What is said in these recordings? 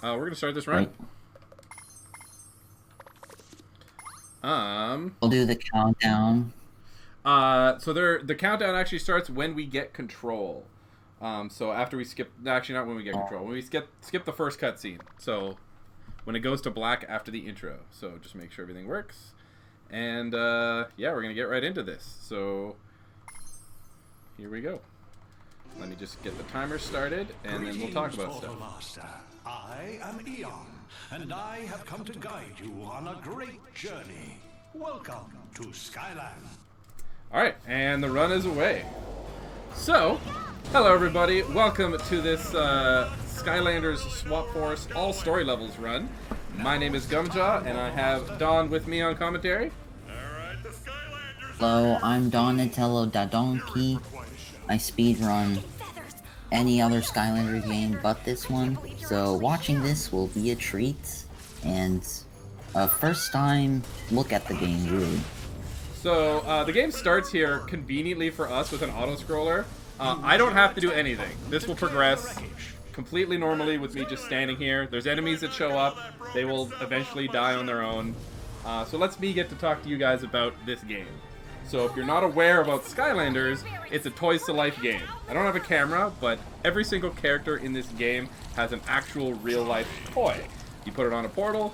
we're gonna start this run. Right. Um, We'll do the countdown. so the countdown actually starts when we get control. So after we skip, actually not when we get control, when we skip the first cutscene. So when it goes to black after the intro. So just make sure everything works. And yeah, we're gonna get right into this. So here we go. Let me just get the timer started, and then we'll talk about stuff. Master. I am Eon, and I have come to guide you on a great journey. Welcome to Skyland. Alright, and the run is away. So, hello everybody, welcome to this Skylanders Swap Force all story levels run. My name is Gumjaw, and I have Don with me on commentary. Alright, the Skylanders. Hello, I'm Donatello da Donkey. I speedrun any other Skylander game but this one, so watching this will be a treat, and a first time look at the game, really. So, the game starts here conveniently for us with an auto-scroller. I don't have to do anything. This will progress completely normally with me just standing here. There's enemies that show up. They will eventually die on their own. So let's me get to talk to you guys about this game. So if you're not aware about Skylanders, it's a Toys to Life game. I don't have a camera, but every single character in this game has an actual real-life toy. You put it on a portal,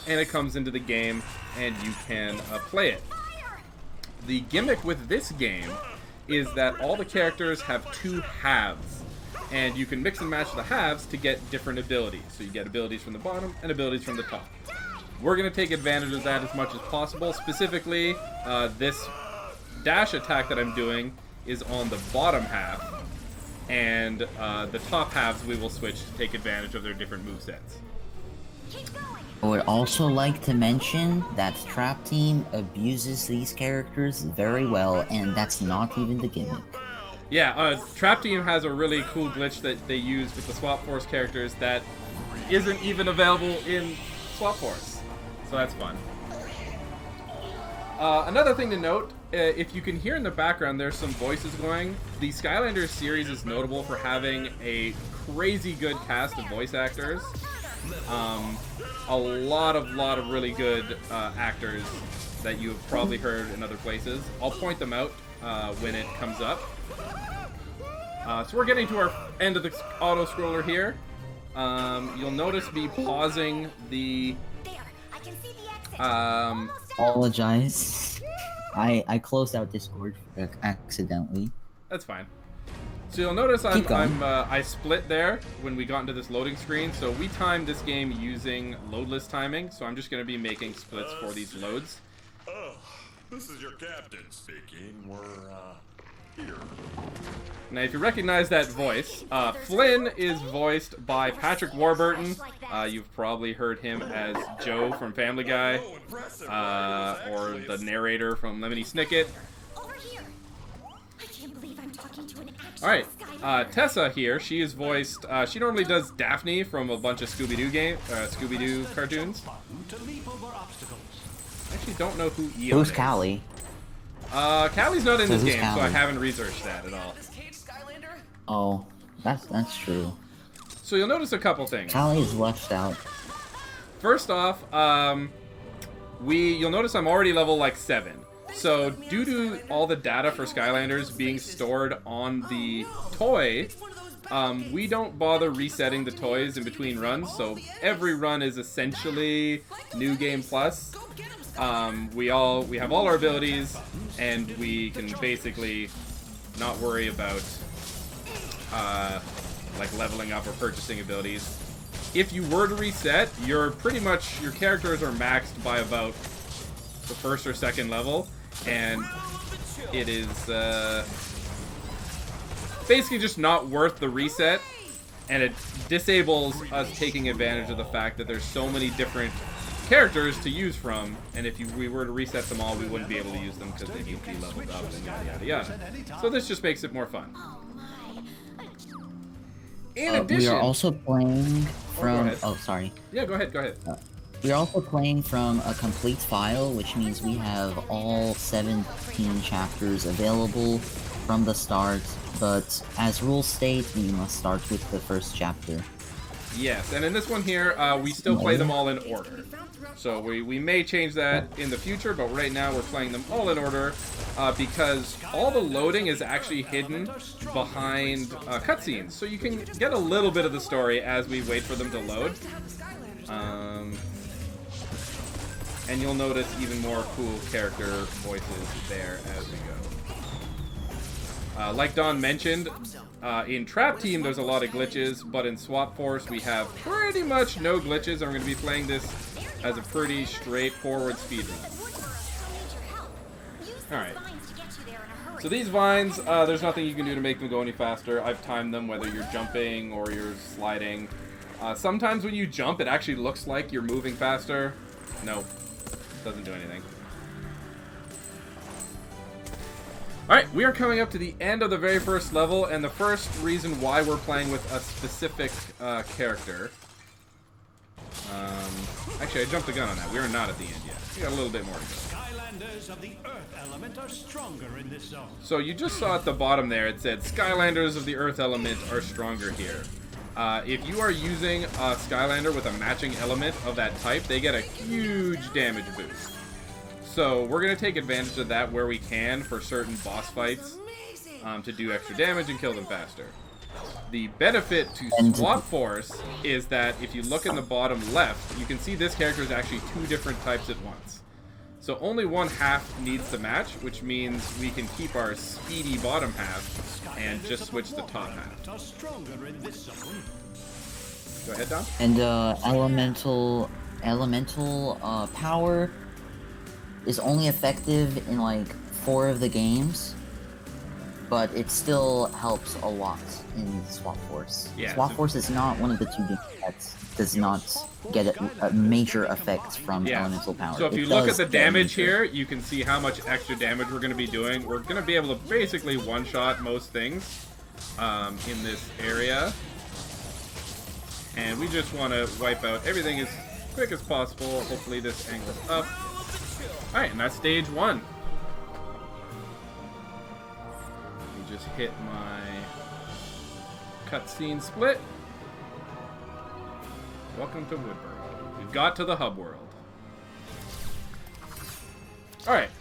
and it comes into the game, and you can play it. The gimmick with this game is that all the characters have two halves, and you can mix and match the halves to get different abilities. So you get abilities from the bottom and abilities from the top. We're going to take advantage of that as much as possible. Specifically, this dash attack that I'm doing is on the bottom half, and the top halves we will switch to take advantage of their different movesets. I would also like to mention that Trap Team abuses these characters very well, and that's not even the gimmick. Yeah, Trap Team has a really cool glitch that they use with the Swap Force characters that isn't even available in Swap Force. So that's fun. Another thing to note, if you can hear in the background, there's some voices going. The Skylanders series is notable for having a crazy good cast of voice actors. A lot of really good actors that you've probably heard in other places. I'll point them out when it comes up. So we're getting to our end of the auto-scroller here. You'll notice me pausing the... Apologize. I closed out Discord accidentally. That's fine. So you'll notice I split there when we got into this loading screen. So we timed this game using loadless timing. So I'm just going to be making splits for these loads. This is your captain speaking. We're here. Now, if you recognize that voice, Flynn is voiced by Patrick Warburton. You've probably heard him as Joe from Family Guy, or the narrator from Lemony Snicket. Alright, Tessa here, she is voiced, she normally does Daphne from a bunch of Scooby-Doo cartoons. I actually don't know who Eon Who's is. Callie? Callie's not in this game, Callie? so I haven't researched that at all. Oh, that's true. So you'll notice a couple things. Callie is left out. First off, you'll notice I'm already level like 7. So due to all the data for Skylanders being stored on the toy, we don't bother resetting the toys in between runs. So every run is essentially New Game Plus. We have all our abilities, and we can basically not worry about like leveling up or purchasing abilities. If you were to reset, your characters are maxed by about the first or second level, and it is basically just not worth the reset, and it disables us taking advantage of the fact that there's so many different characters to use from, and if we were to reset them all, we wouldn't be able to use them because they need to be leveled up and yada yada yada. So this just makes it more fun. In addition, we are also playing from... Oh, sorry. Yeah, go ahead. We are also playing from a complete file, which means we have all 17 chapters available from the start, but as rules state, we must start with the first chapter. Yes, and in this one here, we still play them all in order. So we may change that in the future, but right now we're playing them all in order because all the loading is actually hidden behind cutscenes. So you can get a little bit of the story as we wait for them to load. And you'll notice even more cool character voices there as we go. Like Don mentioned, in Trap Team there's a lot of glitches, but in Swap Force we have pretty much no glitches, and we're going to be playing this as a pretty straightforward speedrun. Alright. So these vines, there's nothing you can do to make them go any faster. I've timed them whether you're jumping or you're sliding. Sometimes when you jump, it actually looks like you're moving faster. Nope. Doesn't do anything. Alright, we are coming up to the end of the very first level, and the first reason why we're playing with a specific character. Actually, I jumped the gun on that. We are not at the end yet. We got a little bit more to go. Skylanders of the Earth element are stronger in this zone. So you just saw at the bottom there, it said Skylanders of the Earth element are stronger here. If you are using a Skylander with a matching element of that type, they get a huge damage boost. So we're going to take advantage of that where we can for certain boss fights to do extra damage and kill them faster. The benefit to Swap Force is that if you look in the bottom left, you can see this character is actually two different types at once. So only one half needs to match, which means we can keep our speedy bottom half and just switch the top half. Go ahead, Dom. And elemental power is only effective in like 4 of the games, but it still helps a lot in Swap Force. Yeah, Swap Force is not one of the 2 games that does not get a major effect from elemental power. So if you look at the damage here, you can see how much extra damage we're going to be doing. We're going to be able to basically one-shot most things in this area. And we just want to wipe out everything as quick as possible. Hopefully this angles up. Alright, and that's stage 1. Let me just hit my cutscene split. Welcome to Woodborough. We've got to the hub world. Alright.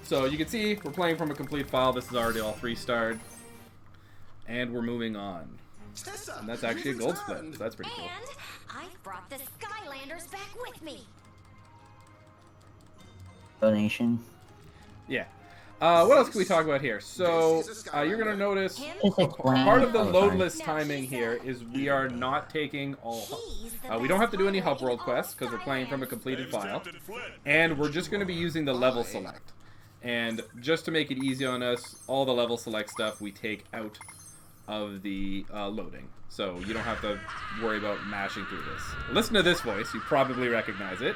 So you can see we're playing from a complete file. This is already all 3-starred. And we're moving on. And that's actually a gold split, so that's pretty cool. And I've brought the Skylanders back with me. Donation. Yeah. What else can we talk about here? So, you're going to notice part of the load list timing here is we are not taking all... we don't have to do any hub world quests because we're playing from a completed file. And we're just going to be using the level select. And just to make it easy on us, all the level select stuff we take out of the loading. So you don't have to worry about mashing through this. Listen to this voice. You probably recognize it.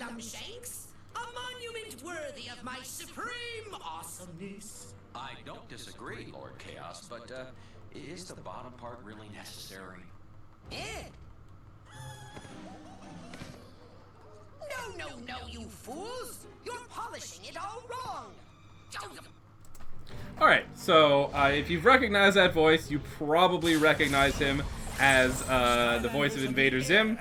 Glumshanks, a monument worthy of my supreme awesomeness. I don't disagree, Lord Chaos, but is the bottom part really necessary? No, you fools! You're polishing it all wrong! Alright, so if you've recognized that voice, you probably recognize him as the voice of Invader Zim,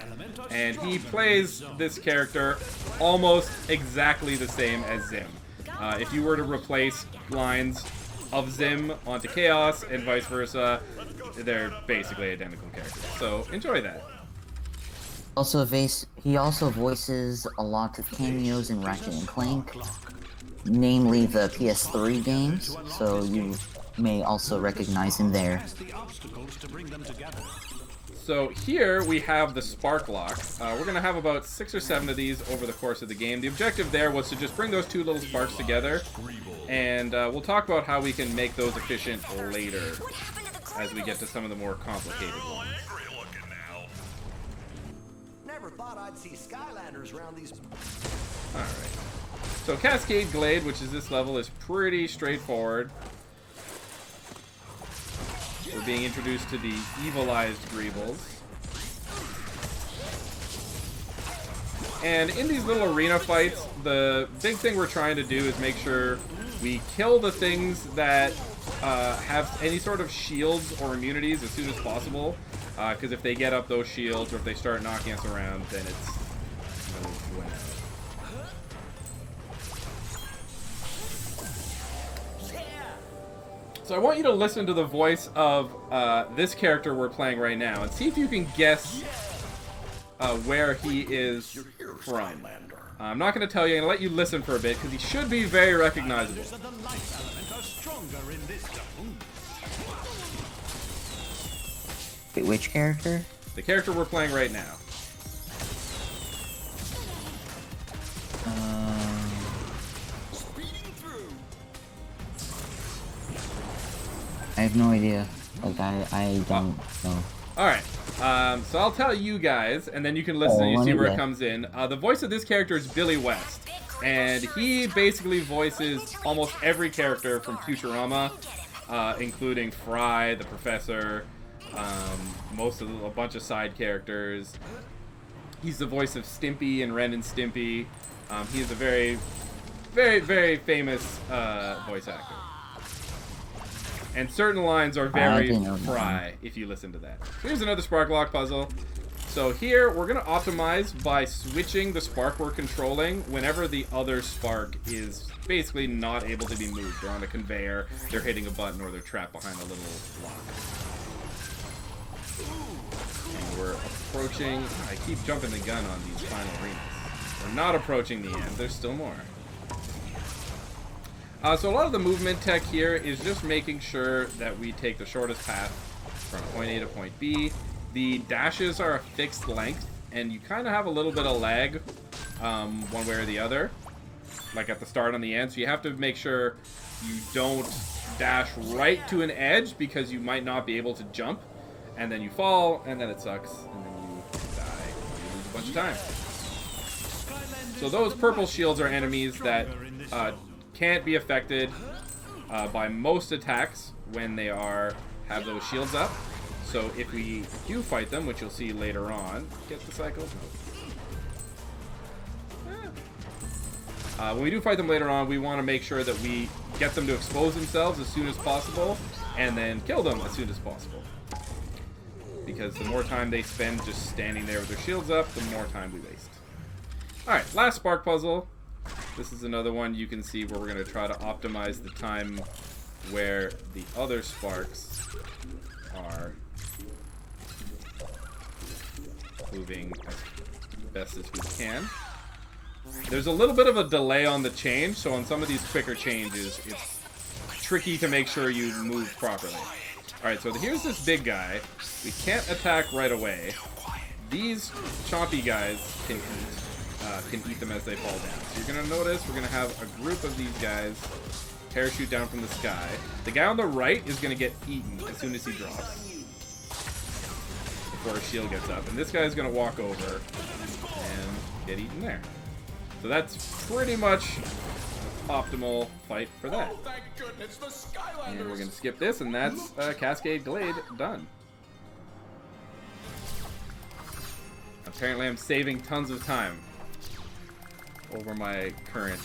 and he plays this character almost exactly the same as Zim. If you were to replace lines of Zim onto Chaos and vice versa, they're basically identical characters. So enjoy that. Also, he also voices a lot of cameos in Ratchet and Clank, namely the PS3 games, so you may also recognize him there. So here we have the Spark Lock. We're going to have about 6 or 7 of these over the course of the game. The objective there was to just bring those 2 little sparks together, and we'll talk about how we can make those efficient later as we get to some of the more complicated ones. Never thought I'd see Skylanders around these. Alright. So Cascade Glade, which is this level, is pretty straightforward. We're being introduced to the evilized Greebles. And in these little arena fights, the big thing we're trying to do is make sure we kill the things that have any sort of shields or immunities as soon as possible, because if they get up those shields or if they start knocking us around, then it's no bueno. So I want you to listen to the voice of this character we're playing right now and see if you can guess where he is from. I'm not going to tell you, I'm going to let you listen for a bit because he should be very recognizable. Wait, which character? The character we're playing right now. I have no idea. Like, I don't know. Alright, so I'll tell you guys, and then you can listen and you see where it comes in. The voice of this character is Billy West, and he basically voices almost every character from Futurama, including Fry, the Professor, a bunch of side characters. He's the voice of Stimpy and Ren and Stimpy. He is a very, very, very famous voice actor. And certain lines are very Fry if you listen to that. Here's another Spark Lock puzzle. So here, we're going to optimize by switching the spark we're controlling whenever the other spark is basically not able to be moved. They're on a conveyor, they're hitting a button, or they're trapped behind a little lock. And we're approaching... I keep jumping the gun on these final arenas. We're not approaching the end, there's still more. So a lot of the movement tech here is just making sure that we take the shortest path from point A to point B. The dashes are a fixed length, and you kind of have a little bit of lag one way or the other, like at the start and the end. So you have to make sure you don't dash right to an edge because you might not be able to jump, and then you fall, and then it sucks, and then you die. You lose a bunch of time. So those purple shields are enemies that can't be affected by most attacks when they have those shields up. So if we do fight them, which you'll see later on, get the cycles. When we do fight them later on, we want to make sure that we get them to expose themselves as soon as possible, and then kill them as soon as possible. Because the more time they spend just standing there with their shields up, the more time we waste. Alright, last spark puzzle. This is another one you can see where we're going to try to optimize the time where the other sparks are moving as best as we can. There's a little bit of a delay on the change, so on some of these quicker changes, it's tricky to make sure you move properly. Alright, so here's this big guy. We can't attack right away. These chompy guys can eat them as they fall down. So you're going to notice we're going to have a group of these guys parachute down from the sky. The guy on the right is going to get eaten as soon as he drops, before his shield gets up. And this guy is going to walk over and get eaten there. So that's pretty much optimal fight for that. Oh, thank goodness, the Skylanders. And we're going to skip this, and that's Cascade Glade done. Apparently I'm saving tons of time over my current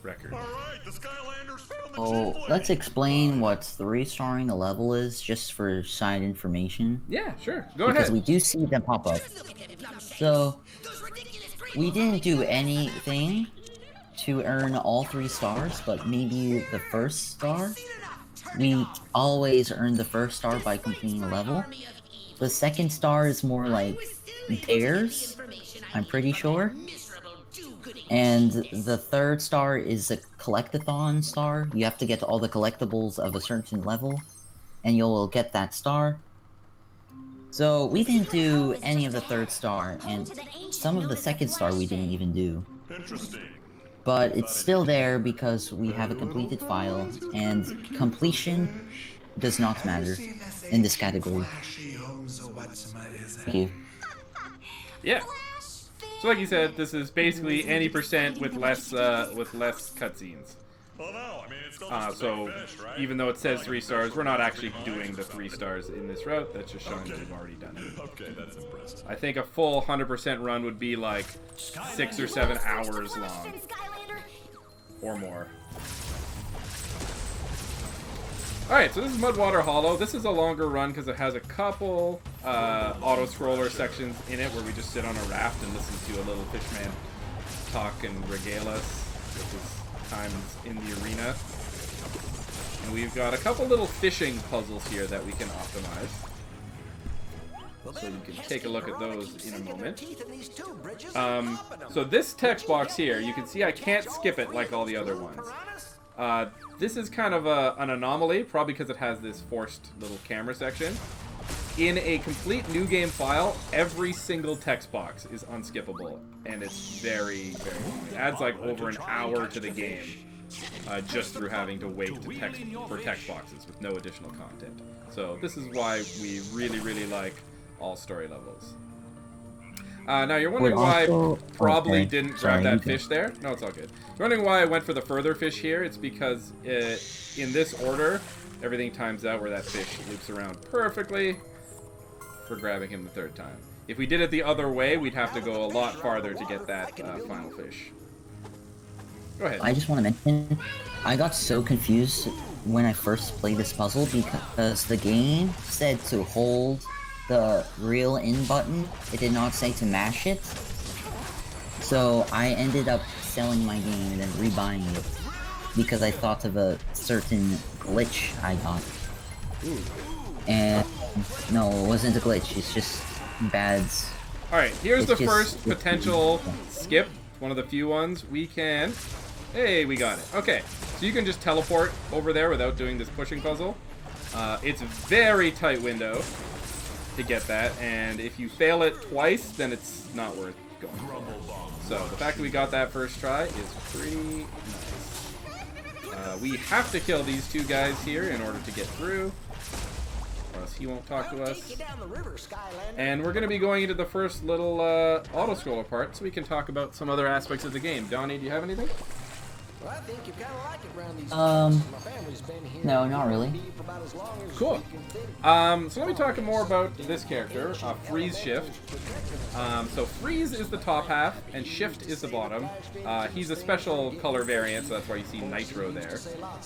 record. All right, the Skylanders found the Oh, let's explain what 3-starring a level is, just for side information. Yeah, sure. Go Because ahead. we do see them pop up. So, we didn't do anything to earn all 3 stars, but maybe the first star. We always earn the first star by completing a level. The second star is more like dares, I'm pretty sure. And the third star is a collectathon star. You have to get all the collectibles of a certain level, and you'll get that star. So we didn't do any of the third star, and some of the second star we didn't even do. Interesting. But it's still there because we have a completed file, and completion does not matter in this category. Thank you. Yeah. So like you said, this is basically any percent with less cutscenes. Well, no, I mean, it's still just a So big fish, right? even though it says 3 stars, we're not actually doing the 3 stars in this route. That's just showing that we've already done it. Okay, that's impressive. I think a full 100% run would be like 6 or 7 hours long, or more. Alright, so this is Mudwater Hollow. This is a longer run because it has a couple auto-scroller sections in it where we just sit on a raft and listen to a little fishman talk and regale us with his times in the arena. And we've got a couple little fishing puzzles here that we can optimize. So you can take a look at those in a moment. So this text box here, you can see I can't skip it like all the other ones. This is kind of an anomaly, probably because it has this forced little camera section. In a complete new game file, every single text box is unskippable, and it's very, very long. It adds like over an hour to the game just through having to wait for text boxes with no additional content. So this is why we really, really like all story levels. Now you're wondering why I probably didn't grab that fish there. No, it's all good. You're wondering why I went for the further fish here. It's because in this order, everything times out where that fish loops around perfectly for grabbing him the third time. If we did it the other way, we'd have to go a lot farther to get that final fish. Go ahead. I just want to mention, I got so confused when I first played this puzzle because the game said to hold the reel in button. It did not say to mash it. So I ended up selling my game and then rebuying it because I thought of a certain glitch I got. And no, it wasn't a glitch, it's just bads. Alright, here's the first potential skip. One of the few ones we can... Hey, we got it. Okay, so you can just teleport over there without doing this pushing puzzle. It's a very tight window to get that, and if you fail it twice, then it's not worth going for. So the fact that we got that first try is pretty nice. We have to kill these two guys here in order to get through, or else he won't talk to us. And we're going to be going into the first little auto-scroller part, so we can talk about some other aspects of the game. Donnie, do you have anything? No, not really. Cool. So let me talk more about this character, Freeze Shift. So Freeze is the top half, and Shift is the bottom. He's a special color variant, so that's why you see Nitro there.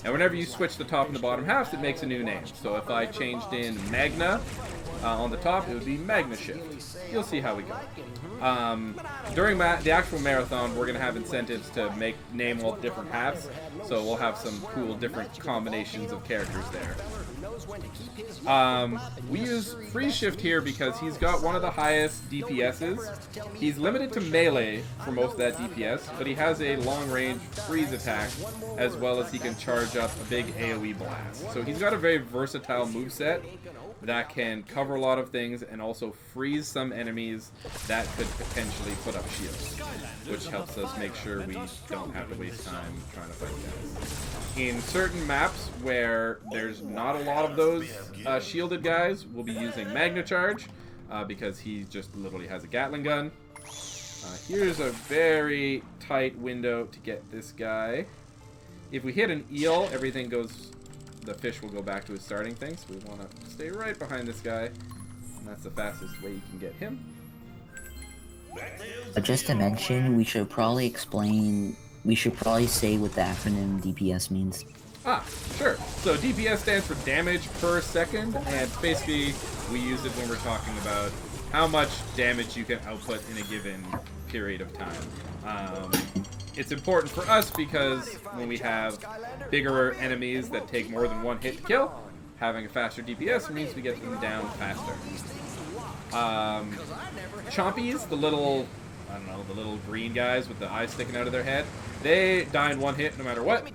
And whenever you switch the top and the bottom halves, it makes a new name. So if I changed in Magna on the top, it would be Magna Shift. You'll see how we go. During the actual marathon, we're going to have incentives to name all different halves, so we'll have some cool different combinations of characters there. We use Freeze Shift here because he's got one of the highest DPSs. He's limited to melee for most of that DPS, but he has a long-range freeze attack, as well as he can charge up a big AoE blast. So he's got a very versatile moveset that can cover a lot of things and also freeze some enemies that could potentially put up shields, which helps us make sure we don't have to waste time trying to fight guys. In certain maps where there's not a lot of those shielded guys, we'll be using Magna Charge because he just literally has a Gatling gun. Here's a very tight window to get this guy. If we hit an eel, everything goes... The fish will go back to his starting thing, so we want to stay right behind this guy, and that's the fastest way you can get him. Just to mention, we should probably say what the acronym DPS means. Ah, sure. So DPS stands for damage per second, and basically we use it when we're talking about how much damage you can output in a given period of time. It's important for us because when we have bigger enemies that take more than one hit to kill, having a faster DPS means we get them down faster. Chompies, the little green guys with the eyes sticking out of their head, they die in one hit no matter what.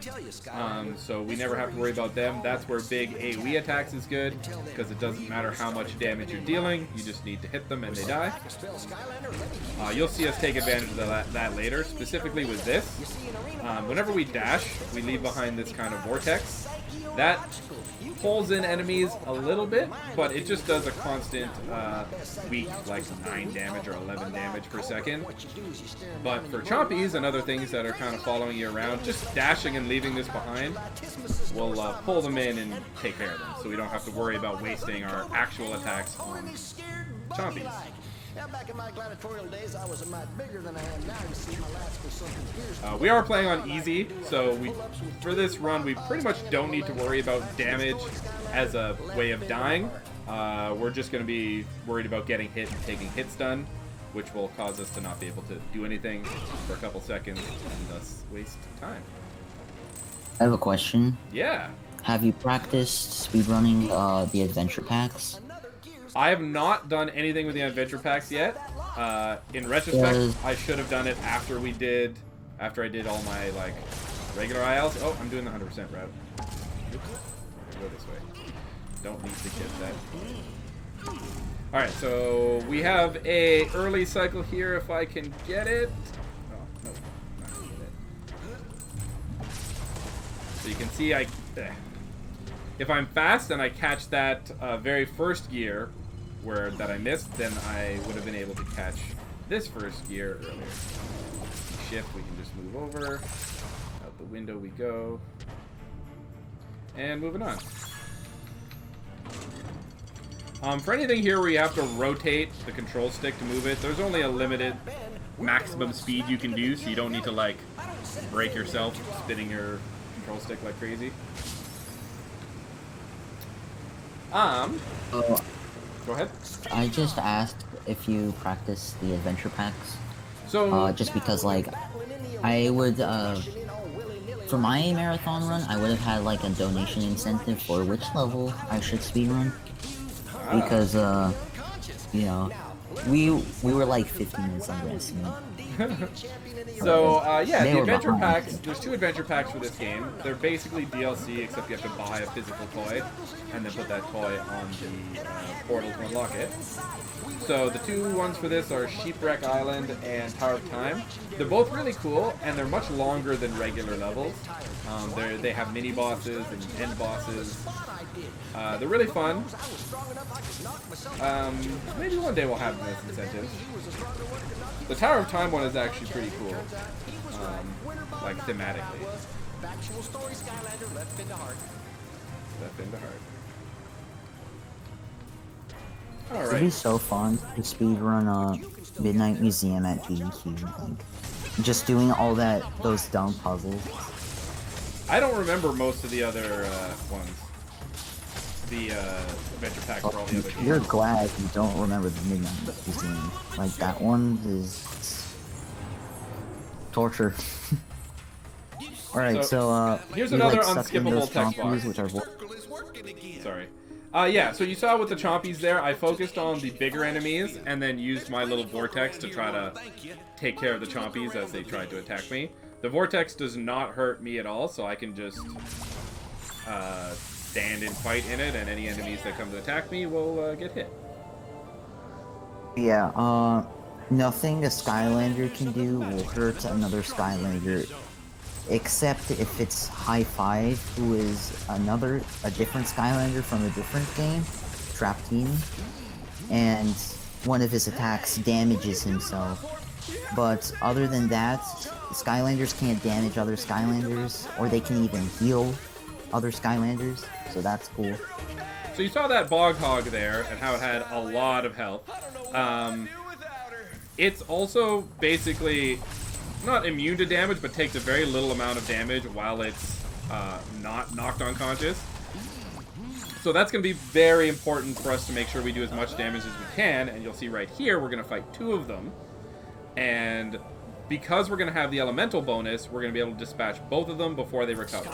So we never have to worry about them. That's where big AoE attacks is good, because it doesn't matter how much damage you're dealing, you just need to hit them and they die. You'll see us take advantage of that later, specifically with this. Whenever we dash, we leave behind this kind of vortex. That pulls in enemies a little bit, but it just does a constant weak, like 9 damage or 11 damage per second. But for chompies and other things that are kind of following you around, just dashing and leaving this behind will pull them in and take care of them, so we don't have to worry about wasting our actual attacks on chompies. Yeah, back in my gladiatorial days, I was a mite bigger than I am now. You see, my lats were something fierce. We are playing on easy, so for this run, we pretty much don't need to worry about damage as a way of dying. We're just going to be worried about getting hit and taking hits done, which will cause us to not be able to do anything for a couple seconds and thus waste time. I have a question. Yeah. Have you practiced speedrunning the adventure packs? I have not done anything with the adventure packs yet. In retrospect, I should have done it after I did all my like regular ILs. Oh, I'm doing the 100% route. Oops. Go this way. Don't need to get that. All right, so we have a early cycle here if I can get it. Oh, no, not gonna get it. So you can see if I'm fast and I catch that very first gear that I missed, then I would have been able to catch this first gear earlier. Shift, we can just move over. Out the window we go. And moving on. For anything here where you have to rotate the control stick to move it, there's only a limited maximum speed you can do, so you don't need to like break yourself spinning your control stick like crazy. Go ahead. I just asked if you practice the adventure packs. So just because like I would for my marathon run, I would have had like a donation incentive for which level I should speedrun. Because you know, we were like 15 minutes underestimate. So, yeah, the adventure packs, there's 2 adventure packs for this game. They're basically DLC, except you have to buy a physical toy, and then put that toy on the portal to unlock it. So, the 2 ones for this are Shipwreck Island and Tower of Time. They're both really cool, and they're much longer than regular levels. They have mini-bosses and end bosses. They're really fun. Maybe one day we'll have them as incentives. The Tower of Time one is actually pretty cool, like thematically. Left into heart. All It'd be so fun to speedrun Midnight Museum at GDQ, like just doing all those dumb puzzles. I don't remember most of the other ones. The adventure packs for all the other games. You're glad you don't remember the Midnight Museum. Like, that one is torture. Alright, so here's you, another like, unskippable text box. Which are Sorry. Yeah, so you saw with the chompies there, I focused on the bigger enemies and then used my little vortex to try to take care of the chompies as they tried to attack me. The vortex does not hurt me at all, so I can just stand and fight in it, and any enemies that come to attack me will get hit. Yeah, nothing a Skylander can do will hurt another Skylander, except if it's High Five, who is a different Skylander from a different game, Traptini, and one of his attacks damages himself. But other than that, Skylanders can't damage other Skylanders, or they can even heal other Skylanders, so that's cool. So you saw that Bog Hog there, and how it had a lot of health. It's also basically not immune to damage, but takes a very little amount of damage while it's not knocked unconscious. So that's going to be very important for us to make sure we do as much damage as we can, and you'll see right here, we're going to fight 2 of them. And because we're going to have the elemental bonus, we're going to be able to dispatch both of them before they recover.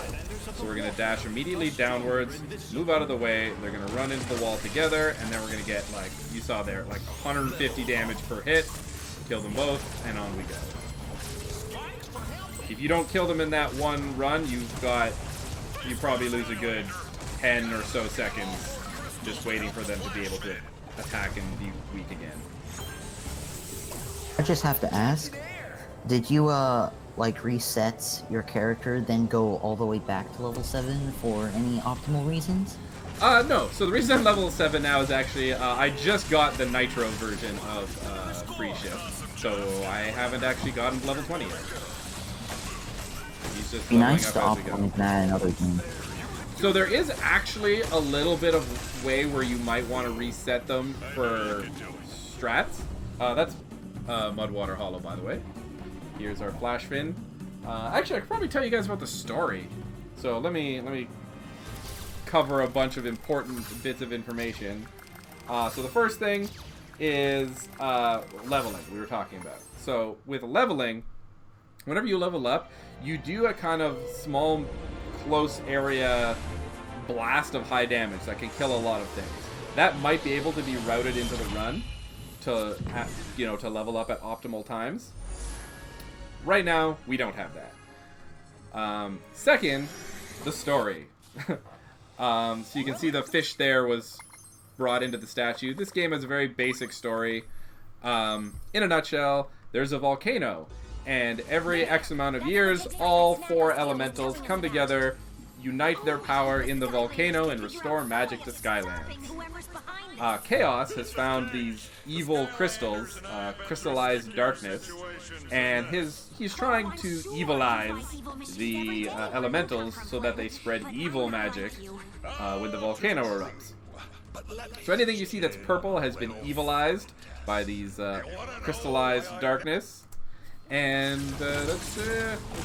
So we're going to dash immediately downwards, move out of the way, they're going to run into the wall together, and then we're going to get, like, you saw there, like 150 damage per hit, kill them both, and on we go. If you don't kill them in that one run, you probably lose a good 10 or so seconds just waiting for them to be able to attack and be weak again. I just have to ask, did you, like, reset your character, then go all the way back to level 7 for any optimal reasons? No. So the reason I'm level 7 now is actually, I just got the Nitro version of Free Shift, so I haven't actually gotten to level 20 yet. He's just be nice to up as we optimize that in other games. So there is actually a little bit of way where you might want to reset them for strats. That's Mudwater Hollow, by the way. Here's our Flash Fin. Actually, I could probably tell you guys about the story. So let me cover a bunch of important bits of information. So the first thing is leveling, we were talking about. So with leveling, whenever you level up, you do a kind of small, close area blast of high damage that can kill a lot of things. That might be able to be routed into the run to, to level up at optimal times. Right now, we don't have that. Second, the story. So you can see the fish there was brought into the statue. This game has a very basic story. In a nutshell, there's a volcano, and every X amount of years, all 4 elementals come together, unite their power in the volcano, and restore magic to Skylands. Chaos has found these evil crystals, crystallized darkness, and he's trying to evilize the elementals so that they spread evil magic when the volcano erupts. So anything you see that's purple has been evilized by these crystallized darkness, and that's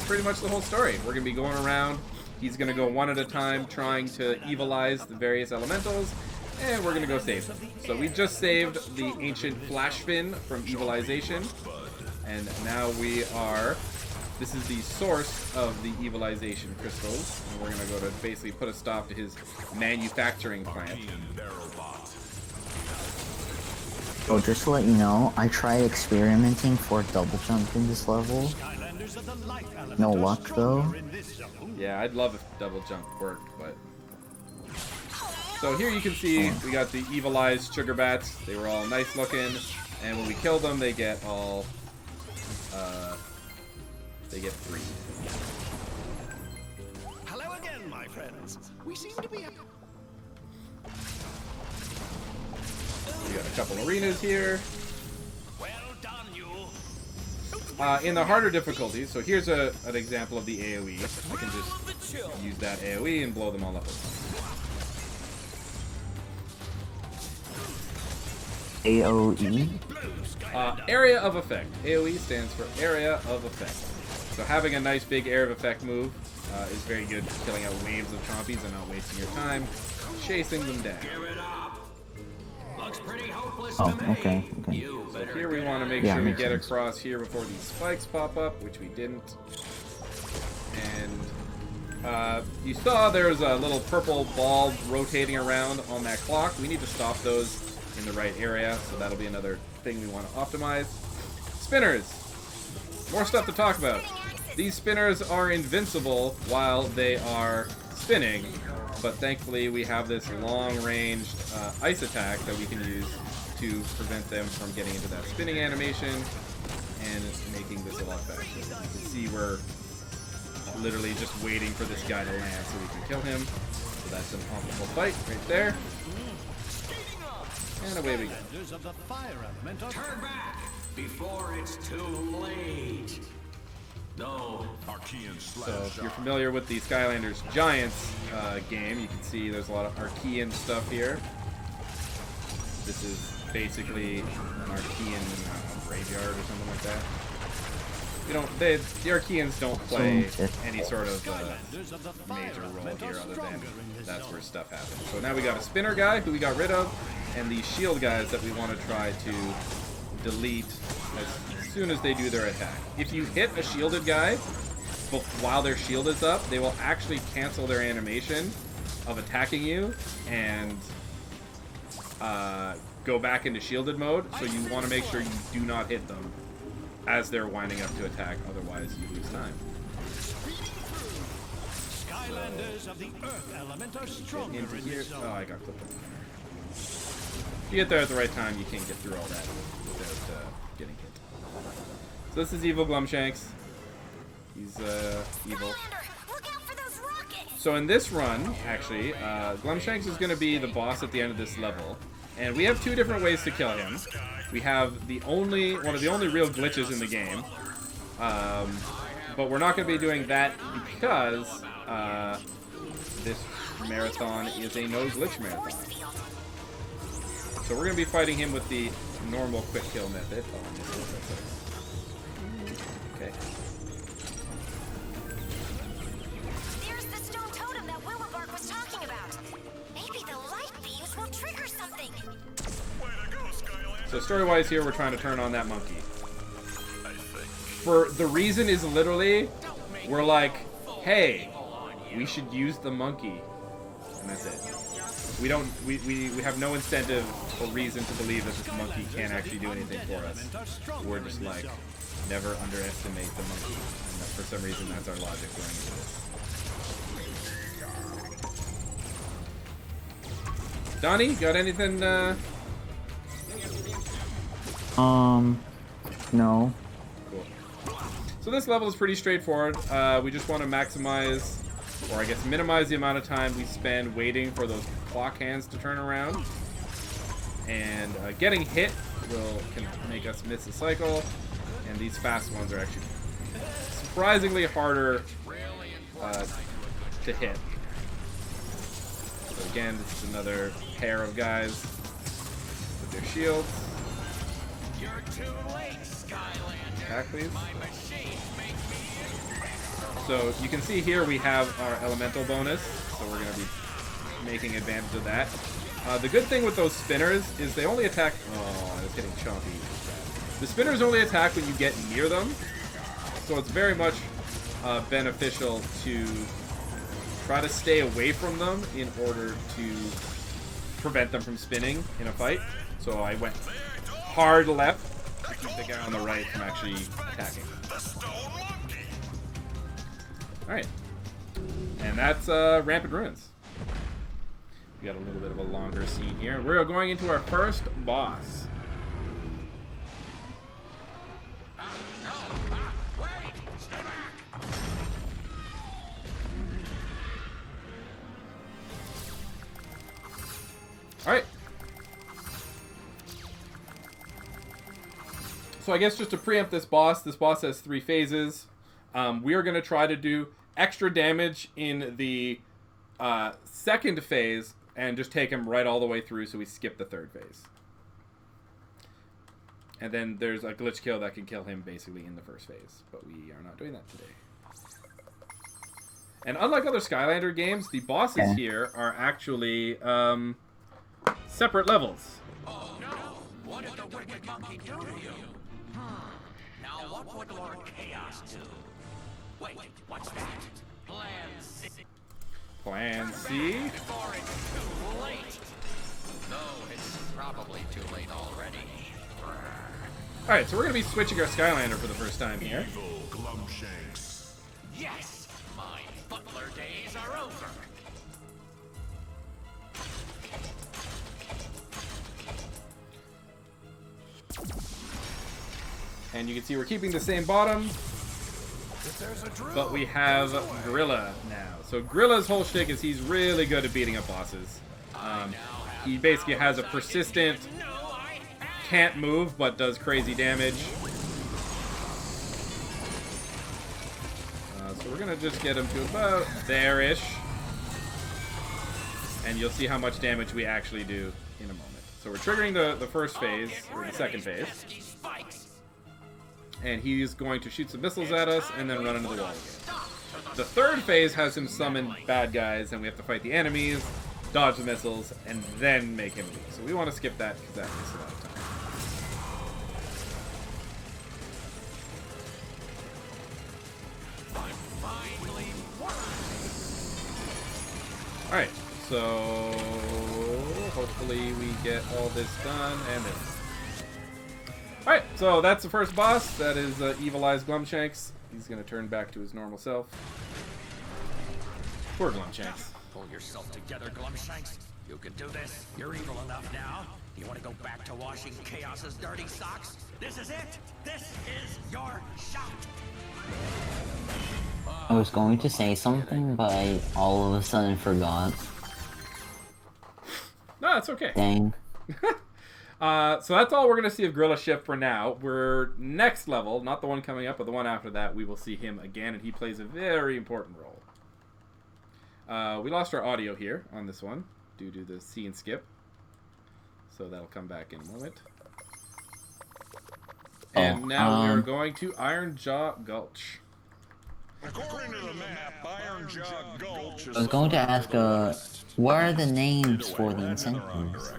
pretty much the whole story. We're going to be going around. He's going to go one at a time trying to evilize the various elementals, and we're going to go save them. So we just saved the ancient Flash Fin from evilization, and now this is the source of the evilization crystals, and we're going to go to basically put a stop to his manufacturing plant. Oh, just to let you know, I tried experimenting for double jump in this level. No luck, though. Yeah, I'd love if double jump worked, but... So here you can see we got the evilized sugar bats. They were all nice looking, and when we kill them, they get all... they get 3. Hello again, my friends. We seem to be... We got a couple arenas here. Well done, you. In the harder difficulties, so here's an example of the AoE. I can just use that AoE and blow them all up. AoE? Area of effect. AoE stands for area of effect. So having a nice big area of effect move is very good for killing out waves of chompies and not wasting your time chasing them down. Oh, okay. So here we want to make sure we get across here before these spikes pop up, which we didn't. And you saw there's a little purple ball rotating around on that clock. We need to stop those in the right area, so that'll be another thing we want to optimize. Spinners! More stuff to talk about. These spinners are invincible while they are spinning, but thankfully we have this long-ranged ice attack that we can use to prevent them from getting into that spinning animation and making this a lot faster. You can see we're literally just waiting for this guy to land so we can kill him. So that's an optimal fight right there. And away we go. Turn back before it's too late. No. So if you're familiar with the Skylanders Giants game, you can see there's a lot of Archean stuff here. This is basically an Archean graveyard or something like that. The Archeans don't play any sort of major role here other than that's where stuff happens. So now we got a spinner guy who we got rid of, and these shield guys that we want to try to delete as soon as they do their attack. If you hit a shielded guy while their shield is up, they will actually cancel their animation of attacking you and go back into shielded mode, so you want to make sure you do not hit them as they're winding up to attack, otherwise you lose time. Skylanders of the Earth element are stronger Into in here. this zone. Oh, I got clipped. If you get there at the right time, you can't get through all that without getting hit. So this is Evil Glumshanks. He's evil. So in this run, actually, Glumshanks is going to be the boss at the end of this level. And we have 2 different ways to kill him. We have one of the only real glitches in the game. But we're not going to be doing that because this marathon is a no glitch marathon. So we're going to be fighting him with the normal quick kill method. Oh, okay. There's the stone totem that Willobark was talking about. Maybe the light beams will trigger something. So story-wise here, we're trying to turn on that monkey. For the reason is literally, we're like, hey, we should use the monkey. And that's it. We don't, we have no incentive or reason to believe that this monkey can't actually do anything for us. We're just like, never underestimate the monkey. And that, for some reason, that's our logic going into this. Donnie, got anything, No. Cool. So this level is pretty straightforward. We just want to maximize, or I guess minimize the amount of time we spend waiting for those clock hands to turn around. And getting hit can make us miss a cycle. And these fast ones are actually surprisingly harder to hit. So again, this is another pair of guys with their shields. You're too late, Skylanders. Attack, please. My machine makes me. So you can see here we have our elemental bonus, so we're going to be making advantage of that. The good thing with those spinners is they only attack... Oh, I was getting chompy. The spinners only attack when you get near them, so it's very much beneficial to try to stay away from them in order to prevent them from spinning in a fight. So I went hard left to keep the guy on the right from actually attacking. Alright. And that's Rampant Ruins. We got a little bit of a longer scene here. We're going into our first boss. Alright. So I guess just to preempt this boss has 3 phases. We are going to try to do extra damage in the second phase and just take him right all the way through, so we skip the 3rd phase. And then there's a glitch kill that can kill him basically in the 1st phase, but we are not doing that today. And unlike other Skylander games, the bosses here are actually separate levels. Oh no! What did the wicked monkey do to you? Now what would Lord Chaos do? Wait, what's that? Plan C. Plan C. Before it's too late. No, it's probably too late already. Alright, so we're going to be switching our Skylander for the first time here. Yes, my butler days are over. And you can see we're keeping the same bottom, but we have Gorilla now. So Gorilla's whole shtick is he's really good at beating up bosses. He basically has a persistent, can't move, but does crazy damage. So we're going to just get him to about there-ish. And you'll see how much damage we actually do in a moment. So we're triggering the first phase, or the second phase. And he's going to shoot some missiles at us and then run into the wall again. The 3rd phase has him summon bad guys, and we have to fight the enemies, dodge the missiles, and then make him leave. So we want to skip that because that takes a lot of time. Alright, so hopefully we get all this done, and this. Alright, so that's the first boss. That is Evil Eyes Glumshanks. He's going to turn back to his normal self. Poor Glumshanks. Pull yourself together, Glumshanks. You can do this. You're evil enough now. You want to go back to washing Chaos's dirty socks? This is it. This is your shot. I was going to say something, but I all of a sudden forgot. No, that's okay. Dang. So that's all we're going to see of Gorilla Shift for now. We're next level, not the one coming up, but the one after that, we will see him again, and he plays a very important role. We lost our audio here on this one due to the scene skip. so that'll come back in a moment. And now we're going to Ironjaw Gulch. According to the map, Ironjaw Gulch is I was going to ask, what are the names for the incentives?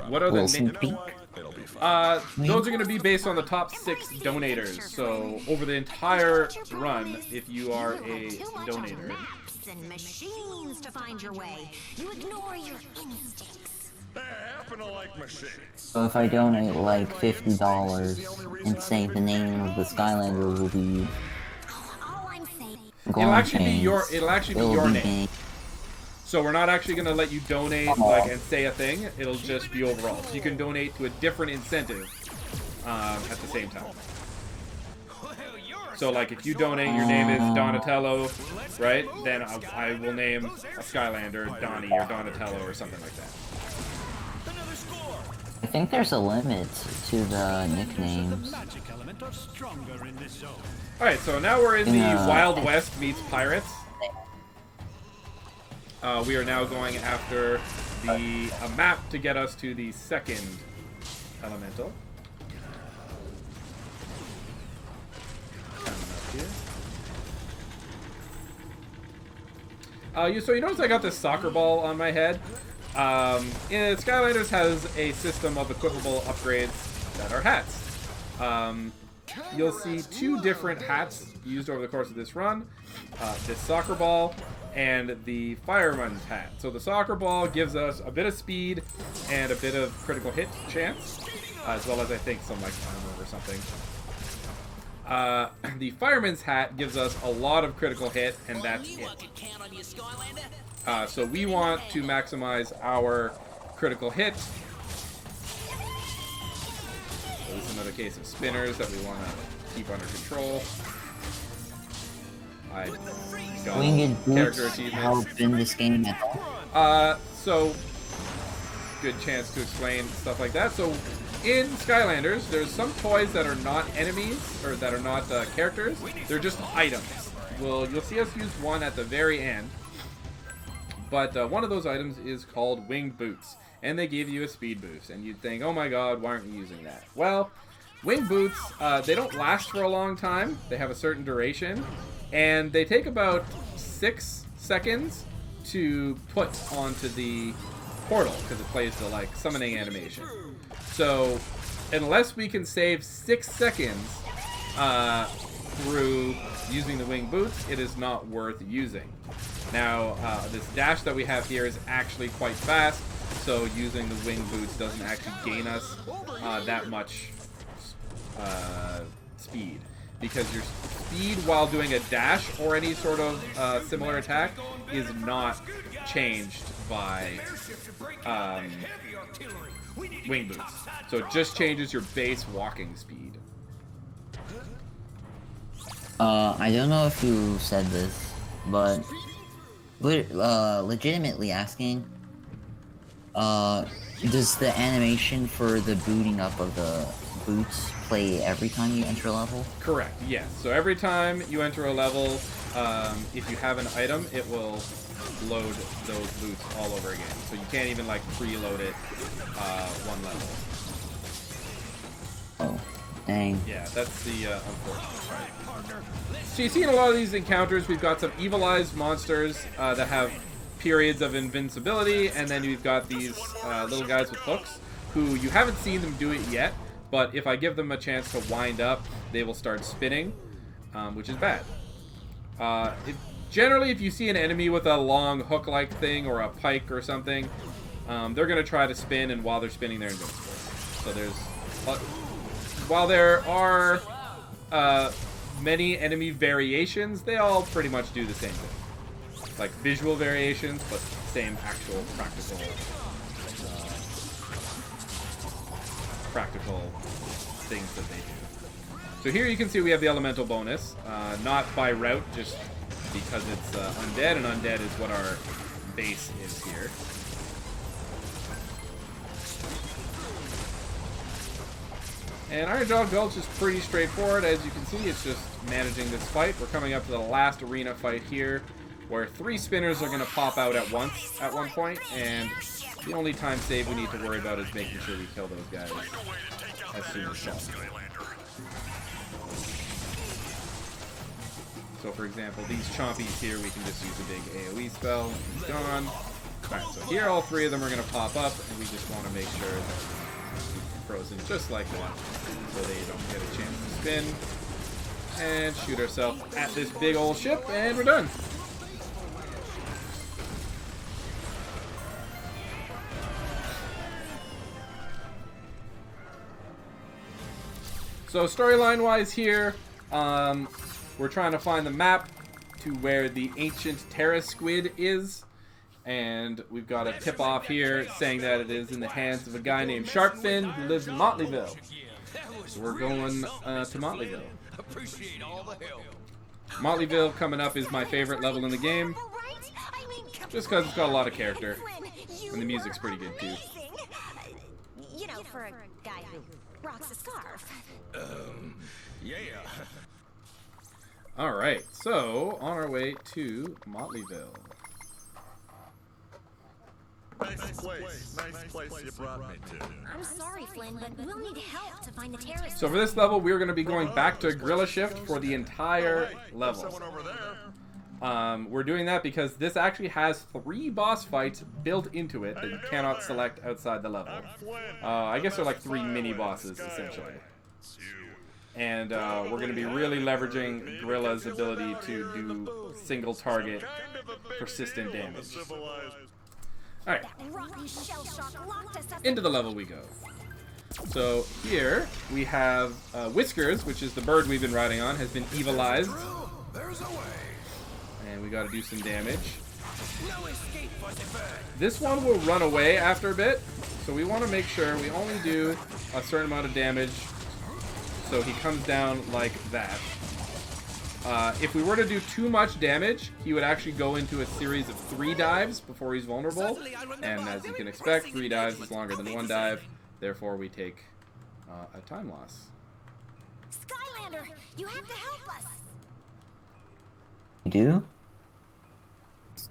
What are the Little sneak peek? Those are going to be based on the top 6 donators. So over the entire run, if you are a donator. Maps and machines to find your way. You ignore your instincts. They happen to like machines. So if I donate like $50 and say the name of the Skylander will be All I'm saying. It'll actually be your name. So we're not actually going to let you donate like and say a thing. It'll just be overall. So you can donate to a different incentive at the same time. So like if you donate, your name is Donatello, right? Then I will name a Skylander Donnie or Donatello or something like that. I think there's a limit to the nicknames. Alright, so now we're in the Wild West meets Pirates. We are now going after a map to get us to the second elemental. Coming up here. So you notice I got this soccer ball on my head. Skylanders has a system of equipable upgrades that are hats. You'll see 2 different hats used over the course of this run. This soccer ball and the fireman's hat. So the soccer ball gives us a bit of speed and a bit of critical hit chance, as well as I think some like armor or something. The fireman's hat gives us a lot of critical hit, and that's it. So we want to maximize our critical hit. This is another case of spinners that we want to keep under control. Winged boots help in this game at all? So good chance to explain stuff like that. So in Skylanders, there's some toys that are not enemies or that are not characters. They're just items. You'll see us use one at the very end. But one of those items is called Winged Boots, and they give you a speed boost. And you'd think, oh my god, why aren't you using that? Well, Winged Boots, they don't last for a long time. They have a certain duration, and they take about 6 seconds to put onto the portal, because it plays the like summoning animation. So unless we can save 6 seconds through using the Winged Boots, it is not worth using. Now, this dash that we have here is actually quite fast, so using the Winged Boots doesn't actually gain us that much speed. Because your speed while doing a dash or any sort of similar attack is not changed by Winged Boots. So it just changes your base walking speed. I don't know if you said this, but legitimately asking, does the animation for the booting up of the boots play every time you enter a level? Correct, yes. So every time you enter a level, if you have an item, it will load those boots all over again. So you can't even like preload it one level. Oh, dang. Yeah, that's the unfortunate part. So you see in a lot of these encounters, we've got some evilized monsters that have periods of invincibility, and then we've got these little guys with hooks who you haven't seen them do it yet, but if I give them a chance to wind up, they will start spinning, which is bad. Generally, if you see an enemy with a long hook-like thing or a pike or something, they're going to try to spin, and while they're spinning, they're invincible. So there's... while there are many enemy variations, they all pretty much do the same thing. Like visual variations, but same actual practical things that they do. So here you can see we have the elemental bonus, not by route, just because it's undead, and undead is what our base is here. And Ironjaw Gulch is pretty straightforward. As you can see, it's just managing this fight. We're coming up to the last arena fight here, where 3 spinners are going to pop out at once at one point, and The only time save we need to worry about is making sure we kill those guys as soon as possible. So for example, these chompies here, we can just use a big AoE spell. He's gone. Alright, so here all three of them are going to pop up, and we just want to make sure that they're frozen just like that, so they don't get a chance to spin. And shoot ourselves at this big old ship, and we're done. So storyline-wise here, we're trying to find the map to where the ancient Terra Squid is. And we've got a tip-off here saying that it is in the hands of a guy named Sharpfin who lives in Motleyville. So we're going to Motleyville. Motleyville coming up is my favorite level in the game. Just because it's got a lot of character. And the music's pretty good too. You know, for a guy who rocks a scarf. Yeah. Alright, so on our way to Motleyville. Nice place you brought me to. I'm sorry, Flynn, but we'll need help to find the terrorists. So for this level, we're going to be going back to Gorilla Shift for the entire level. Someone over there. We're doing that because this actually has 3 boss fights built into it that you cannot select outside the level. I guess they're like 3 mini bosses, essentially. And we're going to be really leveraging Gorilla's ability to do single target persistent damage. Alright, into the level we go. So here we have Whiskers, which is the bird we've been riding on, has been evilized. And we gotta do some damage. This one will run away after a bit, so we want to make sure we only do a certain amount of damage so he comes down like that. If we were to do too much damage, he would actually go into a series of 3 dives before he's vulnerable. And as you can expect, 3 dives is longer than 1 dive. Therefore, we take a time loss. Skylander, you have to help us. You do?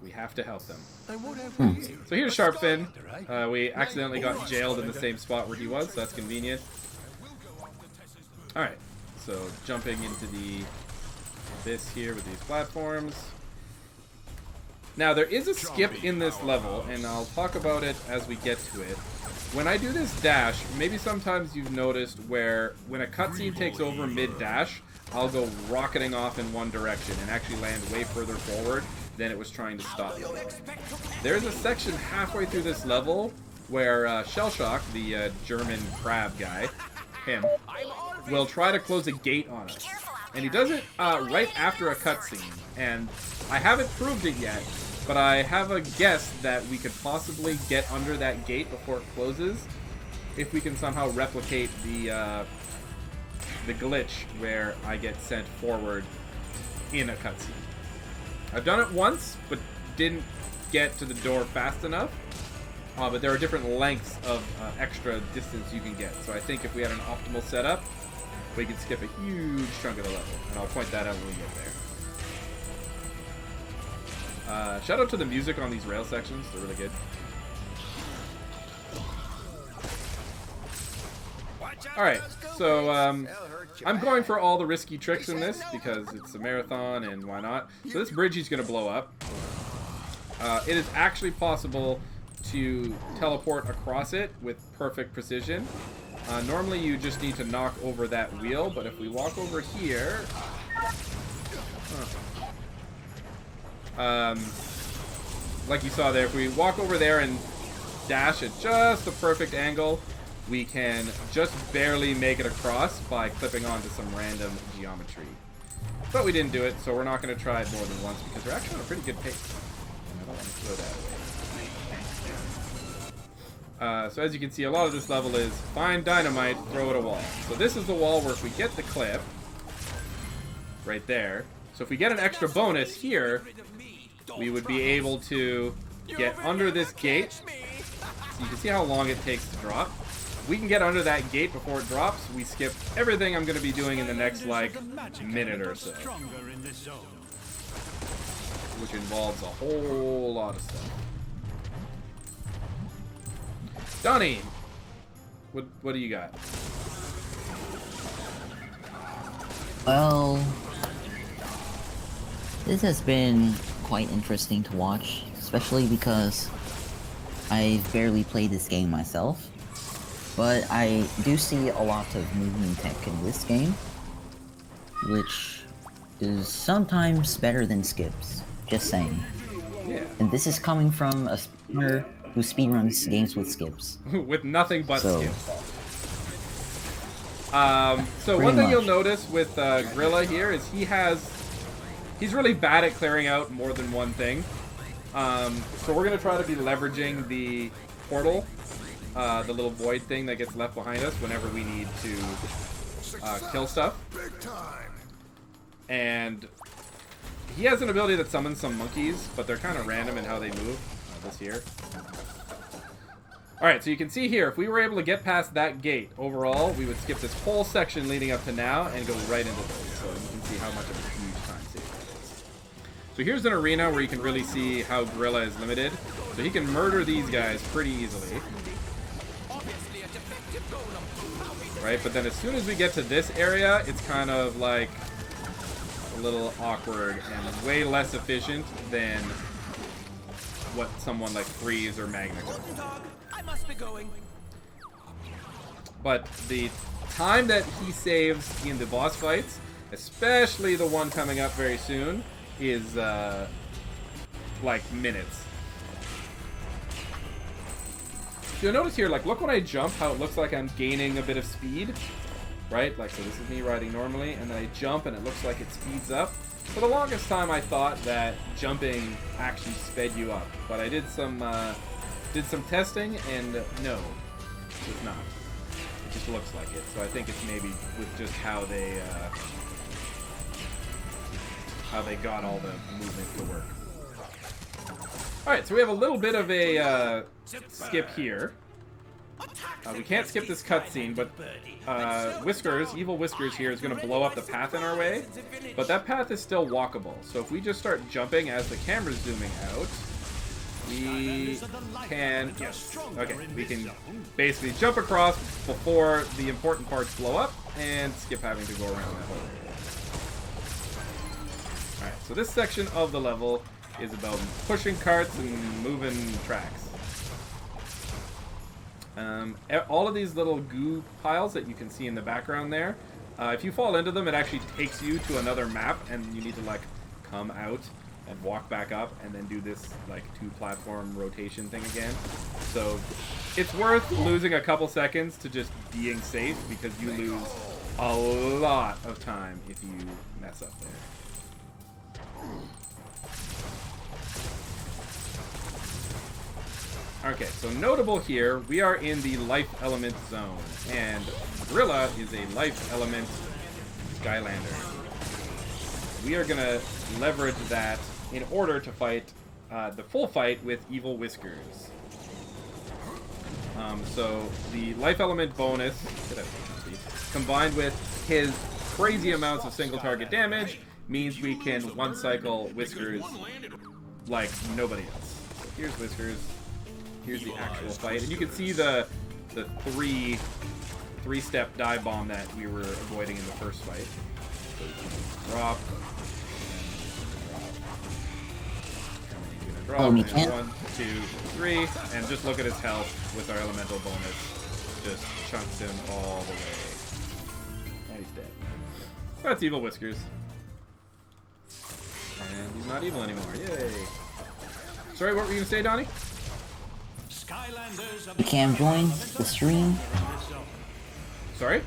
We have to help them. So here's Sharpfin. We accidentally got jailed in the same spot where he was, so that's convenient. Alright, so jumping into the abyss here with these platforms. Now there is a skip in this level, and I'll talk about it as we get to it. When I do this dash, maybe sometimes you've noticed where when a cutscene takes over mid-dash, I'll go rocketing off in one direction and actually land way further forward than it was trying to stop me. There's a section halfway through this level where Shellshock, the German crab guy, him, will try to close a gate on us. And he does it right after a cutscene. And I haven't proved it yet, but I have a guess that we could possibly get under that gate before it closes if we can somehow replicate the glitch where I get sent forward in a cutscene. I've done it once, but didn't get to the door fast enough. But there are different lengths of extra distance you can get. So I think if we had an optimal setup, we could skip a huge chunk of the level. And I'll point that out when we get there. Shout out to the music on these rail sections. They're really good. Alright, so I'm going for all the risky tricks in this because it's a marathon and why not. So this bridge he's going to blow up. It is actually possible to teleport across it with perfect precision. Normally you just need to knock over that wheel, but if we walk over here... like you saw there, if we walk over there and dash at just the perfect angle, we can just barely make it across by clipping onto some random geometry. But we didn't do it, so we're not going to try it more than once because we're actually on a pretty good pace. And I don't want to throw that away. So as you can see, a lot of this level is find dynamite, throw at a wall. So this is the wall where if we get the clip, right there, so if we get an extra bonus here, we would be able to get under this gate. So you can see how long it takes to drop. If we can get under that gate before it drops, we skip everything I'm going to be doing in the next, like, minute or so. Which involves a whole lot of stuff. Donnie, what do you got? Well, this has been quite interesting to watch, especially because I've barely played this game myself. But I do see a lot of movement tech in this game, which is sometimes better than skips. Just saying. Yeah. And this is coming from a speedrunner who speedruns games with skips. With nothing but So- skips. So one Pretty thing you'll much. notice with Grilla here is he's really bad at clearing out more than one thing. So we're gonna try to be leveraging the portal, the little void thing that gets left behind us whenever we need to kill stuff. And he has an ability that summons some monkeys, but they're kind of random in how they move. This here. Alright, so you can see here, if we were able to get past that gate, overall, we would skip this whole section leading up to now and go right into this. So you can see how much of a huge time save that is. So here's an arena where you can really see how Gorilla is limited. So he can murder these guys pretty easily. Right, but then as soon as we get to this area, it's kind of like a little awkward and way less efficient than what someone like Freeze or Magna could. I must be going. But the time that he saves in the boss fights, especially the one coming up very soon, is like minutes. So you'll notice here, like, look when I jump, how it looks like I'm gaining a bit of speed, right? Like, so this is me riding normally, and then I jump and it looks like it speeds up. For the longest time, I thought that jumping actually sped you up, but I did some testing, and no, it's not. It just looks like it. So I think it's maybe with just how they got all the movement to work. All right, so we have a little bit of a skip here. We can't skip this cutscene, but Whiskers, Evil Whiskers here, is going to blow up the path in our way. But that path is still walkable. So if we just start jumping as the camera's zooming out, we can, yes, okay, we can basically jump across before the important parts blow up and skip having to go around that whole area. Alright, so this section of the level is about pushing carts and moving tracks. All of these little goo piles that you can see in the background there, if you fall into them, it actually takes you to another map, and you need to like come out and walk back up and then do this like 2-platform rotation thing again. So it's worth losing a couple seconds to just being safe, because you lose a lot of time if you mess up there. Okay, so notable here, we are in the life element zone, and Gorilla is a life element Skylander. We are gonna leverage that in order to fight the full fight with Evil Whiskers. So the life element bonus, combined with his crazy amounts of single target damage, means we can one-cycle Whiskers like nobody else. So here's Whiskers. Here's the actual fight, and you can see the three-step dive bomb that we were avoiding in the first fight. So drop, drop, Oh, we and can't. 1, 2, 3, and just look at his health with our elemental bonus. Just chunks him all the way. And he's dead. That's Evil Whiskers. And he's not evil anymore. Yay. Sorry, what were you gonna say, Donnie? You can join the stream. Sorry?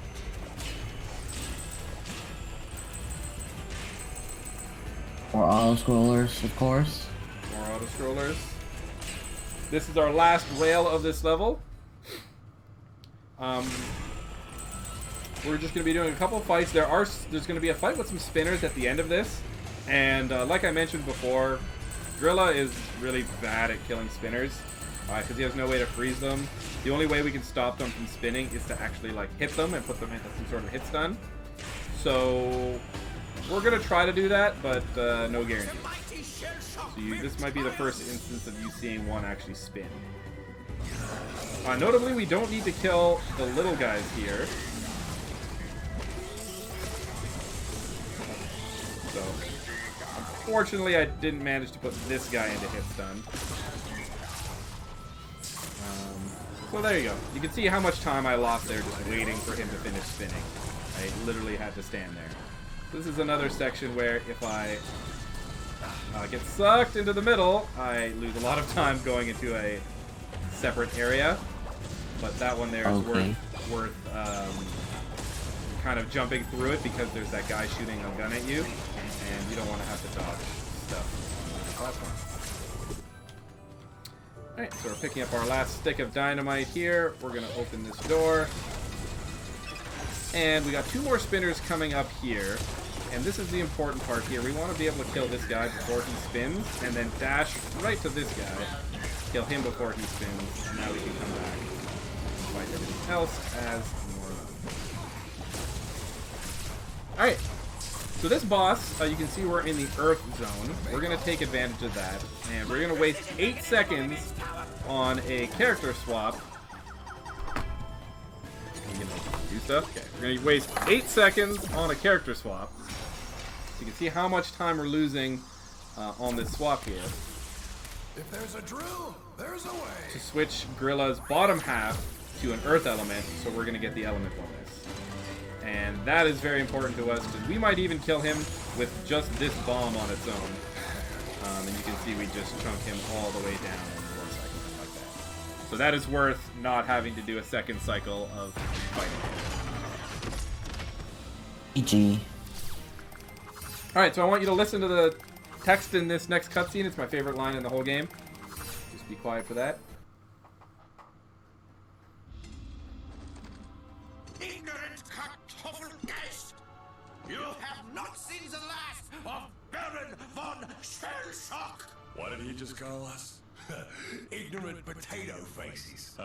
Or auto-scrollers, of course. More auto-scrollers. This is our last rail of this level. We're just going to be doing a couple fights. There's going to be a fight with some spinners at the end of this. And like I mentioned before, Gorilla is really bad at killing spinners, because he has no way to freeze them. The only way we can stop them from spinning is to actually like hit them and put them into some sort of hit stun. So we're gonna try to do that, but no guarantee. So this might be the first instance of you seeing one actually spin. Notably, we don't need to kill the little guys here. So, unfortunately, I didn't manage to put this guy into hit stun. So there you go. You can see how much time I lost there just waiting for him to finish spinning. I literally had to stand there. This is another section where if I get sucked into the middle, I lose a lot of time going into a separate area. But that one there is worth kind of jumping through it because there's that guy shooting a gun at you, and you don't want to have to dodge stuff. Platform. Alright, so we're picking up our last stick of dynamite here. We're going to open this door. And we got 2 more spinners coming up here. And this is the important part here. We want to be able to kill this guy before he spins, and then dash right to this guy. Kill him before he spins, and now we can come back and fight everything else as normal. Alright, so this boss, you can see we're in the Earth Zone. We're going to take advantage of that, and we're going to waste 8 seconds on a character swap. You can do stuff? Okay, we're going to waste 8 seconds on a character swap. So you can see how much time we're losing on this swap here. If there's a drill, there's a way. To switch Gorilla's bottom half to an Earth element, so we're going to get the element bonus. And that is very important to us, because we might even kill him with just this bomb on its own. And you can see we just chunk him all the way down in 4 seconds like that. So that is worth not having to do a second cycle of fighting. GG. Alright, so I want you to listen to the text in this next cutscene. It's my favorite line in the whole game. Just be quiet for that. Ignorant Kartoffelgeist! You have not seen the last of Baron von Shellshock! What did he just call us? Ignorant potato faces.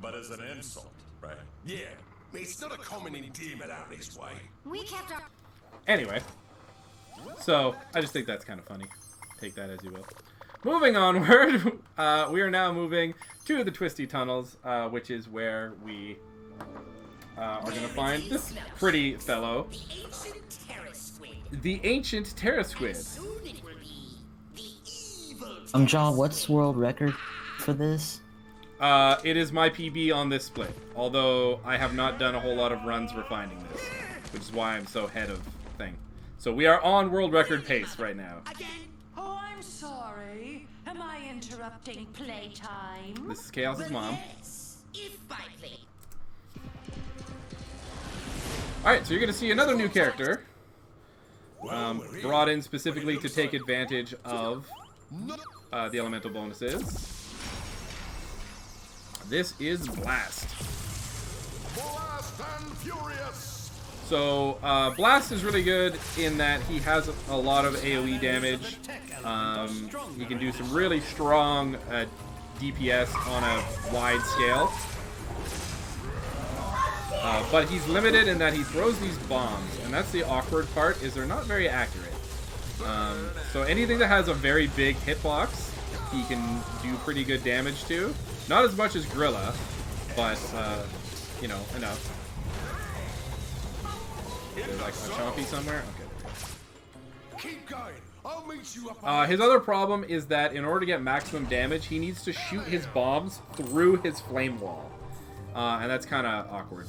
But as an insult, right? Yeah, it's not a common endearment out this way. We kept our... Anyway, so I just think that's kind of funny. Take that as you will. Moving onward, we are now moving to the Twisty Tunnels, which is where we are going to find this pretty fellow. The Ancient Terra Squid. Gumjaw, what's world record for this? It is my PB on this split, although I have not done a whole lot of runs for finding this, which is why I'm so ahead of thing. So we are on world record pace right now. Oh, I'm sorry. Am I interrupting playtime? This is Chaos's mom. Alright, so you're going to see another new character. Brought in specifically to take advantage of the elemental bonuses. This is Blast. Blast and Furious! So, Blast is really good in that he has a lot of AoE damage. He can do some really strong DPS on a wide scale. But he's limited in that he throws these bombs, and that's the awkward part, is they're not very accurate. So anything that has a very big hitbox, he can do pretty good damage to. Not as much as Gorilla, but, you know, enough. Is there like a chompy somewhere? Okay. Keep going. I'll meet you up. His other problem is that in order to get maximum damage, he needs to shoot his bombs through his flame wall. And that's kind of awkward.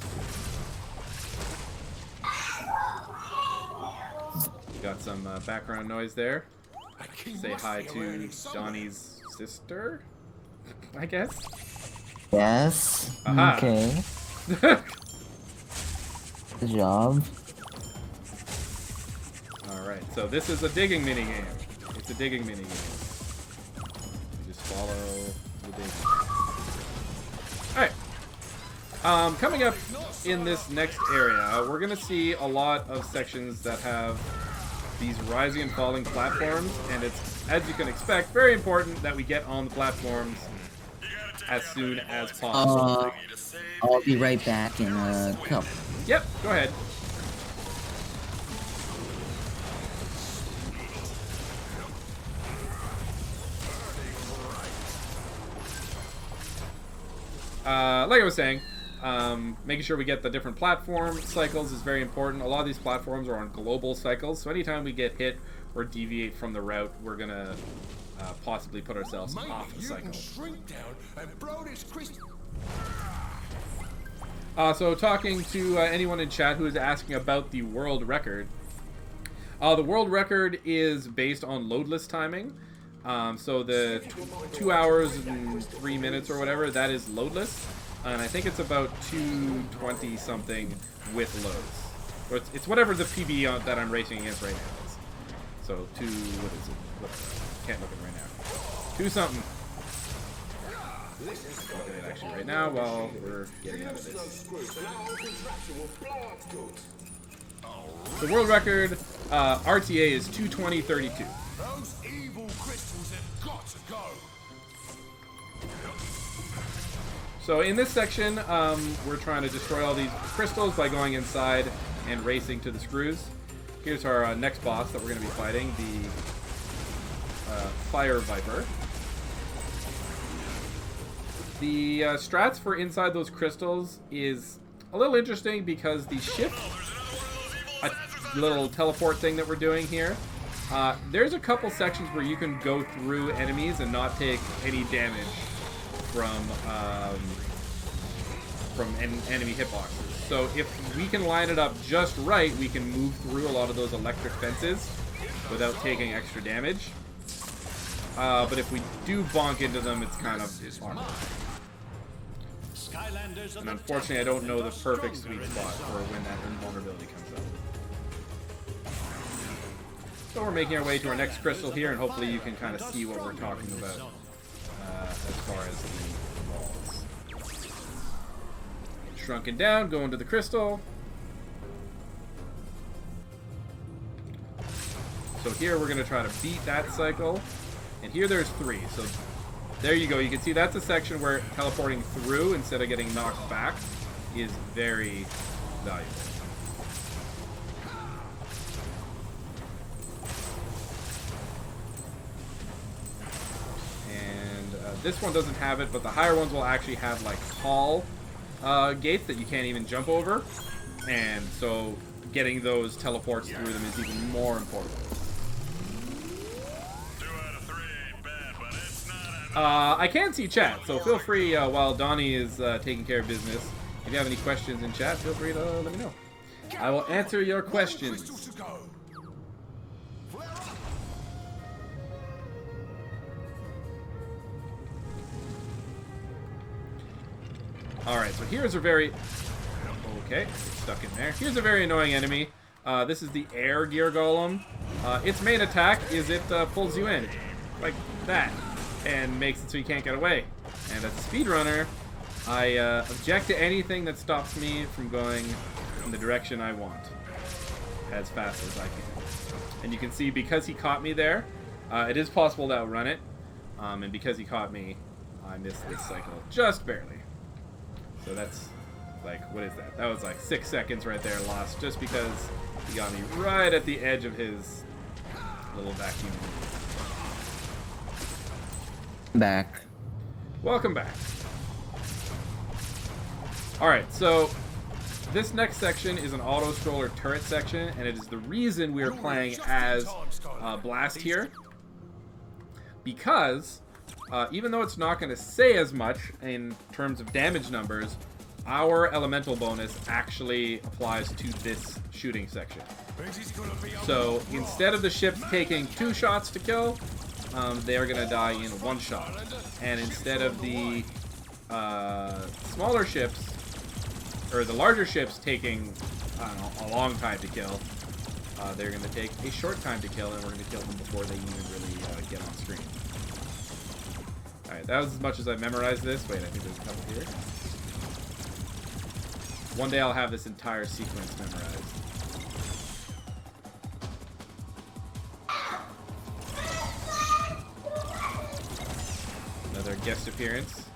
Got some background noise there. Say hi to Donnie's sister, I guess. Yes. Aha. Okay. Good job. Alright, so this is a digging minigame. It's a digging minigame. You just follow the digging. Alright. Coming up in this next area, we're going to see a lot of sections that have these rising and falling platforms, and it's, as you can expect, very important that we get on the platforms as soon as possible. I'll be right back in a couple. Yep, go ahead. like I was saying, making sure we get the different platform cycles is very important. A lot of these platforms are on global cycles, so anytime we get hit or deviate from the route, we're gonna possibly put ourselves off the cycle. So talking to anyone in chat who is asking about the world record. The world record is based on loadless timing. So the 2 hours and 3 minutes or whatever, that is loadless. And I think it's about 2:20 something with loads. Or it's whatever the PB that I'm racing against right now is. So what is it? Can't look at it right now. 2 something. Look at it actually right now while we're getting out of this. The world record RTA is 2:20:32. Those evil crystals have got to go. So in this section, we're trying to destroy all these crystals by going inside and racing to the screws. Here's our next boss that we're going to be fighting, the Fire Viper. The strats for inside those crystals is a little interesting because the shift, a little teleport thing that we're doing here, there's a couple sections where you can go through enemies and not take any damage from enemy hitboxes. So if we can line it up just right, we can move through a lot of those electric fences without taking extra damage. But if we do bonk into them, it's kind of awkward. And unfortunately, I don't know the perfect sweet spot for when that invulnerability comes up. So we're making our way to our next crystal here, and hopefully you can kind of see what we're talking about as far as the walls. Shrunken down, going to the crystal. So here we're going to try to beat that cycle. And here there's 3. So there you go. You can see that's a section where teleporting through instead of getting knocked back is very valuable. And this one doesn't have it, but the higher ones will actually have like tall gates that you can't even jump over. And so getting those teleports through them is even more important. I can see chat, so feel free while Donnie is taking care of business. If you have any questions in chat, feel free to let me know. I will answer your questions. Alright, so here's a very... Okay, stuck in there. Here's a very annoying enemy. This is the Air Gear Golem. Its main attack is it pulls you in, like that, and makes it so you can't get away. And as a speedrunner, I object to anything that stops me from going in the direction I want as fast as I can. And you can see, because he caught me there, it is possible to outrun it. And because he caught me, I missed this cycle just barely. So that's like, what is that? That was like 6 seconds right there lost just because he got me right at the edge of his little vacuum. Back. Welcome back. Alright, so this next section is an auto-scroller turret section, and it is the reason we are playing as Blast here. Because, even though it's not going to say as much in terms of damage numbers, our elemental bonus actually applies to this shooting section. So instead of the ships taking 2 shots to kill, they are going to die in 1 shot. And instead of the smaller ships, or the larger ships taking, I don't know, a long time to kill, they're going to take a short time to kill, and we're going to kill them before they even really get on screen. Alright, that was as much as I memorized this. Wait, I think there's a couple here. One day I'll have this entire sequence memorized. Another guest appearance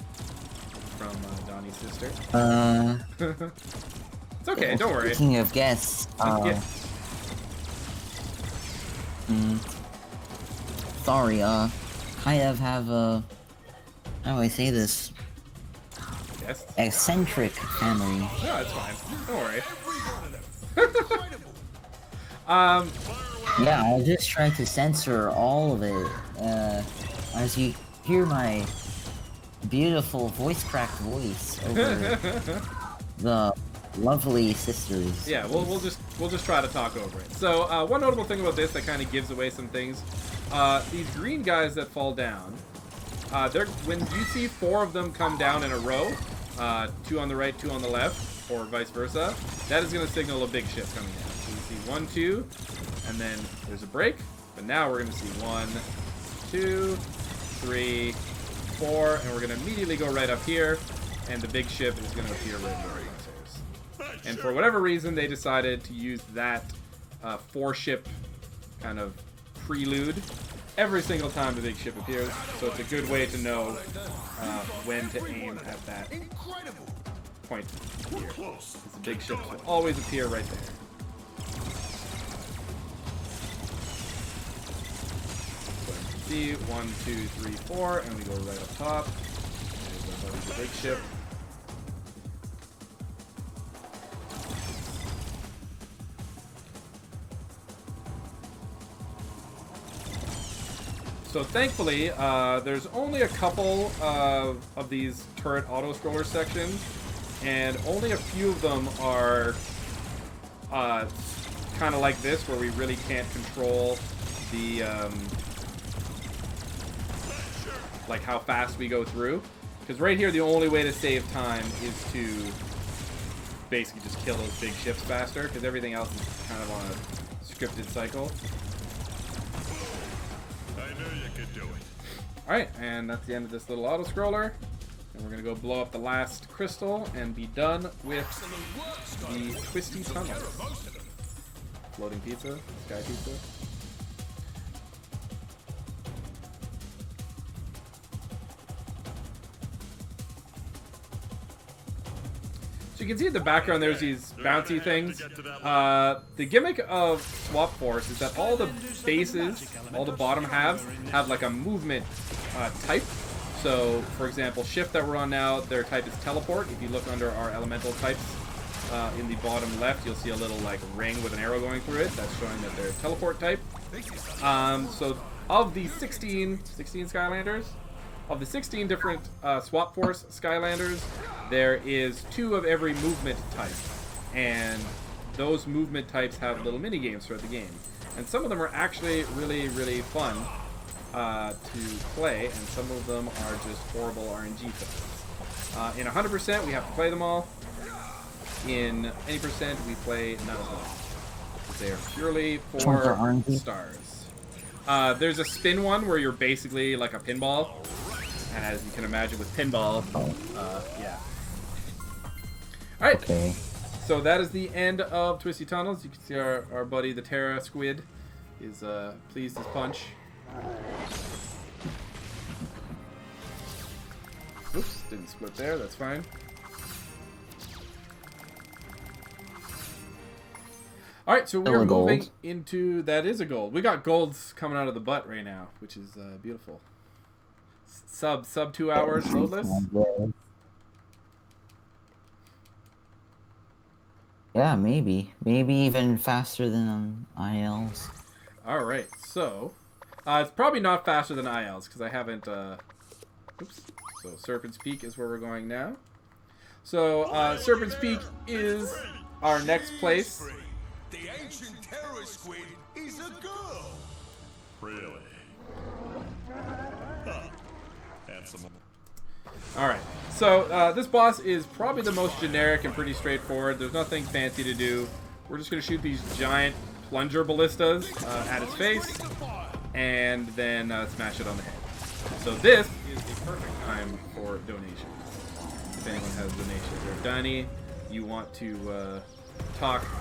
from Donnie's sister. It's okay, don't worry. Speaking of guests, sorry, kind of have a... How do I say this? guests. Eccentric family. No, it's fine. Don't worry. Yeah, I'll just try to censor all of it. As you hear my beautiful voice-cracked voice over the lovely sisters. Yeah, we'll just try to talk over it. So one notable thing about this that kind of gives away some things, these green guys that fall down, when you see 4 of them come down in a row, 2 on the right, 2 on the left, or vice versa, that is going to signal a big ship coming down. So you see 1, 2, and then there's a break. But now we're going to see 1, 2, 3, 4, and we're going to immediately go right up here, and the big ship is going to appear right here. And for whatever reason, they decided to use that 4-ship kind of prelude every single time the big ship appears. So it's a good way to know when to aim at that point here. Because the big ships will always appear right there. So you can see 1, 2, 3, 4, and we go right up top. There's the big ship. So thankfully, there's only a couple of these turret auto-scroller sections, and only a few of them are kind of like this, where we really can't control the like how fast we go through. Because right here, the only way to save time is to basically just kill those big ships faster, because everything else is kind of on a scripted cycle. Alright, and that's the end of this little auto-scroller. And we're going to go blow up the last crystal and be done with the twisty tunnels. Floating pizza, sky pizza. So you can see in the background there's these bouncy things. The gimmick of Swap Force is that all the bases, all the bottom halves, have like a movement type. So, for example, Shift that we're on now, their type is Teleport. If you look under our elemental types in the bottom left, you'll see a little like ring with an arrow going through it. That's showing that they're Teleport type. So of the 16 Skylanders, of the 16 different Swap Force Skylanders, there is 2 of every movement type. And those movement types have little mini games throughout the game. And some of them are actually really, really fun to play, and some of them are just horrible RNG films. In 100%, we have to play them all. In any percent, we play none of them. They are purely for stars. There's a spin one where you're basically like a pinball. As you can imagine with pinball, yeah. Alright, Okay. so that is the end of Twisty Tunnels. You can see our buddy, the Terra Squid, is pleased as punch. Oops, didn't split there, that's fine. Alright, so we're moving into... That is a gold. We got golds coming out of the butt right now, which is beautiful. Sub 2 hours loadless? Yeah, maybe. Maybe even faster than ILs. Alright, so... it's probably not faster than ILs, because I haven't... Oops. So Serpent's Peak is where we're going now. So, Serpent's Peak is our next place. The ancient terror squid is a girl. Really? Huh. Handsome. Alright, so this boss is probably the most generic and pretty straightforward. There's nothing fancy to do. We're just going to shoot these giant plunger ballistas at its face, and then smash it on the head. So this is the perfect time for donations. If anyone has donations, or Donnie, you want to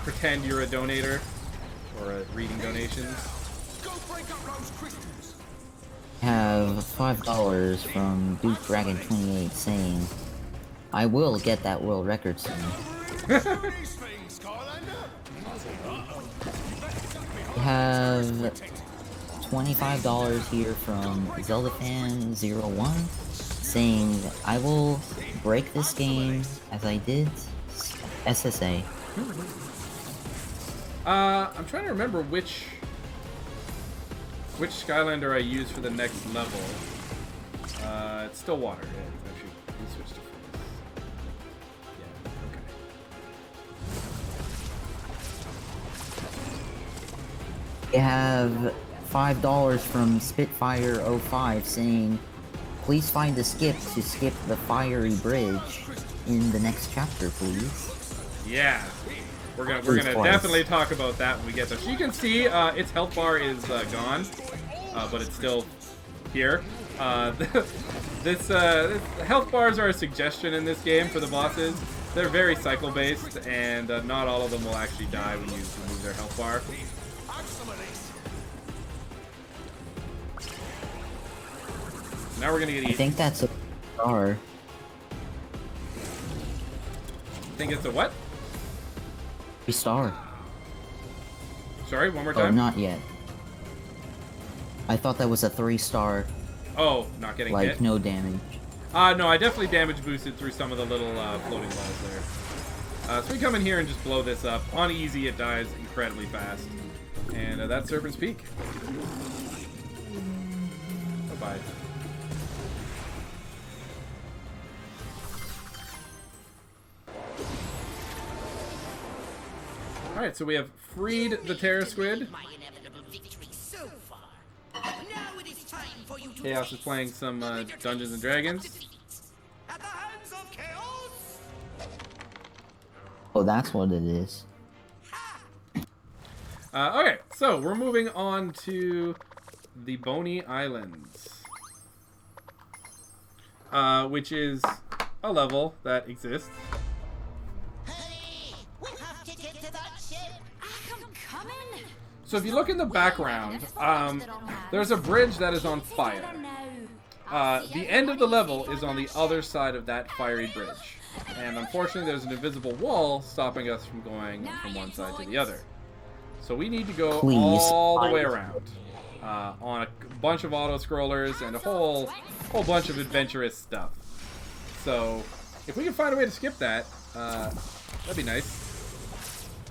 pretend you're a donator, or reading donations. Go break up those crystals. I have $5 from Duke Dragon 28 saying, "I will get that world record soon." I have $25 here from ZeldaFan01 saying, I will break this game as I did SSA. I'm trying to remember which Skylander I used for the next level. It's still water. Yeah, actually, we switched to freeze. Yeah, okay. We have $5 from Spitfire05 saying, please find a skip to skip the fiery bridge in the next chapter, please. Yeah. We're gonna definitely talk about that when we get there. So you can see its health bar is gone, but it's still here. This health bars are a suggestion in this game for the bosses. They're very cycle based, and not all of them will actually die when you remove their health bar. Now we're gonna get eaten. I think that's a star. Think it's a what? Star. Sorry, one more Oh, time. not yet. I thought that was a 3-star. Oh, not getting hit? Like, no damage. No, I definitely damage boosted through some of the little floating balls there. So we come in here and just blow this up. On easy, it dies incredibly fast. And that's Serpent's Peak. Bye-bye. Alright, so we have freed the Terror Squid. Chaos is playing some Dungeons and Dragons. Oh, that's what it is. Okay, so we're moving on to the Boney Islands, which is a level that exists. So if you look in the background, there's a bridge that is on fire. The end of the level is on the other side of that fiery bridge. And unfortunately, there's an invisible wall stopping us from going from one side to the other. So we need to go all the way around on a bunch of auto-scrollers and a whole bunch of adventurous stuff. So if we can find a way to skip that, that'd be nice.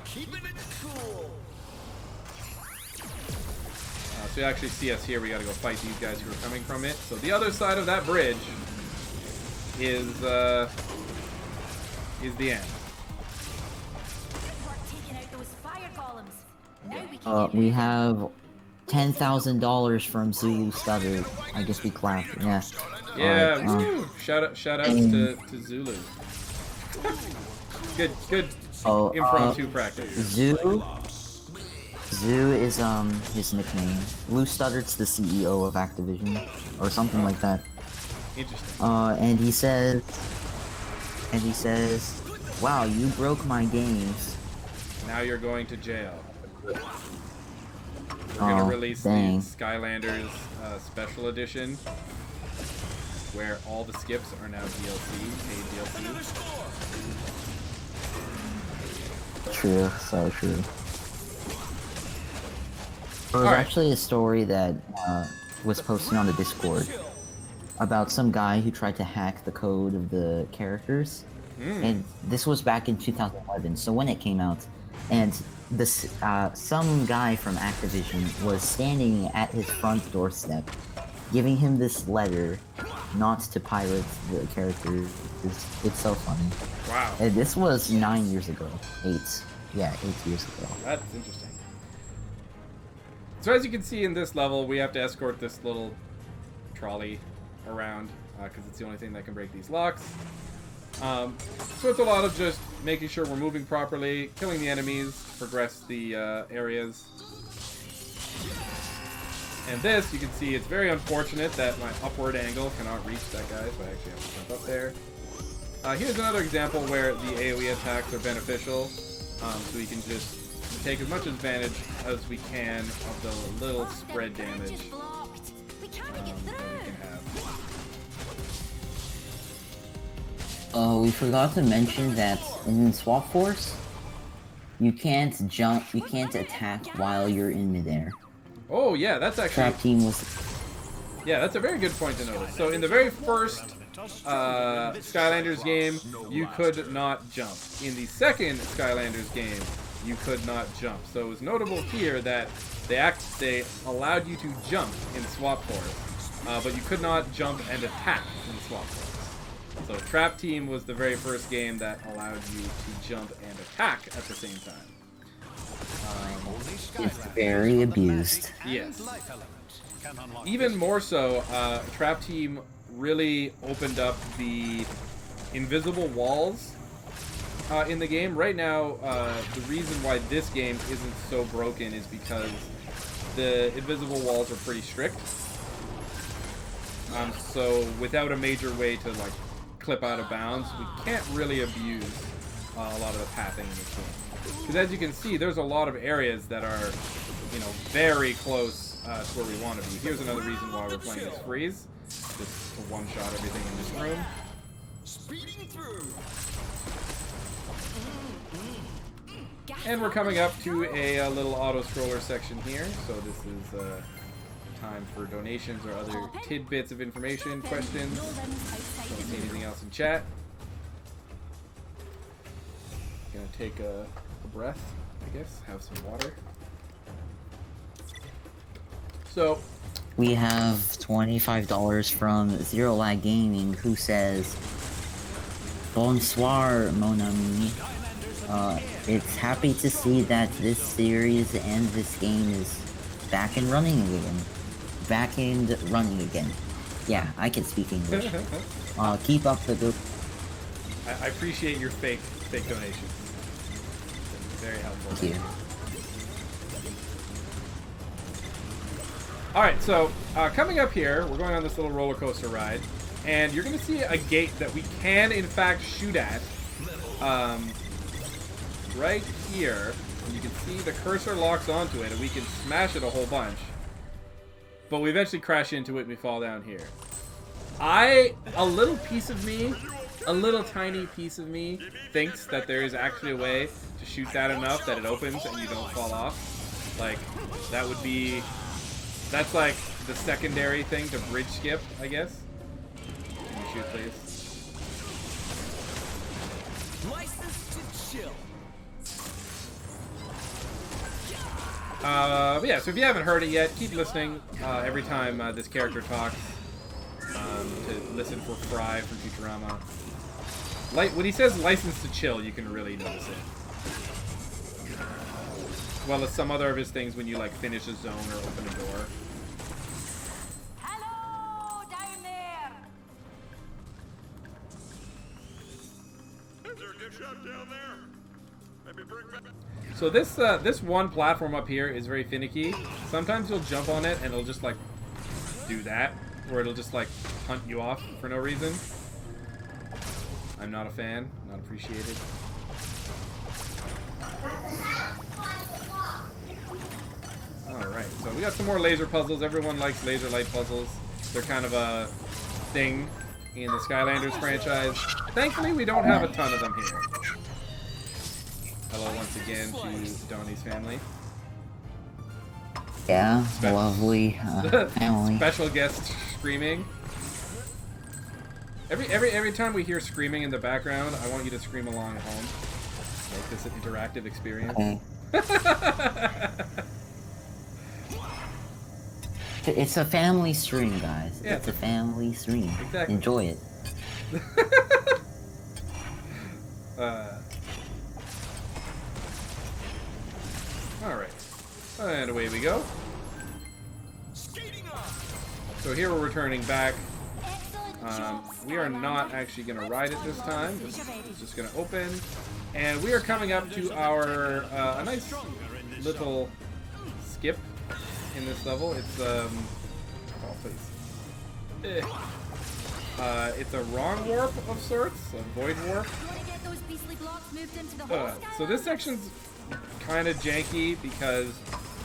Keeping it cool. So you actually see us here. We got to go fight these guys who are coming from it. So the other side of that bridge is the end. We have $10,000 from Zulu Stutter. I guess we clapped. Yeah. Yeah. Right, woo. Shout outs to Zulu. good impromptu practice. Zoo is his nickname. Lou Stutter's the CEO of Activision, or something like that. Interesting. And he says, wow, you broke my games. Now you're going to jail. We're gonna release the Skylanders Special Edition, where all the skips are now DLC, paid DLC. True, so true. There was actually a story that was posted on the Discord about some guy who tried to hack the code of the characters. And this was back in 2011, so when it came out, and this some guy from Activision was standing at his front doorstep, giving him this letter not to pirate the characters. It's so funny. Wow. And this was 9 years ago. 8 years ago. That's interesting. So as you can see in this level, we have to escort this little trolley around because it's the only thing that can break these locks. So it's a lot of just making sure we're moving properly, killing the enemies, progress the areas. And this, you can see, it's very unfortunate that my upward angle cannot reach that guy, so I actually have to jump up there. Here's another example where the AoE attacks are beneficial, so we can just take as much advantage as we can of the little spread damage that we can have. We forgot to mention that in Swap Force, you can't jump, you can't attack while you're in midair. Oh yeah, that's actually... Trap Team was... Yeah, that's a very good point to notice. So in the very first Skylanders game, you could not jump. In the second Skylanders game, you could not jump. So it was notable here that they allowed you to jump in Swap Force, but you could not jump and attack in Swap Force. So Trap Team was the very first game that allowed you to jump and attack at the same time. It's very abused. Yes. Even more so, Trap Team really opened up the invisible walls in the game. Right now, the reason why this game isn't so broken is because the invisible walls are pretty strict. So without a major way to like clip out of bounds, we can't really abuse a lot of the pathing in this game. Because as you can see, there's a lot of areas that are, you know, very close to where we want to be. Here's another reason why we're playing this freeze. Just to one-shot everything in this room. Speeding through. And we're coming up to a little auto-scroller section here. So this is time for donations or other tidbits of information, questions. Don't see anything else in chat. Gonna take a breath, I guess. Have some water. So we have $25 from Zero Lag Gaming, who says, "Bonsoir, mon ami. It's happy to see that this series and this game is back and running again. Back and running again." Yeah, I can speak English. Keep up the good. I appreciate your fake donation. Very helpful. Thank you. Alright, so coming up here, we're going on this little roller coaster ride, and you're going to see a gate that we can, in fact, shoot at. Right here, you can see the cursor locks onto it, and we can smash it a whole bunch. But we eventually crash into it, and we fall down here. A little piece of me, a little tiny piece of me, thinks that there is actually a way to shoot that enough that it opens and you don't fall off. Like, that would be... That's like the secondary thing to bridge skip, I guess. Can you shoot, please? License to chill. But yeah, so if you haven't heard it yet, keep listening every time this character talks to listen for Fry from Futurama. When he says license to chill, you can really notice it. As well as some other of his things when you like finish a zone or open a door. Hello, down there. Is there a gift shop down there? Maybe bring back... So this one platform up here is very finicky. Sometimes you'll jump on it and it'll just like do that, or it'll just like hunt you off for no reason. I'm not a fan, not appreciated. Alright, so we got some more laser puzzles. Everyone likes laser light puzzles. They're kind of a thing in the Skylanders franchise. Thankfully, we don't have a ton of them here. Hello once again to Donnie's family. Yeah, lovely family. Special guest screaming. Every time we hear screaming in the background, I want you to scream along at home. Make this an interactive experience. Okay. It's a family stream, guys. Yeah, it's a family stream. Exactly. Enjoy it. Alright. And away we go. So here we're returning back. We are not actually going to ride it this time. It's just going to open. And we are coming up to our a nice little skip in this level. It's oh please. It's a wrong warp of sorts, a void warp. So this section's kind of janky because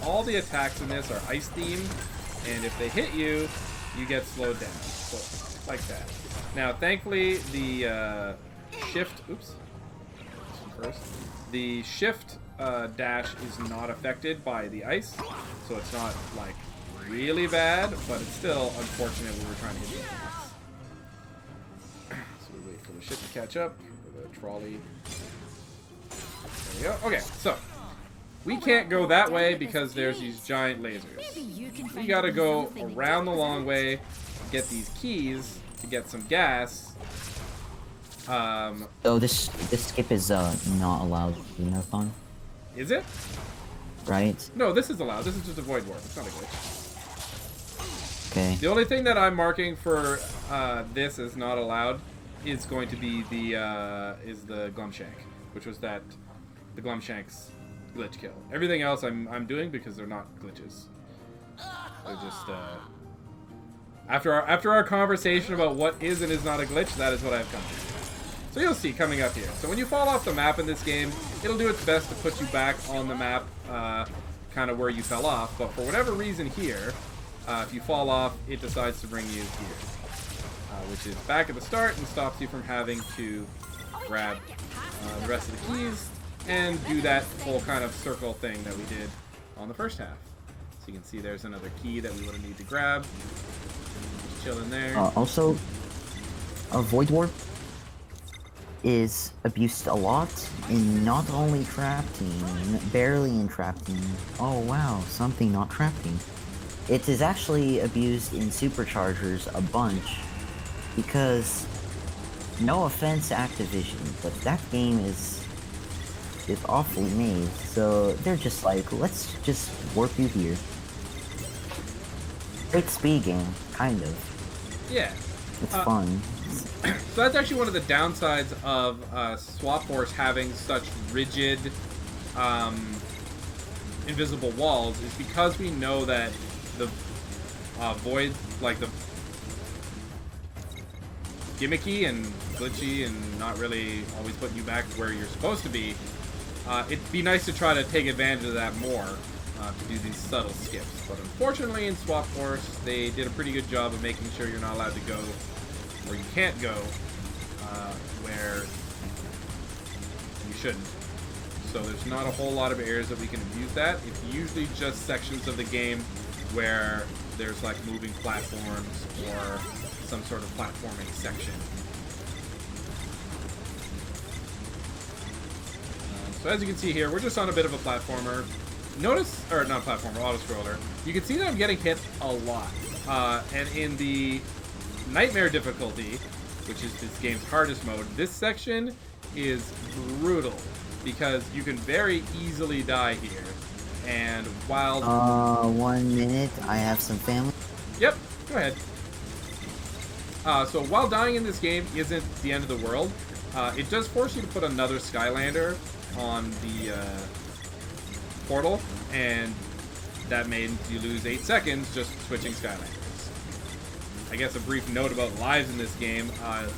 all the attacks in this are ice themed, and if they hit you, you get slowed down. So like that. Now, thankfully, the shift. Oops. This one first. The shift dash is not affected by the ice, so it's not like really bad, but it's still unfortunate when we're trying to hit the of shit to catch up. The trolley. There we go. Okay, so we can't go that way because there's these giant lasers. We gotta go around the long way, get these keys to get some gas. Oh, this skip is not allowed in Marathon, Is it? right? No, this is allowed. This is just a void warp. It's not a glitch. Okay. The only thing that I'm marking for this as not allowed is going to be the Glumshank, which was the Glumshank's glitch kill. Everything else I'm doing because they're not glitches. They're just after our conversation about what is and is not a glitch, that is what I've come to. So you'll see coming up here. So when you fall off the map in this game, it'll do its best to put you back on the map, kind of where you fell off. But for whatever reason here, if you fall off, it decides to bring you here, which is back at the start and stops you from having to grab the rest of the keys and do that whole kind of circle thing that we did on the first half. So you can see there's another key that we would need to grab. Just chill in there. Also, a void warp is abused a lot in not only crafting, barely in crafting. Oh wow, something not crafting. It is actually abused in superchargers a bunch because, no offense Activision, but that game is awfully made. So they're just like, let's just warp you here. Great speed game, kind of. Yeah. It's fun. So that's actually one of the downsides of Swap Force having such rigid, invisible walls, is because we know that the void, like the gimmicky and glitchy and not really always putting you back where you're supposed to be, it'd be nice to try to take advantage of that more, to do these subtle skips. But unfortunately in Swap Force, they did a pretty good job of making sure you're not allowed to go where you can't go, where you shouldn't. So there's not a whole lot of areas that we can abuse that. It's usually just sections of the game where there's like moving platforms or some sort of platforming section. So as you can see here, we're just on a bit of a platformer. Notice, or not platformer, auto-scroller. You can see that I'm getting hit a lot. And in the Nightmare difficulty, which is this game's hardest mode, this section is brutal because you can very easily die here. And while 1 minute, I have some family. Yep, go ahead. So while dying in this game isn't the end of the world, it does force you to put another Skylander on the portal, and that means you lose 8 seconds just switching Skylanders. I guess a brief note about lives in this game.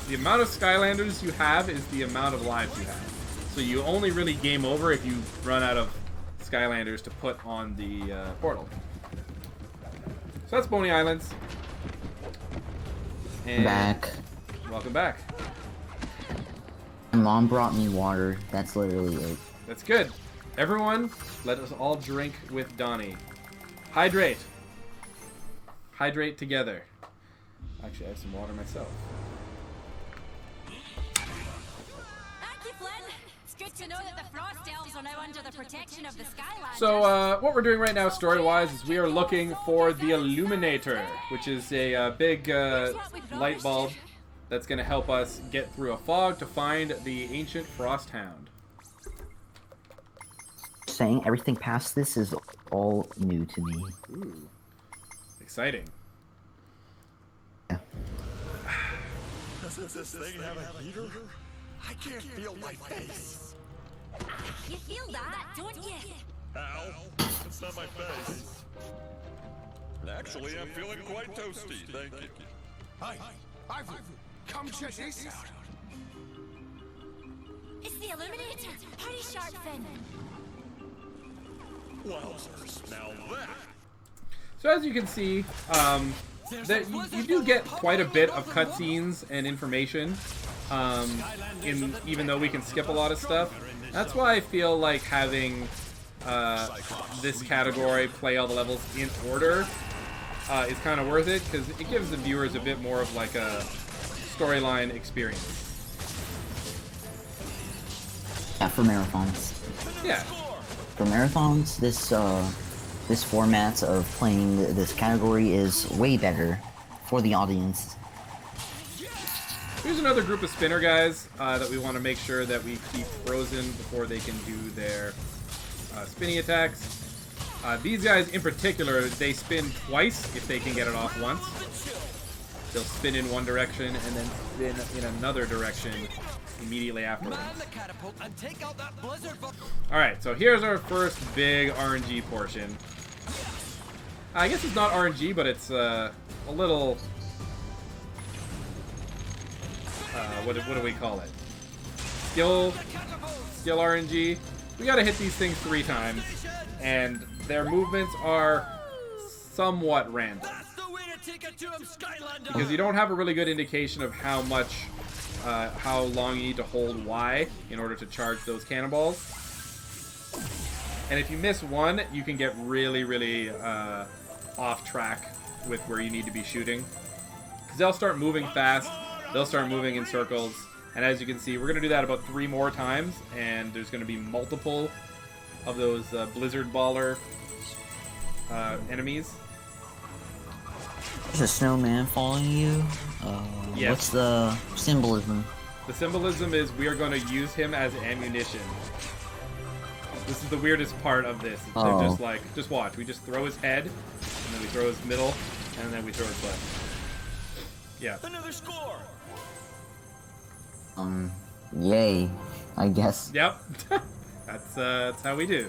The amount of Skylanders you have is the amount of lives you have. So you only really game over if you run out of Skylanders to put on the portal. So that's Boney Islands. And Back. welcome back. My mom brought me water. That's literally it. That's good. Everyone, let us all drink with Donnie. Hydrate. Hydrate together. Actually, I have some water myself. Thank you, Flynn. It's good to know that the Frost Elves are now under the protection of the Skylanders. So, what we're doing right now, story-wise, is we are looking for the Illuminator, which is a big light bulb that's going to help us get through a fog to find the ancient Frost Hound. Saying everything past this is all new to me. Ooh. Exciting. Yeah. Doesn't this thing have a heater? I can't feel my face. You feel that, don't you? Ow. It's not my face. Actually, I'm feeling quite toasty, thank you. Hi, Ivan, come check this out. It's the Illuminator. Hurry, Sharkfin. Wowzers, now that. So as you can see, that you do get quite a bit of cutscenes and information, even though we can skip a lot of stuff. That's why I feel like having this category play all the levels in order is kind of worth it, because it gives the viewers a bit more of like a storyline experience. Yeah, for marathons. Yeah. For marathons, this format of playing this category is way better for the audience. Here's another group of spinner guys that we want to make sure that we keep frozen before they can do their spinning attacks. These guys in particular, they spin twice if they can get it off once. They'll spin in one direction and then spin in another direction immediately afterwards. Alright, so here's our first big RNG portion. I guess it's not RNG, but it's a little... what do we call it? Skill RNG. We gotta hit these things 3 times, and their movements are somewhat random. Because you don't have a really good indication of how long you need to hold Y in order to charge those cannonballs. And if you miss one, you can get really, really off track with where you need to be shooting. Because they'll start moving fast, they'll start moving in circles, and as you can see, we're going to do that about 3 more times, and there's going to be multiple of those Blizzard Baller enemies. There's a snowman following you. Yes. What's the symbolism? The symbolism is we are going to use him as ammunition. This is the weirdest part of this. They're just watch. We just throw his head, and then we throw his middle, and then we throw his butt. Yeah. Another score. Yay, I guess. Yep. That's how we do.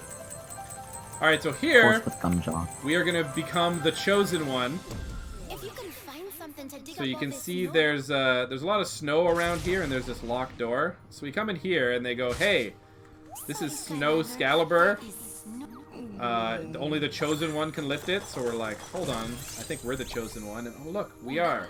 All right, so here with Gumjaw. we are going to become the chosen one. If you can find something to dig So you up can all this see snow- there's a lot of snow around here, and there's this locked door. So we come in here, and they go, "Hey, this is Snow Excalibur. Only the chosen one can lift it." So we're like, "Hold on, I think we're the chosen one." And oh look, we are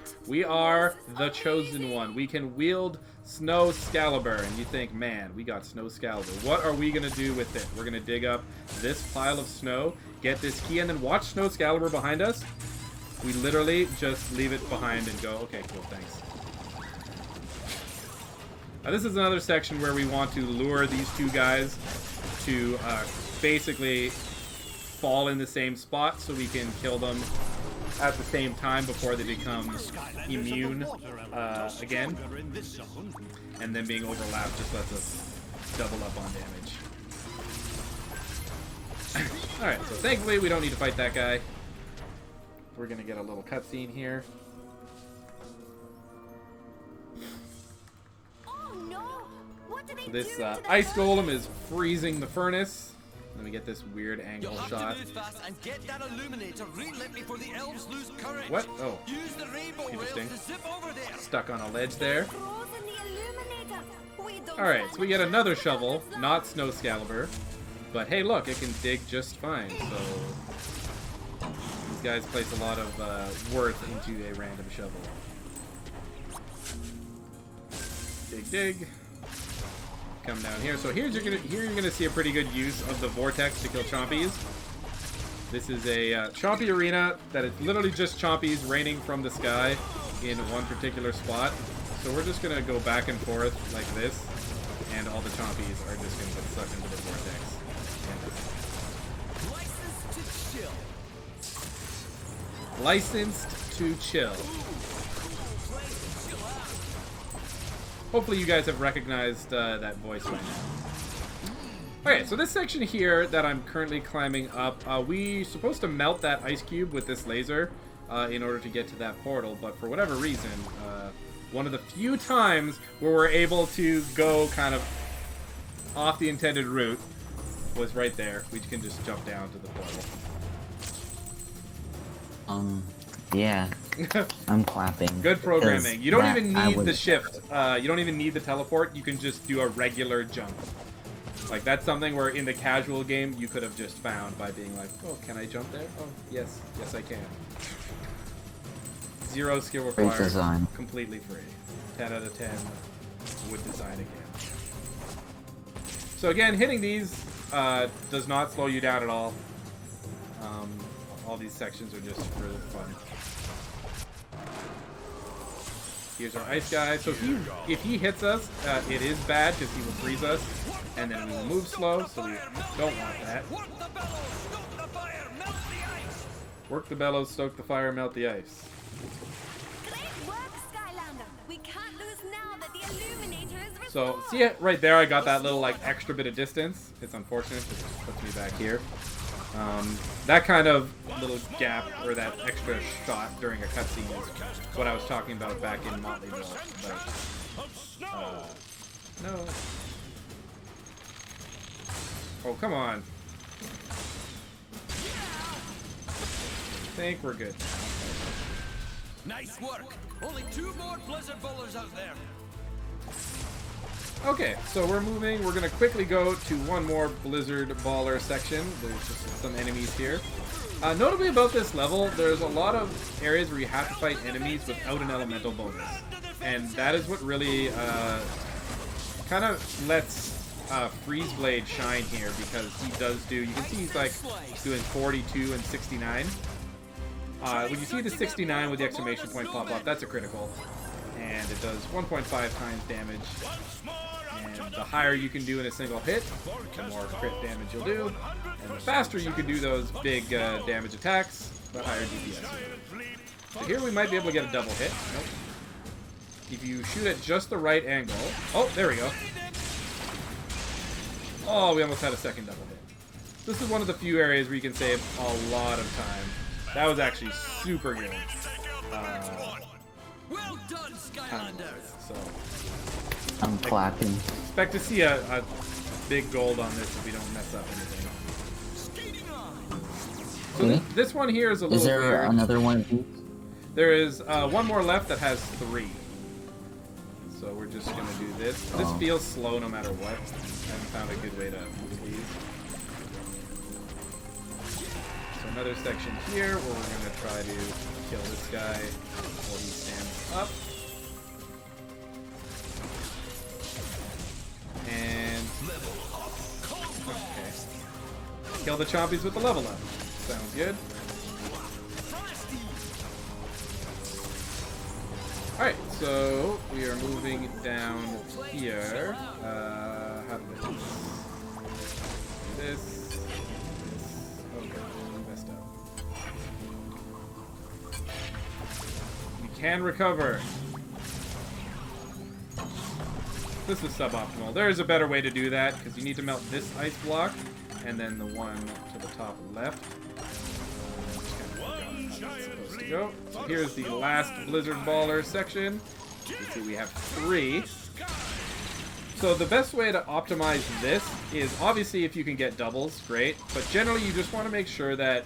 the chosen one. We can wield Snow Excalibur, and you think, man, we got Snow Excalibur. What are we gonna do with it? We're gonna dig up this pile of snow, get this key, and then watch Snow Excalibur behind us. We literally just leave it behind and go, okay, cool, thanks. Now this is another section where we want to lure these 2 guys to basically fall in the same spot so we can kill them at the same time before they become immune again. And then being overlapped just lets us double up on damage. Alright, so thankfully we don't need to fight that guy. We're gonna get a little cutscene here. Oh no! What did they This do to the ice sun? golem is freezing the furnace. Then we get this weird angle You'll have shot. to move fast and get that illuminator relit before the elves lose courage. What? Oh, Use the rainbow rails interesting. to zip over there. Stuck on a ledge there. Frozen the illuminator. We don't Alright, stand so we get a another chance shovel, against not Snow Excalibur. But hey, look, it can dig just fine, so... These guys place a lot of worth into a random shovel. Dig, dig. Come down here. So here you're gonna see a pretty good use of the vortex to kill chompies. This is a chompy arena that is literally just chompies raining from the sky in one particular spot. So we're just gonna go back and forth like this, and all the chompies are just gonna get sucked into the vortex. Licensed to chill. Hopefully you guys have recognized that voice by now. Okay, so this section here that I'm currently climbing up, we're supposed to melt that ice cube with this laser in order to get to that portal, but for whatever reason, one of the few times where we're able to go kind of off the intended route was right there. We can just jump down to the portal. Yeah. I'm clapping. Good programming. You don't even need the was- shift. You don't even need the teleport. You can just do a regular jump. Like, that's something where in the casual game you could have just found by being like, oh, can I jump there? Oh, yes. Yes, I can. 0 skill Great required. design. Completely free. 10 out of 10. Would design again. So again, hitting these does not slow you down at all. All these sections are just for fun. Here's our ice guy. So if he hits us, it is bad because he will freeze us, and then we will move slow. So we don't want that. Work the bellows, stoke the fire, melt the ice. Great work, Skylander. We can't lose now that the Illuminator is restored. So see it right there? I got that little like extra bit of distance. It's unfortunate because it puts me back here. That kind of little gap or that extra shot during a cutscene is what I was talking about back in Motley Mill. But, no. Oh, come on. I think we're good. Nice work. Only 2 more blizzard bowlers out there. Okay, so we're moving. We're going to quickly go to one more Blizzard Baller section. There's just some enemies here. Notably about this level, there's a lot of areas where you have to fight enemies without an elemental bonus. And that is what really kind of lets Freeze Blade shine here, because he does do, you can see he's like doing 42 and 69. When you see the 69 with the exclamation point pop up, that's a critical. And it does 1.5 times damage. And the higher you can do in a single hit, the more crit damage you'll do. And the faster you can do those big damage attacks, the higher DPS you'll do. So here we might be able to get a double hit. Nope. If you shoot at just the right angle... Oh, there we go. Oh, we almost had a second double hit. This is one of the few areas where you can save a lot of time. That was actually super good. Well done, Skylanders. So I'm clapping. expect to see a big gold on this if we don't mess up anything. So this one here is a little Is there weird. another one of these? There is one more left that has 3. So we're just going to do this. This feels slow no matter what. I haven't found a good way to move these. So another section here where we're going to try to kill this guy while he stands up. And... okay. Kill the chompies with the level up. Sounds good. Alright, so we are moving down here. How do we do this? Okay, messed up. We can recover. This is suboptimal. There is a better way to do that, because you need to melt this ice block, and then the one to the top left. Supposed to go. So here's the last Blizzard Baller section. You can see we have 3. So the best way to optimize this is obviously if you can get doubles, great. But generally you just want to make sure that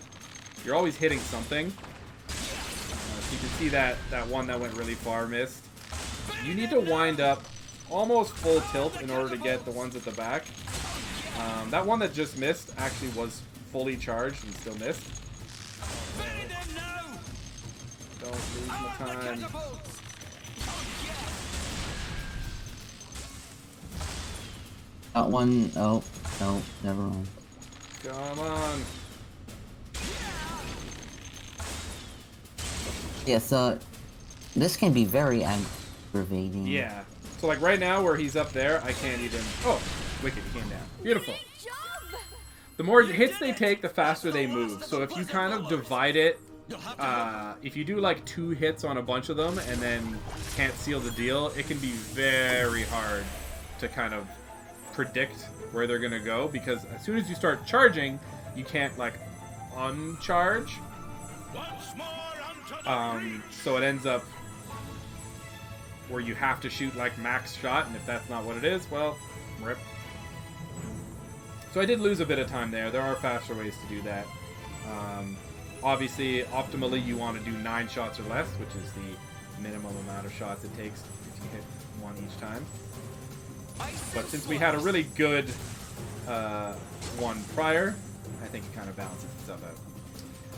you're always hitting something. You can see that one that went really far missed. You need to wind up almost full tilt in order to get the ones at the back. That one that just missed actually was fully charged and still missed. Don't lose my time. That one, oh, no, never mind. Come on. Yeah, so this can be very aggravating. Yeah. So like right now where he's up there, I can't even... Oh, Wicked came down. Beautiful. The more hits they take, the faster they move. So if you kind of divide it, if you do like 2 hits on a bunch of them and then can't seal the deal, it can be very hard to kind of predict where they're going to go, because as soon as you start charging, you can't like uncharge. So it ends up where you have to shoot like max shot, and if that's not what it is, well, rip. So I did lose a bit of time there. There are faster ways to do that. Obviously, optimally, you want to do 9 shots or less, which is the minimum amount of shots it takes if you hit 1 each time. But since we had a really good one prior, I think it kind of balances itself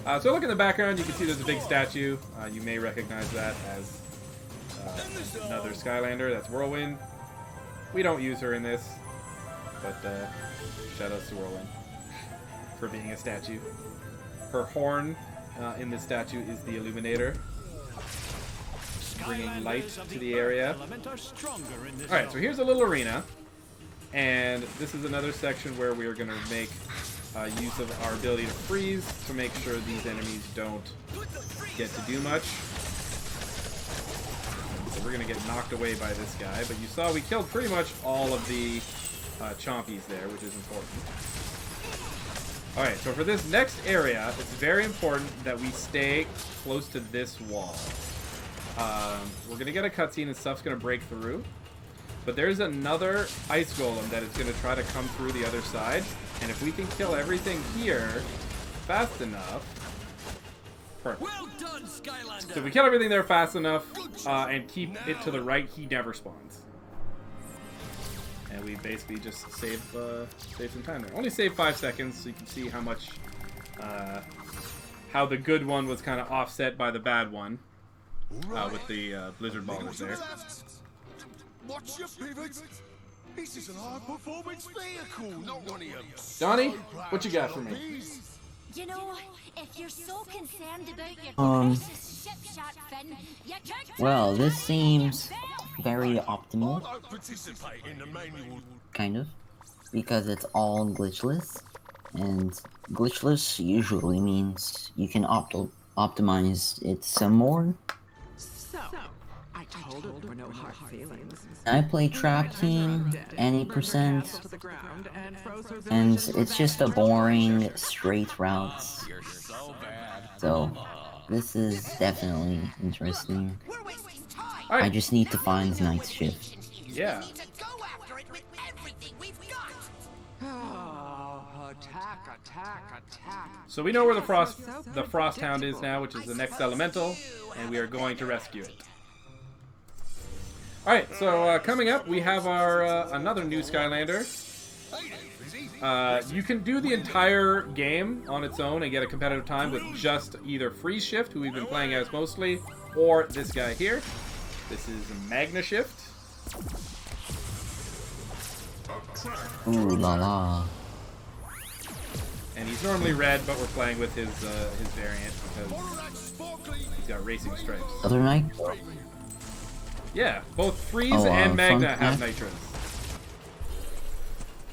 out. So look in the background, you can see there's a big statue. You may recognize that as another Skylander. That's Whirlwind. We don't use her in this, but shout outs to Whirlwind for being a statue. Her horn in this statue is the Illuminator. bringing light to the area. Alright, so here's a little arena. And this is another section where we are going to make use of our ability to freeze to make sure these enemies don't get to do much. So we're going to get knocked away by this guy. But you saw we killed pretty much all of the chompies there, which is important. Alright, so for this next area, it's very important that we stay close to this wall. We're going to get a cutscene and stuff's going to break through. But there's another ice golem that is going to try to come through the other side. And if we can kill everything here fast enough... Perfect. Well done, Skylanders. So if we kill everything there fast enough and keep it to the right, he never spawns. And we basically just save some time there. Only save 5 seconds, so you can see how much... how the good one was kind of offset by the bad one. With the blizzard ballers there. Watch your pivots. This is a high-performance vehicle, not one of your... Donnie, what you got for me? You know, if you're so concerned about your precious ship shark fin, you could... Well, this seems very optimal, I don't participate in the manual. kind of, because it's all glitchless, and glitchless usually means you can optimize it some more. So, I told her there were no hard feelings. I play Trap Team, any percent, and it's just a boring, straight routes. You're so bad. So, this is definitely interesting. We're wasting time. I just need to find Night Shift. Yeah. We need to go after it with everything we've got. Oh, attack. So we know where the Frost Hound is now, which is the next elemental, and we are going to rescue it. Alright, so coming up, we have our another new Skylander. You can do the entire game on its own and get a competitive time with just either Freeze Shift, who we've been playing as mostly, or this guy here. This is Magna Shift. Ooh la la. And he's normally red, but we're playing with his variant because he's got racing stripes. Other night? Yeah, both Freeze and Magna have fact? nitros.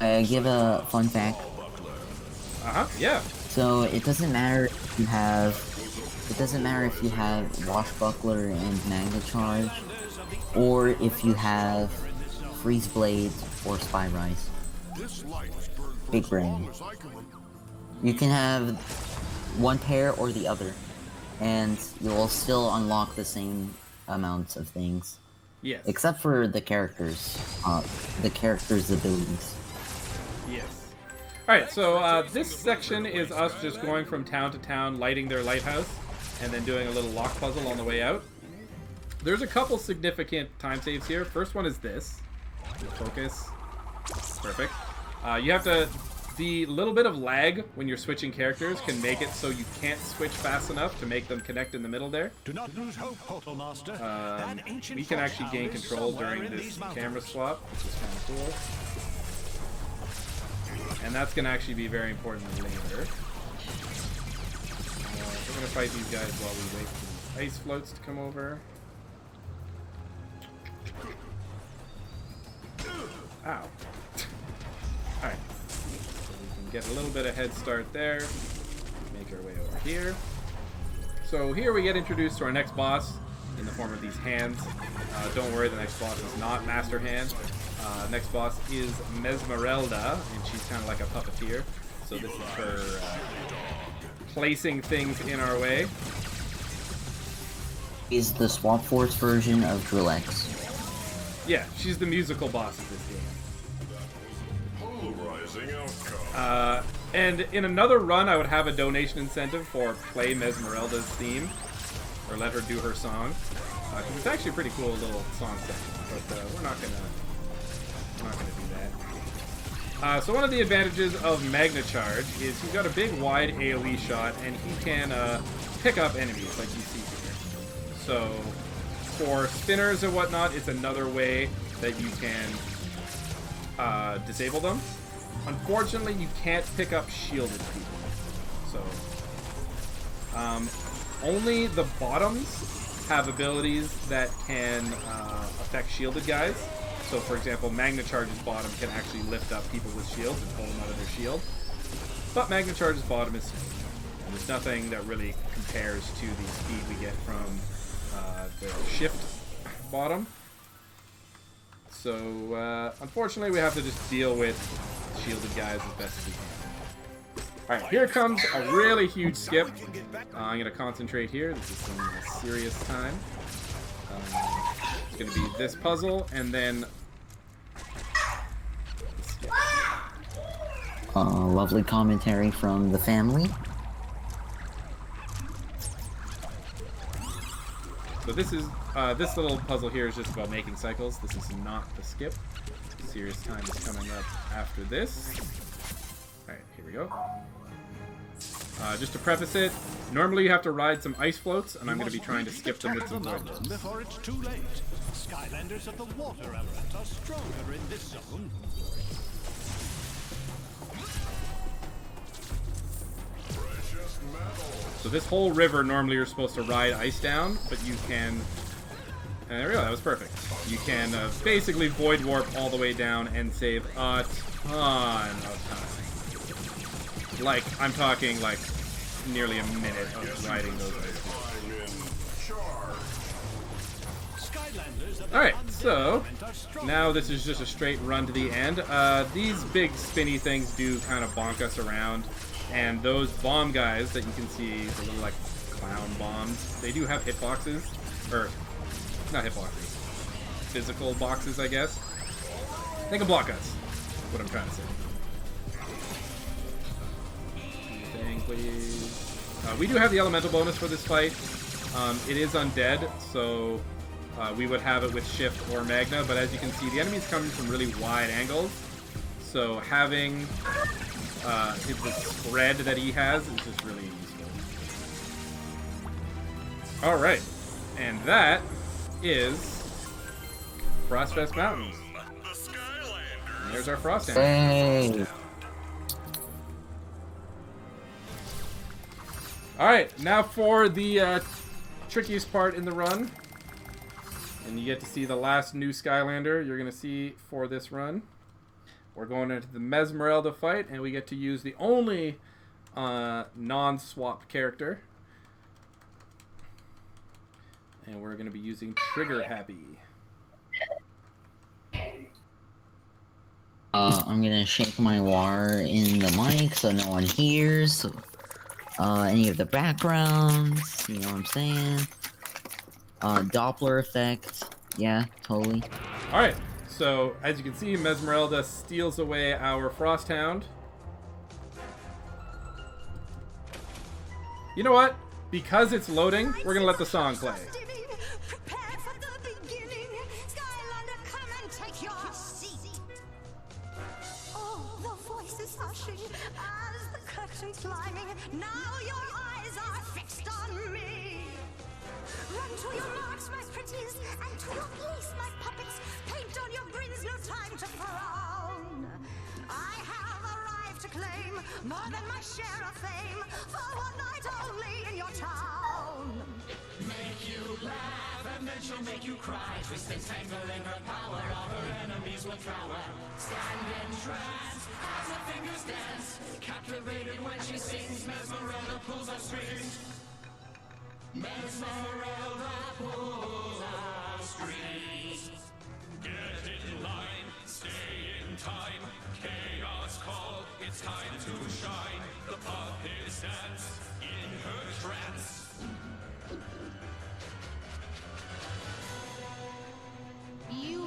I give a fun fact. Yeah. So it doesn't matter if you have Washbuckler and Magna Charge, or if you have Freeze Blade or Spy Rise. Big brain. You can have one pair or the other, and you will still unlock the same amounts of things. Yes. Except for the characters' abilities. Yes. Alright, so this section is us just going from town to town, lighting their lighthouse, and then doing a little lock puzzle on the way out. There's a couple significant time saves here. First one is this. Focus. Perfect. You have to... The little bit of lag when you're switching characters can make it so you can't switch fast enough to make them connect in the middle there. Do not lose hope, Portal Master. We can actually gain control during this camera swap, which is kind of cool. And that's going to actually be very important later. We're going to fight these guys while we wait for these ice floats to come over. Ow. Alright. Get a little bit of head start there. Make our way over here. So here we get introduced to our next boss in the form of these hands. Don't worry, the next boss is not Master Hand. Next boss is Mesmerelda, and she's kind of like a puppeteer. So this is her placing things in our way. Is the Swap Force version of Drillex. Yeah, she's the musical boss of this game. And in another run, I would have a donation incentive for play Mesmerelda's theme, or let her do her song. It's actually a pretty cool little song section, but we're not gonna do that. So one of the advantages of Magna Charge is he's got a big, wide AoE shot, and he can pick up enemies like you see here. So for spinners and whatnot, it's another way that you can disable them. Unfortunately, you can't pick up shielded people. So, only the bottoms have abilities that can affect shielded guys. So, for example, Magna Charge's bottom can actually lift up people with shields and pull them out of their shield. But Magna Charge's bottom is smooth, and there's nothing that really compares to the speed we get from the shift bottom. So, unfortunately, we have to just deal with shielded guys as best as we can. Alright, here comes a really huge skip. I'm going to concentrate here. This is some serious time. It's going to be this puzzle, and then... Lovely commentary from the family. So this is, this little puzzle here is just about making cycles. This is not the skip. Serious time is coming up after this. Alright, here we go. Just to preface it, normally you have to ride some ice floats, and I'm going to be trying to skip them with some void bombs. Before it's too late. Skylanders of the water element are stronger in this zone. So this whole river, normally you're supposed to ride ice down, but you can... And there we go, that was perfect. You can basically void warp all the way down and save a ton of time. Like, I'm talking like nearly a minute of riding those ice floats. Alright, so now this is just a straight run to the end. These big spinny things do kind of bonk us around. And those bomb guys that you can see, the little like clown bombs, they do have hitboxes, or not hitboxes, physical boxes, I guess. They can block us. What I'm trying to say. Thing, please. We do have the elemental bonus for this fight. It is undead, so we would have it with shift or magna. But as you can see, the enemy's coming from really wide angles, so having the spread that he has is just really useful. Alright, and that is Frostfest Mountains. And there's our Frost Animal. Alright, now for the trickiest part in the run. And you get to see the last new Skylander you're going to see for this run. We're going into the Mesmerelda fight, and we get to use the only non-swap character. And we're going to be using Trigger Happy. I'm going to shake my wire in the mic so no one hears any of the backgrounds, you know what I'm saying? Doppler effect, yeah, totally. Alright. So, as you can see, Mesmerelda steals away our Frosthound. You know what? Because it's loading, we're gonna let the song play. Prepare for the beginning. Skylander, come and take your seat. Oh, the voice is hushing as the curtain's climbing. Now your eyes are fixed on me. Run to your marks, my pretties, and to your place, my puppets. Paint on your grins, no time to frown. I have arrived to claim more than my share of fame for one night only in your town. Make you laugh and then she'll make you cry. Twist and tangle in her power, all her enemies will cower. Stand in trance as her fingers dance. Captivated when she sings, Mesmerelda pulls her strings. Mesmerelda pulls our strings. Get in line, stay in time. Chaos call, it's time to shine. The puppets dance in her trance. You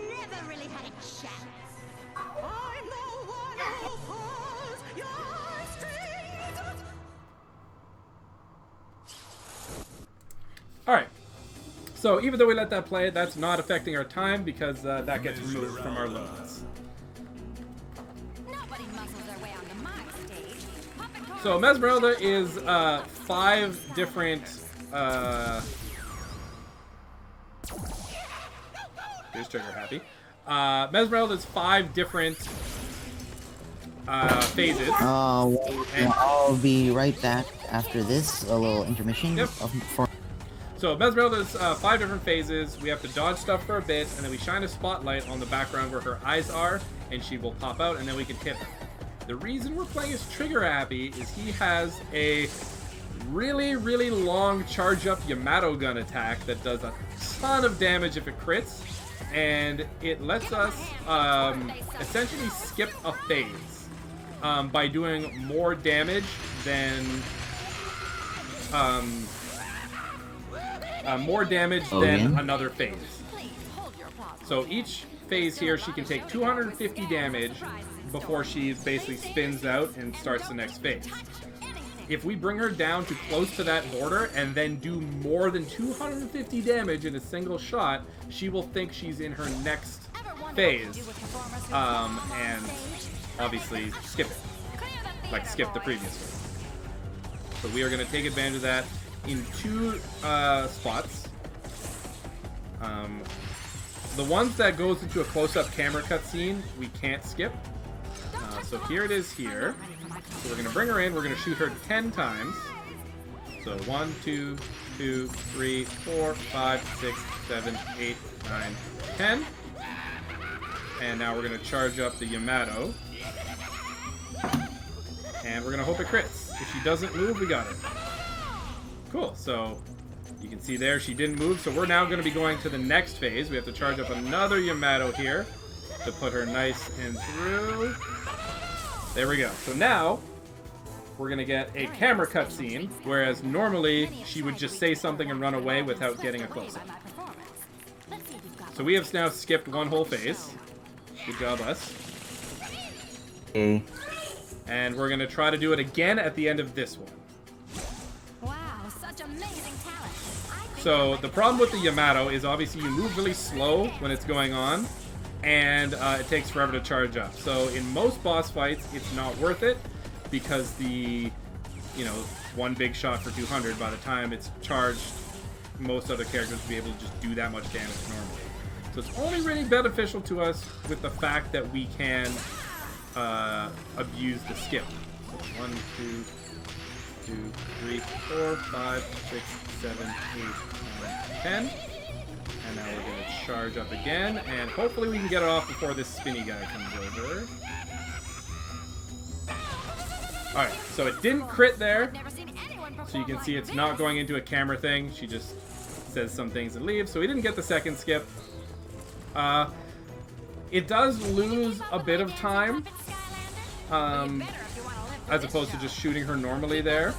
never really had a chance. I'm the one who pulls your strings. Alright. So, even though we let that play, that's not affecting our time because that gets removed from our loads. Nobody muscles their way onto my stage. So, Mesmerelda is 5 different... Here's Trigger Happy. Mesmerelda's 5 different phases. I'll be right back after this, a little intermission. Yep. So Mesmerelda's 5 different phases. We have to dodge stuff for a bit, and then we shine a spotlight on the background where her eyes are, and she will pop out, and then we can hit her. The reason we're playing as Trigger Happy is he has a really, really long charge-up Yamato gun attack that does a ton of damage if it crits, and it lets us essentially skip a phase by doing more damage than another phase. So each phase here, she can take 250 damage before she basically spins out and starts the next phase. If we bring her down to close to that border and then do more than 250 damage in a single shot, she will think she's in her next phase, and obviously skip it, like skip the previous one. So we are going to take advantage of that in 2 spots. The ones that goes into a close-up camera cutscene, we can't skip. So here it is here. So we're going to bring her in. We're going to shoot her 10 times. So 1, 2, 3, 4, 5, 6, 7, 8, 9, 10. And now we're going to charge up the Yamato. And we're going to hope it crits. If she doesn't move, we got it. Cool. So you can see there she didn't move. So we're now going to be going to the next phase. We have to charge up another Yamato here to put her nice and through. There we go. So now we're going to get a camera cutscene, whereas normally she would just say something and run away without getting a close-up. So we have now skipped one whole phase. Good job, us. Okay. And we're going to try to do it again at the end of this one. Wow, such amazing talent. So the problem with the Yamato is obviously you move really slow when it's going on, and it takes forever to charge up. So in most boss fights, it's not worth it because one big shot for 200, by the time it's charged, most other characters will be able to just do that much damage normally. So it's only really beneficial to us with the fact that we can abuse the skip. So 1, 2, 3, 4, 5, 6, 7, 8, 9, 10. And now we're going to charge up again, and hopefully we can get it off before this spinny guy comes over. Alright, so it didn't crit there. So you can see it's not going into a camera thing. She just says some things and leaves. So we didn't get the second skip. It does lose a bit of time, as opposed to just shooting her normally there.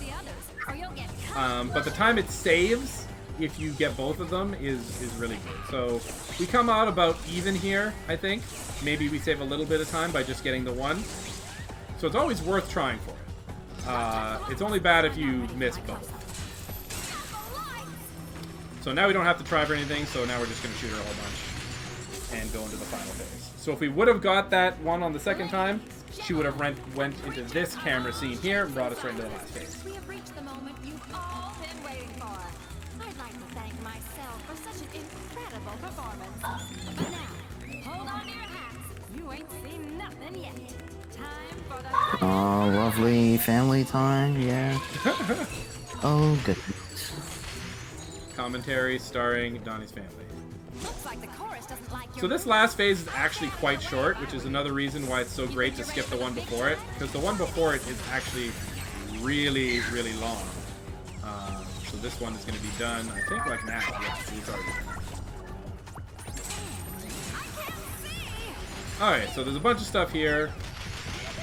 But the time it saves, if you get both of them, is really good. So we come out about even here, I think. Maybe we save a little bit of time by just getting the one. So it's always worth trying for it. It's only bad if you miss both. So now we don't have to try for anything, so now we're just going to shoot her a whole bunch and go into the final phase. So if we would have got that one on the second time, she would have went into this camera scene here and brought us right into the last phase. We have reached the moment you've all been waiting for. I'd like to thank myself for such an incredible performance. But now, hold on to your hats. You ain't seen nothing yet. Time for the... Oh, lovely family time, yeah. Oh, good. Commentary starring Donnie's family. Looks like the chorus doesn't like your... So this last phase is actually quite short, which is another reason why it's so great to skip the one before it, because the one before it is actually really, really long. So this one is going to be done, I think, like now. Yeah, it's already done. Alright, so there's a bunch of stuff here,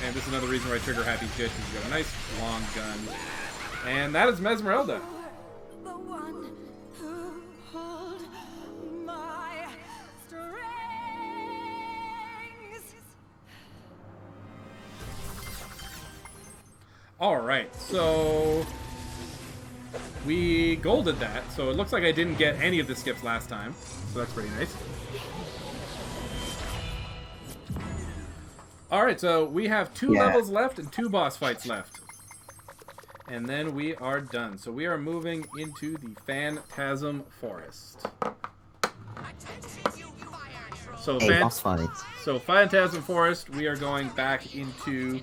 and this is another reason why Trigger Happy's good, because you've got a nice long gun. And that is Mesmerelda. The one who pulled my strings. Alright, so we golded that, so it looks like I didn't get any of the skips last time, so that's pretty nice. Alright, so we have 2 levels left and 2 boss fights left. And then we are done. So we are moving into the Phantasm Forest. So, boss fights. So Phantasm Forest, we are going back into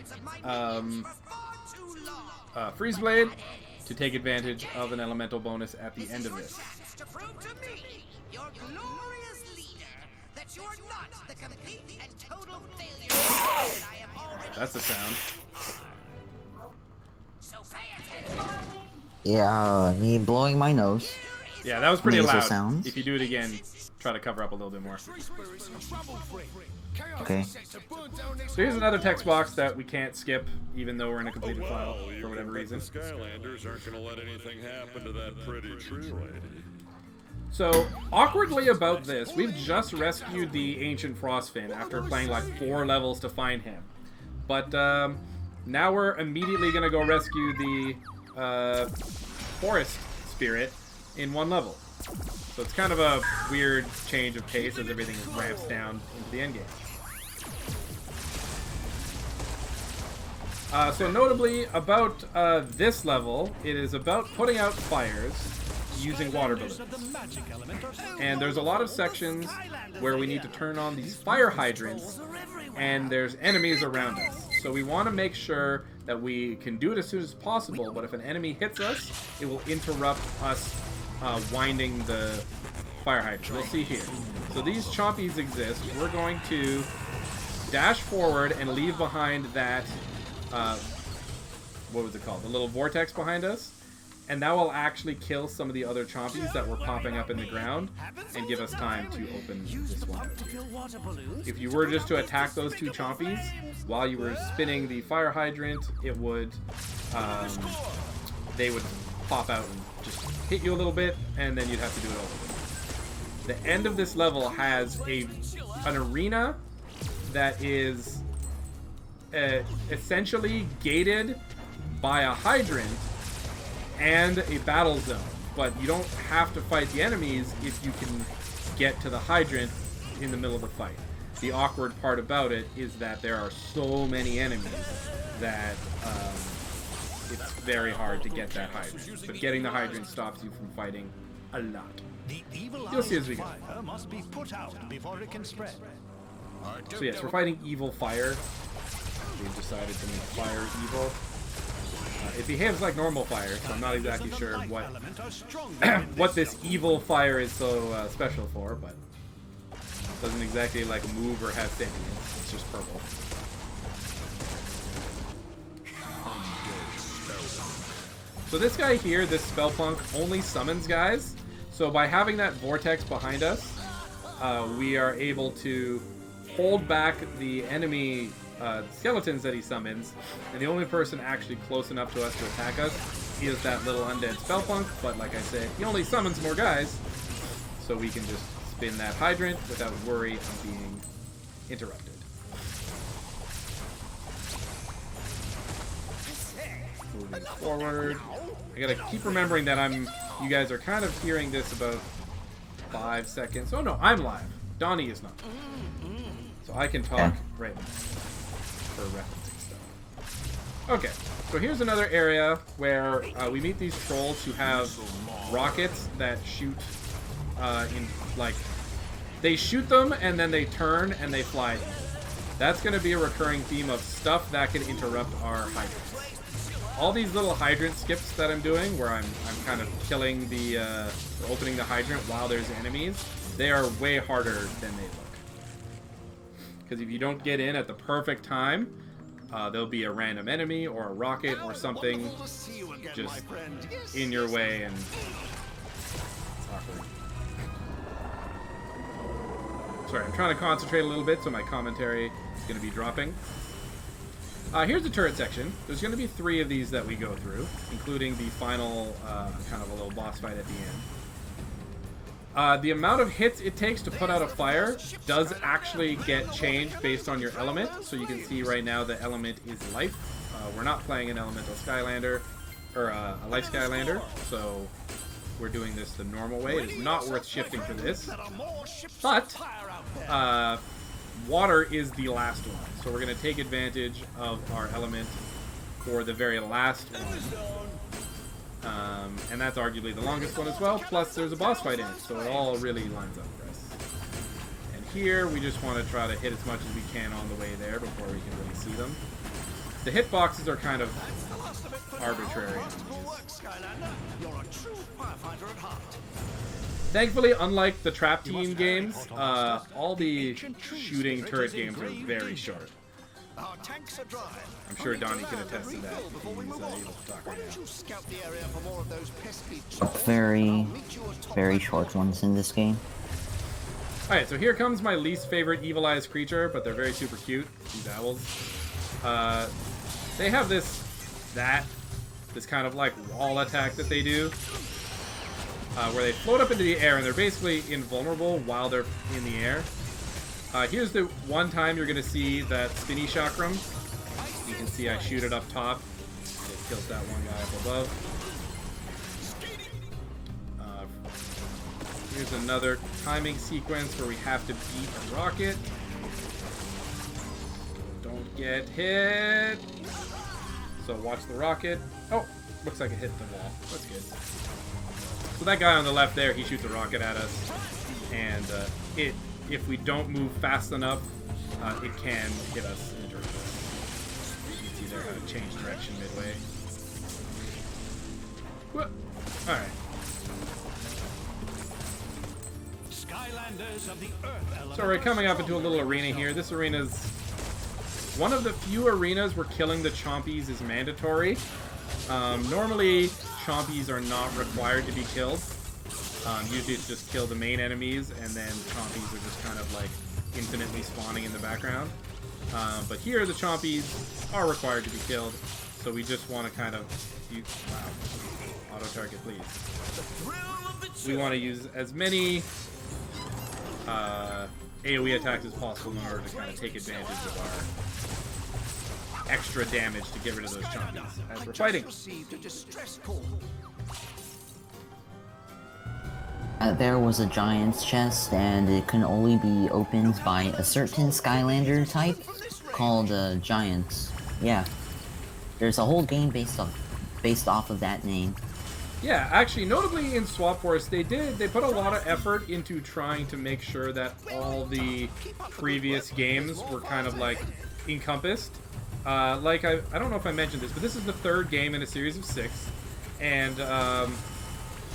Freeze Blade to take advantage of an elemental bonus at the end of this. to prove to me, your glorious leader, that you are not the complete and total failure that I have already. That's a sound. So pay attention. Yeah, me blowing my nose. Yeah, that was pretty Nasal loud. sounds. If you do it again, try to cover up a little bit more. Okay. So here's another text box that we can't skip, even though we're in a completed file for whatever reason. The Skylanders aren't going to let anything happen to that pretty tree lady. So, awkwardly about this, we've just rescued the Ancient Frostfin after playing like 4 levels to find him. But now we're immediately going to go rescue the Forest Spirit in 1 level. So it's kind of a weird change of pace as everything ramps down into the endgame. So notably, about this level, it is about putting out fires using water balloons. And there's a lot of sections where we need to turn on these fire hydrants, and there's enemies around us. So we want to make sure that we can do it as soon as possible, but if an enemy hits us, it will interrupt us winding the fire hydrant. We'll see here. So these chompies exist. We're going to dash forward and leave behind that, what was it called? The little vortex behind us. And that will actually kill some of the other chompies that were popping up in the ground and give us time to open this one. If you were just to attack those 2 chompies while you were spinning the fire hydrant, it would, they would pop out and just hit you a little bit, and then you'd have to do it over. The end of this level has an arena that is essentially gated by a hydrant and a battle zone, but you don't have to fight the enemies if you can get to the hydrant in the middle of the fight. The awkward part about it is that there are so many enemies that it's very hard to get that hydrant. But getting the hydrant stops you from fighting a lot. You'll see as we go. Must be put out before it can spread. So yes, we're fighting evil fire. We've decided to make fire evil. It behaves like normal fire, so I'm not exactly sure what this evil fire is so special for, but it doesn't exactly like move or have sentience. It's just purple. So this guy here, this Spellpunk, only summons guys. So by having that vortex behind us, we are able to hold back the enemy skeletons that he summons, and the only person actually close enough to us to attack us is that little undead Spellpunk, but like I said, he only summons more guys, so we can just spin that hydrant without worry of being interrupted. Moving forward. I gotta keep remembering that you guys are kind of hearing this about 5 seconds. Oh no, I'm live. Donnie is not. So I can talk right now. For referencing stuff. Okay, so here's another area where we meet these trolls who have rockets that shoot they shoot them and then they turn and they fly them. That's going to be a recurring theme of stuff that can interrupt our hydrants. All these little hydrant skips that I'm doing, where I'm kind of killing opening the hydrant while there's enemies, they are way harder than they look. Because if you don't get in at the perfect time, there'll be a random enemy or a rocket or something just in your way, and it's awkward. Sorry, I'm trying to concentrate a little bit, so my commentary is going to be dropping. Here's the turret section. There's going to be 3 of these that we go through, including the final kind of a little boss fight at the end. The amount of hits it takes to put out a fire does actually get changed based on your element. So you can see right now the element is life. We're not playing an elemental Skylander, or a life Skylander, so we're doing this the normal way. It is not worth shifting for this. But water is the last one. So we're going to take advantage of our element for the very last one. And that's arguably the longest one as well, plus there's a boss fight in it, so it all really lines up for us. And here, we just want to try to hit as much as we can on the way there before we can really see them. The hitboxes are kind of arbitrary. Thankfully, unlike the Trap Team games, all the shooting turret games are very short. I'm sure Donnie can attest to that. He's able to talk right now. Very, very short ones in this game. Alright, so here comes my least favorite Evil Eyes creature, but they're very super cute. These owls. They have this kind of like wall attack that they do. Where they float up into the air and they're basically invulnerable while they're in the air. Here's the one time you're going to see that spinny chakram. You can see I shoot it up top. It kills that one guy up above. Here's another timing sequence where we have to beat a rocket. Don't get hit. So watch the rocket. Oh, looks like it hit the wall. That's good. So that guy on the left there, he shoots a rocket at us. And if we don't move fast enough, it can hit us in the dirt. You can see there how to change direction midway. Alright. Skylanders of the Earth element. So we're coming up into a little arena here. This arena is one of the few arenas where killing the chompies is mandatory. Normally, chompies are not required to be killed. Usually it's just kill the main enemies, and then chompies are just kind of like infinitely spawning in the background. But here, the chompies are required to be killed, so we just want to kind of use... Wow. Auto-target, please. We want to use as many AoE attacks as possible in order to kind of take advantage of our extra damage to get rid of those chompies as we're fighting. There was a giant's chest, and it can only be opened by a certain Skylander type called Giants. Yeah, there's a whole game based off of that name. Yeah, actually, notably in Swap Force, they put a lot of effort into trying to make sure that all the previous games were kind of like encompassed. Like I don't know if I mentioned this, but this is the third game in a series of 6, and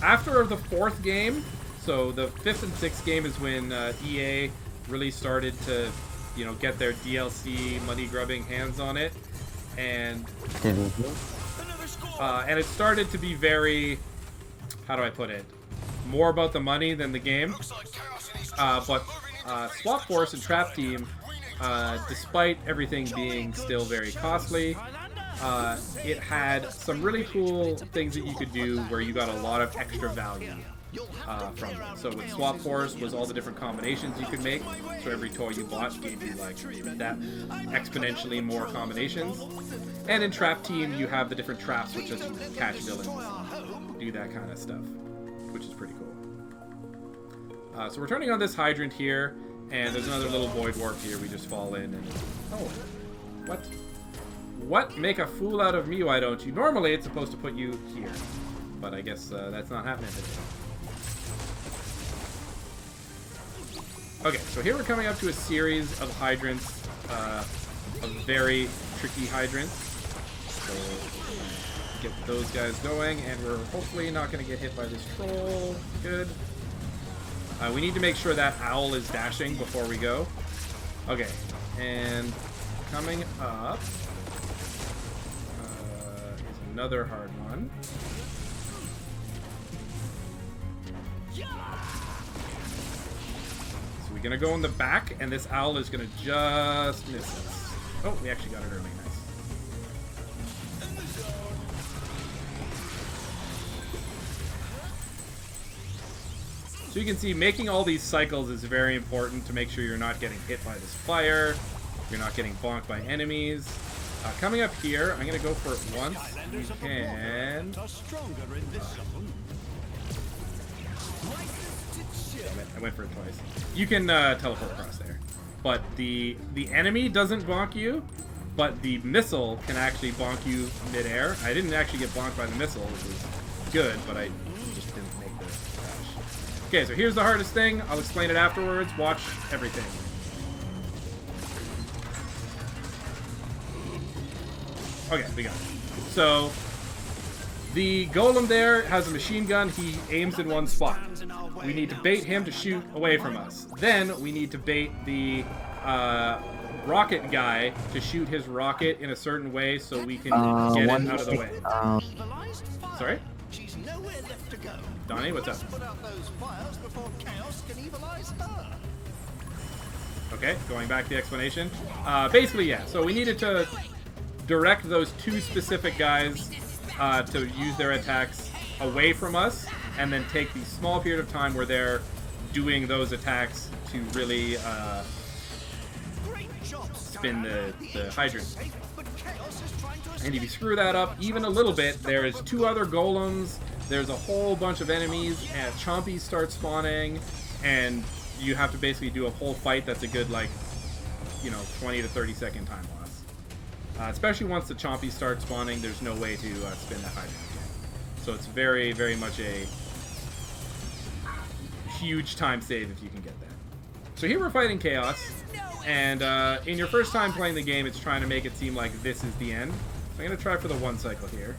after the 4th game, so the 5th and 6th game is when EA really started to, you know, get their DLC money-grubbing hands on it, and it started to be very, how do I put it, more about the money than the game. But Swap Force and Trap Team, despite everything being still very costly, it had some really cool things that you could do where you got a lot of extra value from it. So with Swap Force was all the different combinations you could make. So every toy you bought gave you like that exponentially more combinations. And in Trap Team you have the different traps which lets you catch villains, do that kind of stuff, which is pretty cool. So we're turning on this hydrant here, and there's another little void warp here. We just fall in and... Oh, what? What? Make a fool out of me, why don't you? Normally, it's supposed to put you here. But I guess that's not happening today. Okay, so here we're coming up to a series of hydrants. Of very tricky hydrants. So, get those guys going, and we're hopefully not going to get hit by this troll. Good. We need to make sure that owl is dashing before we go. Okay, and coming up... another hard one. So we're gonna go in the back, and this owl is gonna just miss us. Oh, we actually got it early. Nice. So you can see making all these cycles is very important to make sure you're not getting hit by this fire, you're not getting bonked by enemies. Coming up here, I'm going to go for it once. You can... I went for it twice. You can teleport across there. But the enemy doesn't bonk you, but the missile can actually bonk you midair. I didn't actually get bonked by the missile, which was good, but I just didn't make the dash. Okay, so here's the hardest thing. I'll explain it afterwards. Watch everything. Okay, we got it. So, The golem there has a machine gun. He aims in one spot. We need to bait him to shoot away from us. Then we need to bait the rocket guy to shoot his rocket in a certain way so we can get it out of the way. Sorry? She's nowhere left to go. Donnie, what's up? Put out those fires before chaos can evilize her. Okay, going back to the explanation. Basically, yeah. So we needed to direct those two specific guys to use their attacks away from us, and then take the small period of time where they're doing those attacks to really spin the hydrant. And if you screw that up even a little bit, there's two other golems, there's a whole bunch of enemies, and chompies start spawning, and you have to basically do a whole fight that's a good, like, 20 to 30 second time loss. Especially once the chompies start spawning, there's no way to spin that hydrant again. So it's very, very much a huge time save if you can get that. So here we're fighting Chaos, and in your first time playing the game, it's trying to make it seem like this is the end. I'm going to try for the one cycle here.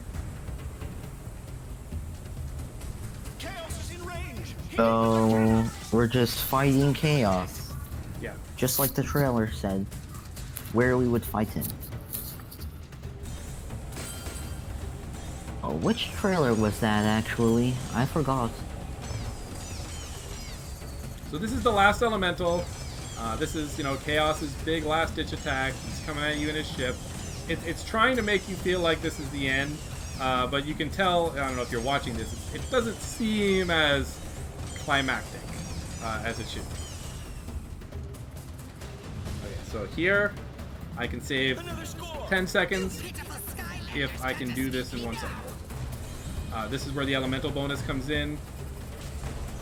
So, we're just fighting Chaos. Yeah. Just like the trailer said, where we would fight him. Oh, which trailer was that, actually? I forgot. So this is the last elemental. This is, Chaos's big last-ditch attack. He's coming at you in his ship. It's trying to make you feel like this is the end, but you can tell, I don't know if you're watching this, it doesn't seem as climactic as it should be. Okay, so here, I can save 10 seconds if I can do this in 1 second. This is where the elemental bonus comes in.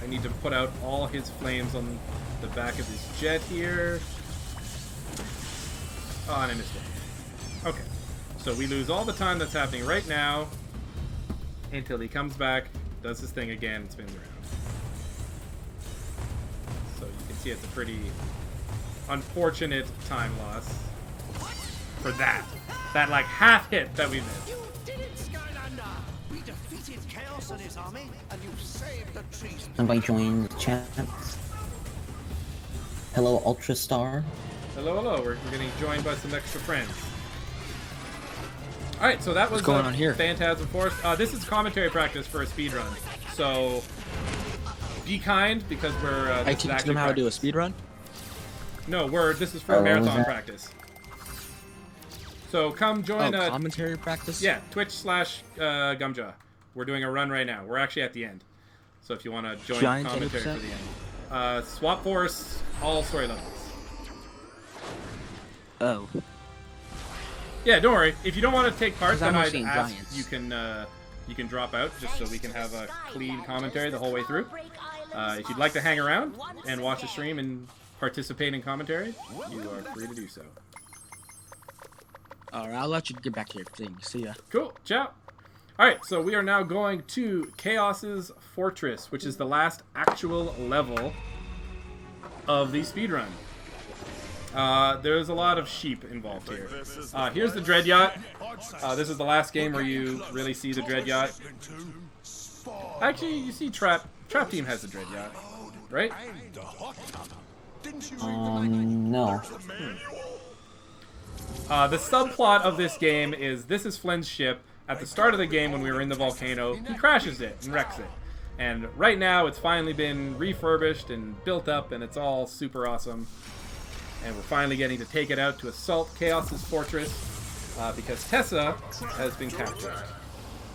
I need to put out all his flames on the back of his jet here. Oh, and I missed it. Okay, so we lose all the time that's happening right now until he comes back, does his thing again, and spins around. So you can see it's a pretty unfortunate time loss for that like half hit that we missed. You did it, Skylander! We defeated Chaos and his army, and you saved the trees. Somebody join the chat. Hello, Ultrastar. Hello, hello. We're getting joined by some extra friends. Alright, so that was What's going on here? Phantasm Force. This is commentary practice for a speedrun. So be kind, because we're I teach them how to do a speedrun? No, this is for marathon practice. So come join commentary practice? Yeah, Twitch/Gumjaw. We're doing a run right now. We're actually at the end. So if you want to join commentary for the end. Swap Force, all story levels. Oh. Yeah, don't worry. If you don't want to take part, then I'd seeing ask giants. you can drop out just so we can have a clean commentary the whole way through. If you'd like to hang around and watch the stream and participate in commentary, you are free to do so. Alright, I'll let you get back to your thing. See ya. Cool. Ciao. Alright, so we are now going to Chaos's Fortress, which is the last actual level of the speedrun. There's a lot of sheep involved here. Here's the Dread Yacht. This is the last game where you really see the Dread Yacht. Actually, you see Trap Team has the Dread Yacht, right? No. The subplot of this game is this is Flynn's ship. At the start of the game, when we were in the volcano, he crashes it and wrecks it. And right now, it's finally been refurbished and built up, and it's all super awesome. And we're finally getting to take it out to assault Chaos's fortress, because Tessa has been captured.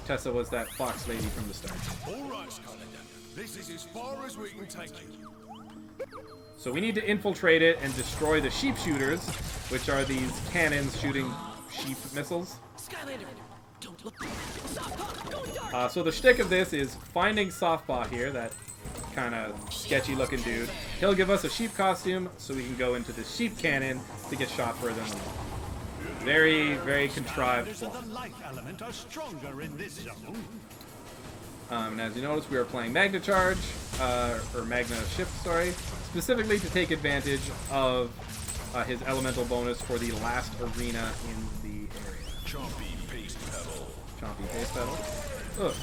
Tessa was that fox lady from the start. All right, Skylander. This is as far as we can take you. So we need to infiltrate it and destroy the sheep shooters, which are these cannons shooting sheep missiles. So the shtick of this is finding Softpaw here, that kind of sketchy looking dude. He'll give us a sheep costume so we can go into the sheep cannon to get shot further in the wall. Very, very contrived plot. And as you notice, we are playing Magna Charge, or Magna Shift, sorry, specifically to take advantage of his elemental bonus for the last arena in the area. Chompy paste pedal. Chompy face pedal. Ugh.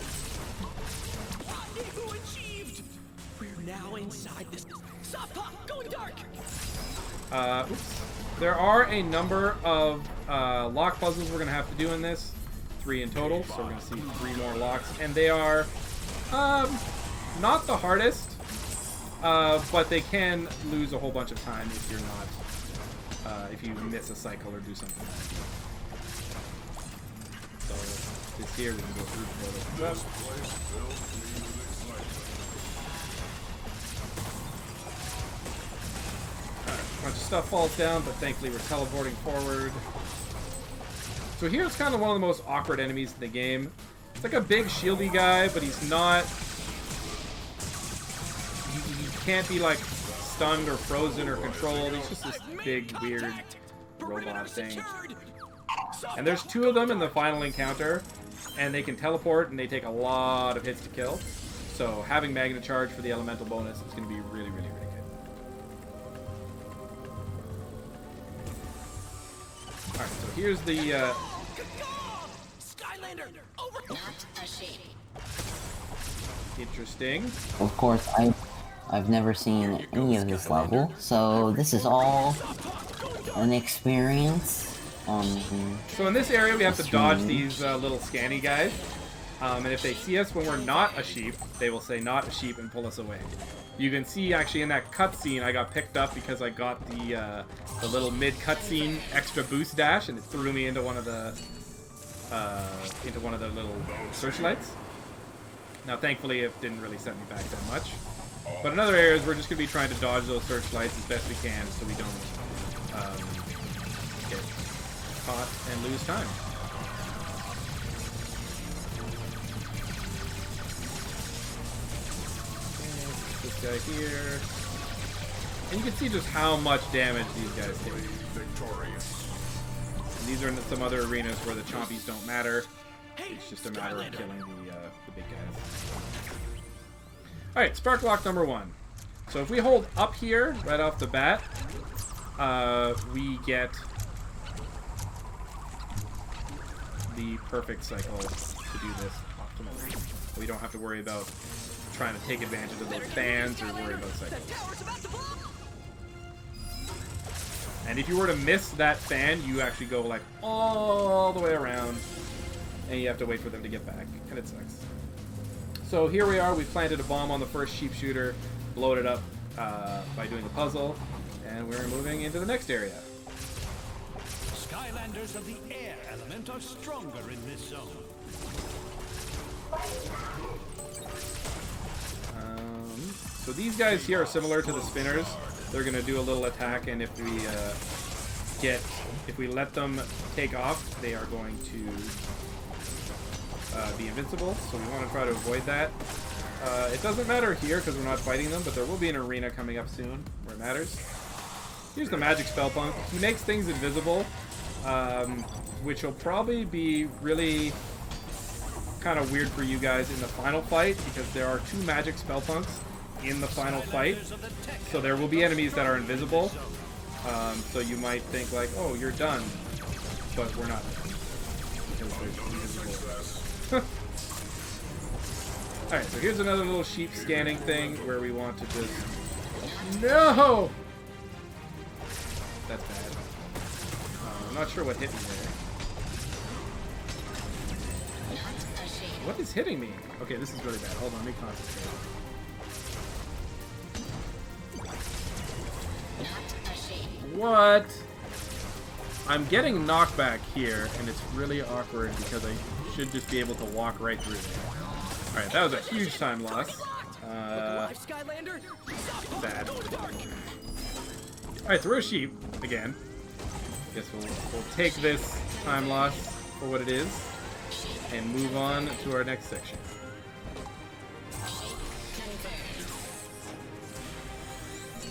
We're now inside this soft pop going dark. Oops. There are a number of lock puzzles we're going to have to do in this. 3 in total, so we're going to see 3 more locks. And they are not the hardest, but they can lose a whole bunch of time if you're not, if you miss a cycle or do something. So this here, we can go through the A bunch of stuff falls down, but thankfully we're teleporting forward. So here's kind of one of the most awkward enemies in the game. It's like a big shieldy guy, but he's not... He can't be like stunned or frozen or controlled. He's just this big, weird robot thing. And there's 2 of them in the final encounter, and they can teleport, and they take a lot of hits to kill. So having Magnet Charge for the elemental bonus is going to be really, really, really good. Alright, so here's the, Skylander, over. Not a shame. Interesting. Of course, I've never seen any of this level, so this is all an experience. So in this area, we have to dodge these little scanny guys. And if they see us when we're not a sheep, they will say not a sheep and pull us away. You can see actually in that cutscene, I got picked up because I got the little mid cutscene extra boost dash, and it threw me into one of the little searchlights. Now, thankfully, it didn't really set me back that much. But in other areas, we're just going to be trying to dodge those searchlights as best we can, so we don't get caught and lose time. This guy here. And you can see just how much damage these guys take. And these are in some other arenas where the chompies don't matter. It's just a matter of killing the big guys. Alright, spark lock number 1. So if we hold up here right off the bat, we get the perfect cycle to do this optimally. We don't have to worry about trying to take advantage of those fans or worry about cycles. And if you were to miss that fan, you actually go like all the way around, and you have to wait for them to get back, and it sucks. So here we are, we planted a bomb on the first sheep shooter, blowed it up by doing the puzzle, and we're moving into the next area. Skylanders of the air element are stronger in this zone. So these guys here are similar to the spinners. They're going to do a little attack, and if we let them take off, they are going to be invincible. So we want to try to avoid that. It doesn't matter here because we're not fighting them, but there will be an arena coming up soon where it matters. Here's the magic spell punk. He makes things invisible, which will probably be really kind of weird for you guys in the final fight because there are 2 magic spell punks in the final fight, so there will be enemies that are invisible, so you might think like, oh, you're done, but we're not, because there's invisible. Alright, so here's another little sheep scanning thing where we want to just... No! That's bad. I'm not sure what hit me there. What is hitting me? Okay, this is really bad. Hold on, let me concentrate. What? I'm getting knockback here, and it's really awkward because I should just be able to walk right through there. Alright, that was a huge time loss. Bad. Alright, so we're a sheep, again. Guess we'll take this time loss for what it is, and move on to our next section.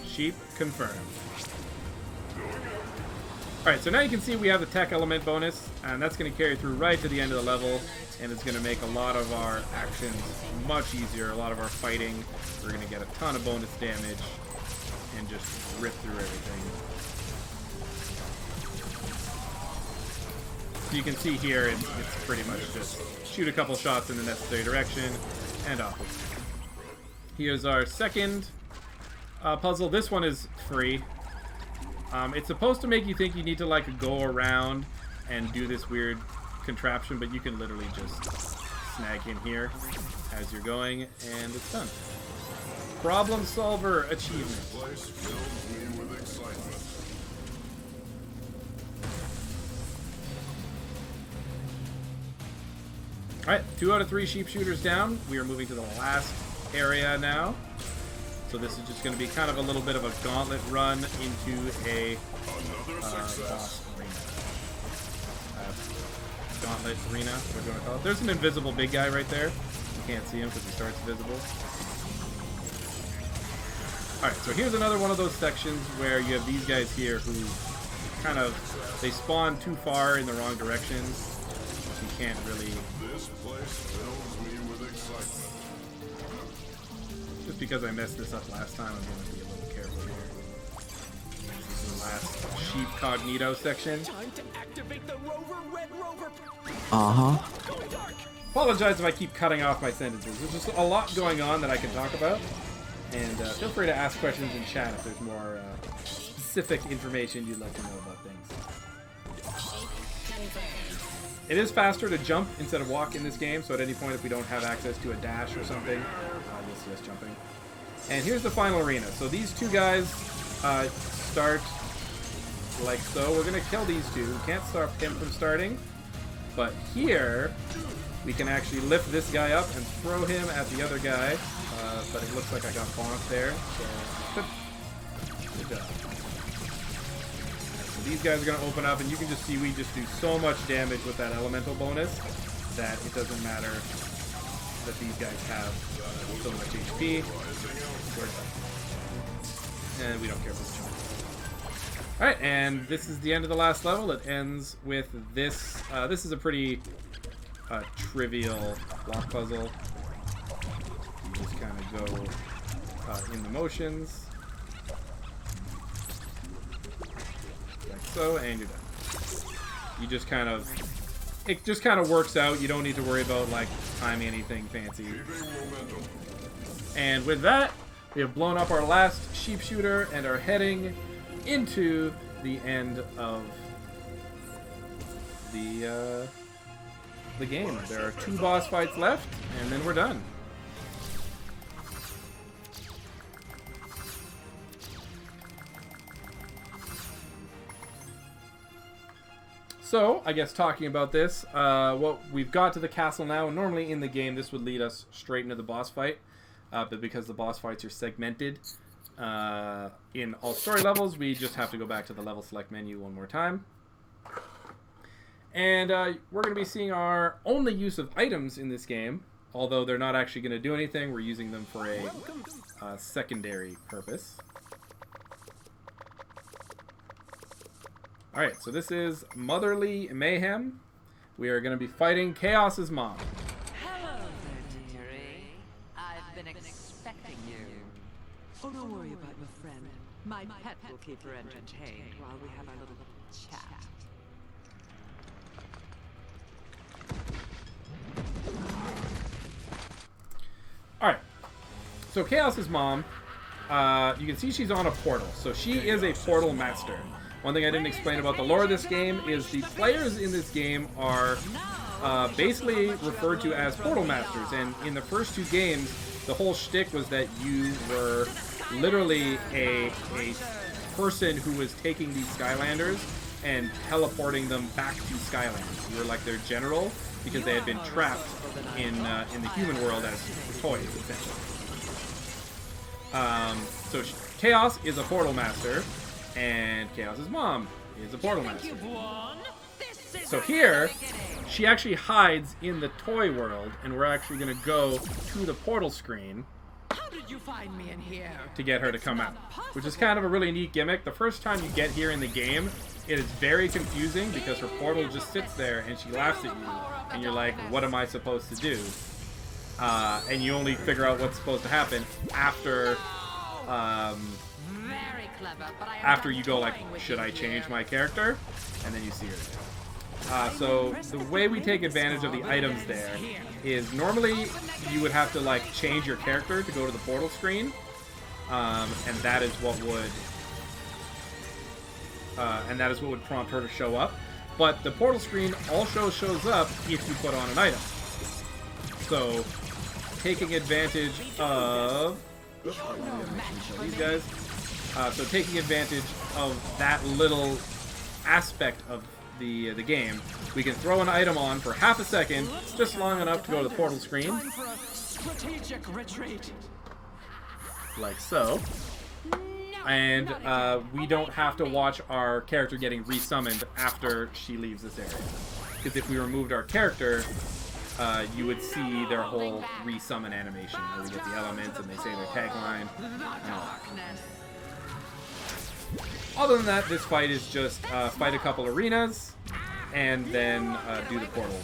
Sheep confirmed. Alright, so now you can see we have the tech element bonus, and that's going to carry through right to the end of the level, and it's going to make a lot of our actions much easier, a lot of our fighting. We're going to get a ton of bonus damage, and just rip through everything. So you can see here, it's pretty much just shoot a couple shots in the necessary direction, and off. Here's our second puzzle. This one is free. It's supposed to make you think you need to like go around and do this weird contraption, but you can literally just snag in here as you're going, and it's done. Problem solver achievement. Alright, 2 out of 3 sheep shooters down. We are moving to the last area now. So this is just going to be kind of a little bit of a gauntlet run into a boss arena. Gauntlet arena, what do you want to call it? There's an invisible big guy right there. You can't see him because he starts visible. Alright, so here's another one of those sections where you have these guys here who kind of, they spawn too far in the wrong direction. You can't really... This place fills me with excitement. Just because I messed this up last time, I'm going to be a little careful here. This is the last sheep cognito section. Time to activate the rover, red rover. Apologize if I keep cutting off my sentences. There's just a lot going on that I can talk about. And feel free to ask questions in chat if there's more specific information you'd like to know about things. It is faster to jump instead of walk in this game, so at any point if we don't have access to a dash or something, you'll see us jumping. And here's the final arena. So these two guys start like so. We're going to kill these two. We can't stop him from starting. But here, we can actually lift this guy up and throw him at the other guy. But it looks like I got bonked there. So, good job. So these guys are going to open up, and you can just see we just do so much damage with that elemental bonus that it doesn't matter that these guys have so much HP. And we don't care about the jump. Alright, and this is the end of the last level. It ends with this. This is a pretty trivial block puzzle. You just kind of go in the motions. Like so, and you're done. You just kind of... It just kind of works out. You don't need to worry about, like, timing anything fancy. And with that, we have blown up our last sheep shooter and are heading into the end of the game. There are 2 boss fights left, and then we're done. So, I guess talking about this, well, we've got to the castle now. Normally in the game, this would lead us straight into the boss fight. But because the boss fights are segmented in all story levels, we just have to go back to the level select menu one more time. And we're going to be seeing our only use of items in this game. Although they're not actually going to do anything, we're using them for a secondary purpose. Alright, so this is Motherly Mayhem. We are going to be fighting Chaos's mom. Hello there, dearie. I've been expecting you. Oh, don't worry about your friend. My pet will keep her entertained while we have our little chat. Alright, so Chaos's mom, you can see she's on a portal. So she is a portal master. One thing I didn't explain about the lore of this game is the players in this game are basically referred to as portal masters. And in the first 2 games, the whole shtick was that you were literally a person who was taking these Skylanders and teleporting them back to Skylanders. You were like their general because they had been trapped in the human world as toys, essentially. So Chaos is a portal master. And Chaos's mom is a portal master. So here, she actually hides in the toy world, and we're actually going to go to the portal screen How did you find me in here? to get her to come out, which is kind of a really neat gimmick. The first time you get here in the game, it is very confusing because her portal just sits there and she laughs at you, and you're like, what am I supposed to do? And you only figure out what's supposed to happen after... Very clever, but I am after done you go like, toying with should I you change here. my character? And then you see her. So the way we take advantage of the items there is normally you would have to like change your character to go to the portal screen, and that is what would prompt her to show up. But the portal screen also shows up if you put on an item. So taking advantage of these guys. So taking advantage of that little aspect of the game, we can throw an item on for half a second, just long enough to go to the portal screen, like so, and we don't have to watch our character getting resummoned after she leaves this area. Because if we removed our character, you would see their whole resummon animation, where we get the elements and they say their tagline. Other than that, this fight is just fight a couple arenas and then do the portal.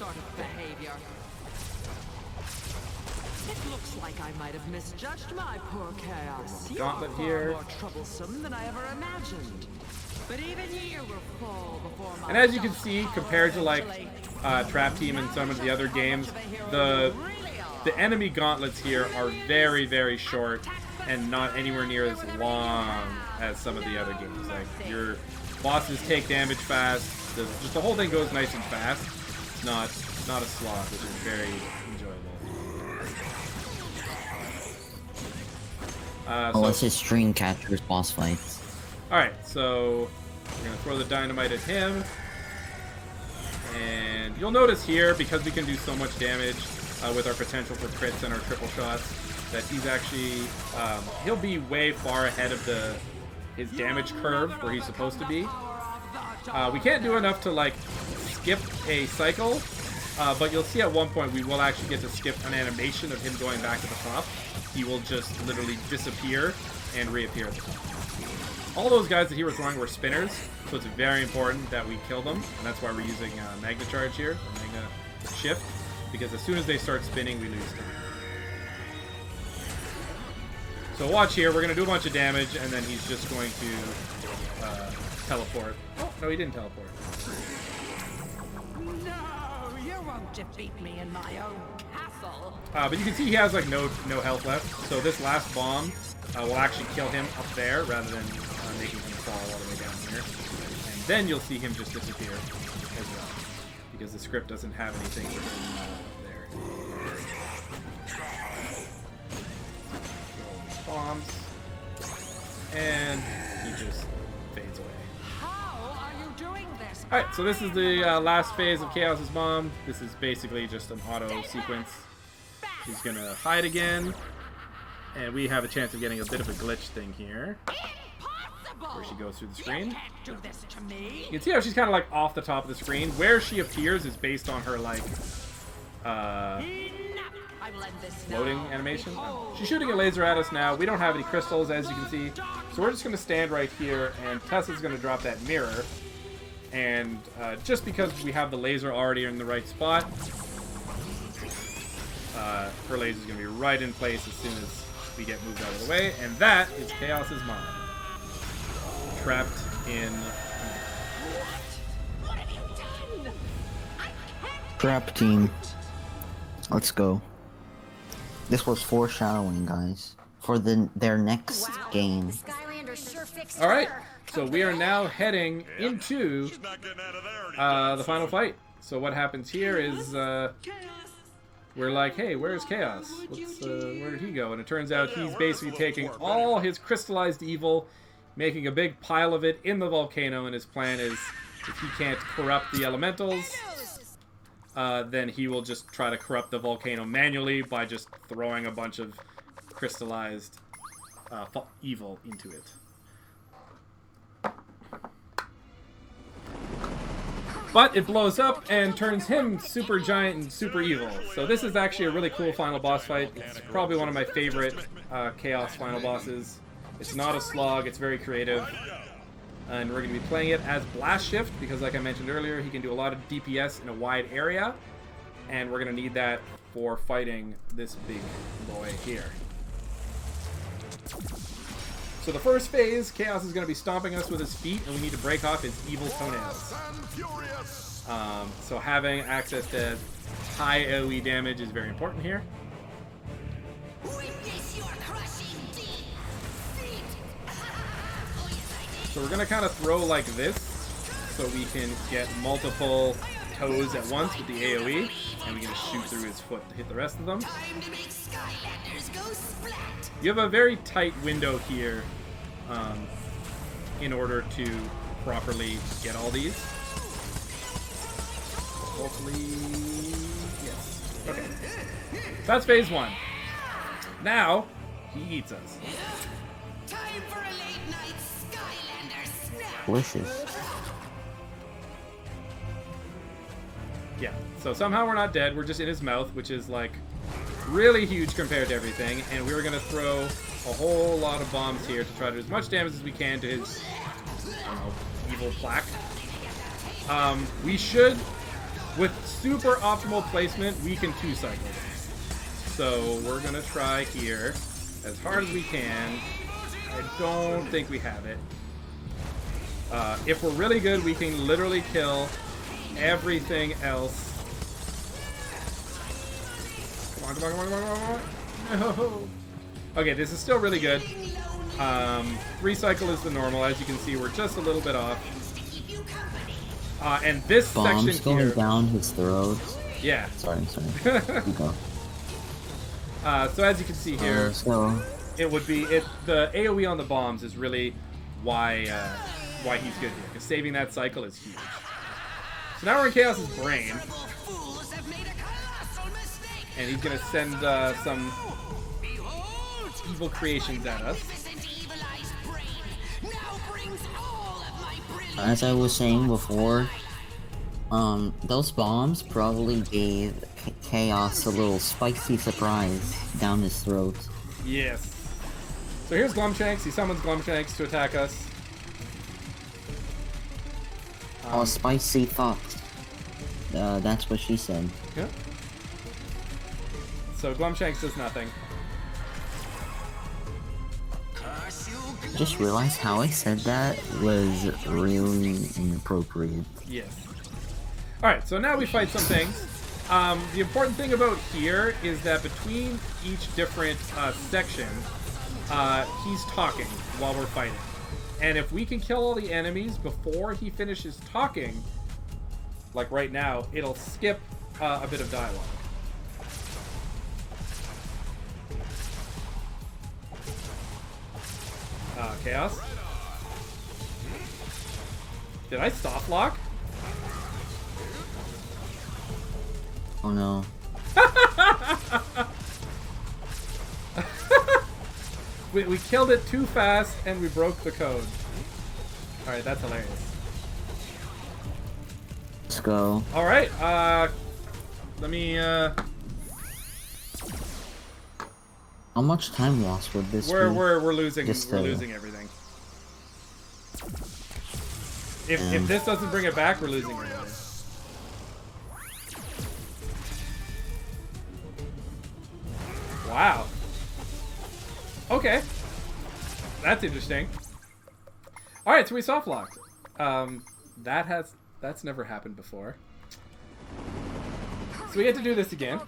It looks like I might have misjudged my poor Chaos. Gauntlet You're here. far more troublesome than I ever imagined. But even you will fall before my And as you can see, compared to like Trap Team and some of the other games, the enemy gauntlets here are very, very short and not anywhere near as long as some of the other games. Like, your bosses take damage fast. Just the whole thing goes nice and fast. It's not a slog, which is very enjoyable. Unless it's Dreamcatcher's boss fights. Alright, so we're going to throw the dynamite at him. And you'll notice here, because we can do so much damage with our potential for crits and our triple shots, that he's actually, he'll be way far ahead of his damage curve where he's supposed to be. We can't do enough to like skip a cycle, but you'll see at one point we will actually get to skip an animation of him going back to the top. He will just literally disappear and reappear at the top. All those guys that he was throwing were spinners, so it's very important that we kill them, and that's why we're using Magna Charge here, or Magna Shift, because as soon as they start spinning, we lose time. So watch here, we're going to do a bunch of damage, and then he's just going to teleport. Oh, no, he didn't teleport. No, you won't defeat me in my own castle. But you can see he has like no health left, so this last bomb will actually kill him up there rather than making him fall all the way down here. And then you'll see him just disappear as well, because the script doesn't have anything for him there. Bombs, and he just fades away. How are you doing this? Alright, so this is the last phase of Chaos's bomb. This is basically just an auto sequence. He's gonna hide again, and we have a chance of getting a bit of a glitch thing here, where she goes through the screen. Do this to me. You can see how she's kind of like off the top of the screen. Where she appears is based on her like loading animation. She's shooting a laser at us now. We don't have any crystals, as you can see, so we're just going to stand right here, and Tessa's going to drop that mirror. And just because we have the laser already in the right spot, her laser is going to be right in place as soon as we get moved out of the way. And that is Chaos's mom, trapped in. Trap Team. Let's go. This was foreshadowing, guys, for their next game. Alright, so we are now heading into the final fight. So what happens here is we're like, hey, where's Chaos? Where did he go? And it turns out he's basically taking all his crystallized evil, making a big pile of it in the volcano, and his plan is if he can't corrupt the elementals, then he will just try to corrupt the volcano manually by just throwing a bunch of crystallized evil into it. But it blows up and turns him super giant and super evil. So this is actually a really cool final boss fight. It's probably one of my favorite Chaos final bosses. It's not a slog, it's very creative. And we're going to be playing it as Blast Shift, because like I mentioned earlier, he can do a lot of DPS in a wide area. And we're going to need that for fighting this big boy here. So the first phase, Chaos is going to be stomping us with his feet, and we need to break off his evil toenails. So having access to high AoE damage is very important here. So we're gonna kind of throw like this, so we can get multiple toes at once with the AoE, and we can shoot through his foot to hit the rest of them. You have a very tight window here in order to properly get all these. Hopefully, yes. Okay. That's phase 1. Now, he eats us. Time for a late night Skylander snack. Delicious. Yeah, so somehow we're not dead. We're just in his mouth, which is like really huge compared to everything. And we were going to throw a whole lot of bombs here to try to do as much damage as we can to his, I don't know, evil plaque. We should, with super optimal placement, we can 2-cycle this. So we're going to try here as hard as we can. I don't think we have it. If we're really good, we can literally kill everything else. Come on, come on, come on, come on, come on. No. Okay, this is still really good. 3-cycle is the normal. As you can see, we're just a little bit off. And this Bombs section going here... down his throat. Yeah. Sorry. You go. So as you can see here, it would be... the AoE on the bombs is really why he's good here. Because saving that cycle is huge. So now we're in Chaos's brain. And he's going to send some evil creations at us. As I was saying before, those bombs probably gave Chaos a little spicy surprise down his throat. Yes. So here's Glumshanks. He summons Glumshanks to attack us. Oh, spicy thoughts. That's what she said. Yeah. So Glumshanks does nothing. Just realized how I said that was really inappropriate. Yes. Alright, so now we fight some things. The important thing about here is that between each different section, he's talking while we're fighting. And if we can kill all the enemies before he finishes talking, like right now, it'll skip a bit of dialogue. Chaos? Did I stop lock? Oh no. we killed it too fast and we broke the code. Alright, that's hilarious. Let's go. Alright, let me, How much time lost would this be? We're losing, Just we're losing everything. If this doesn't bring it back, we're losing everything. Wow. Okay. That's interesting. Alright, so we soft locked. That's never happened before. So we get to do this again.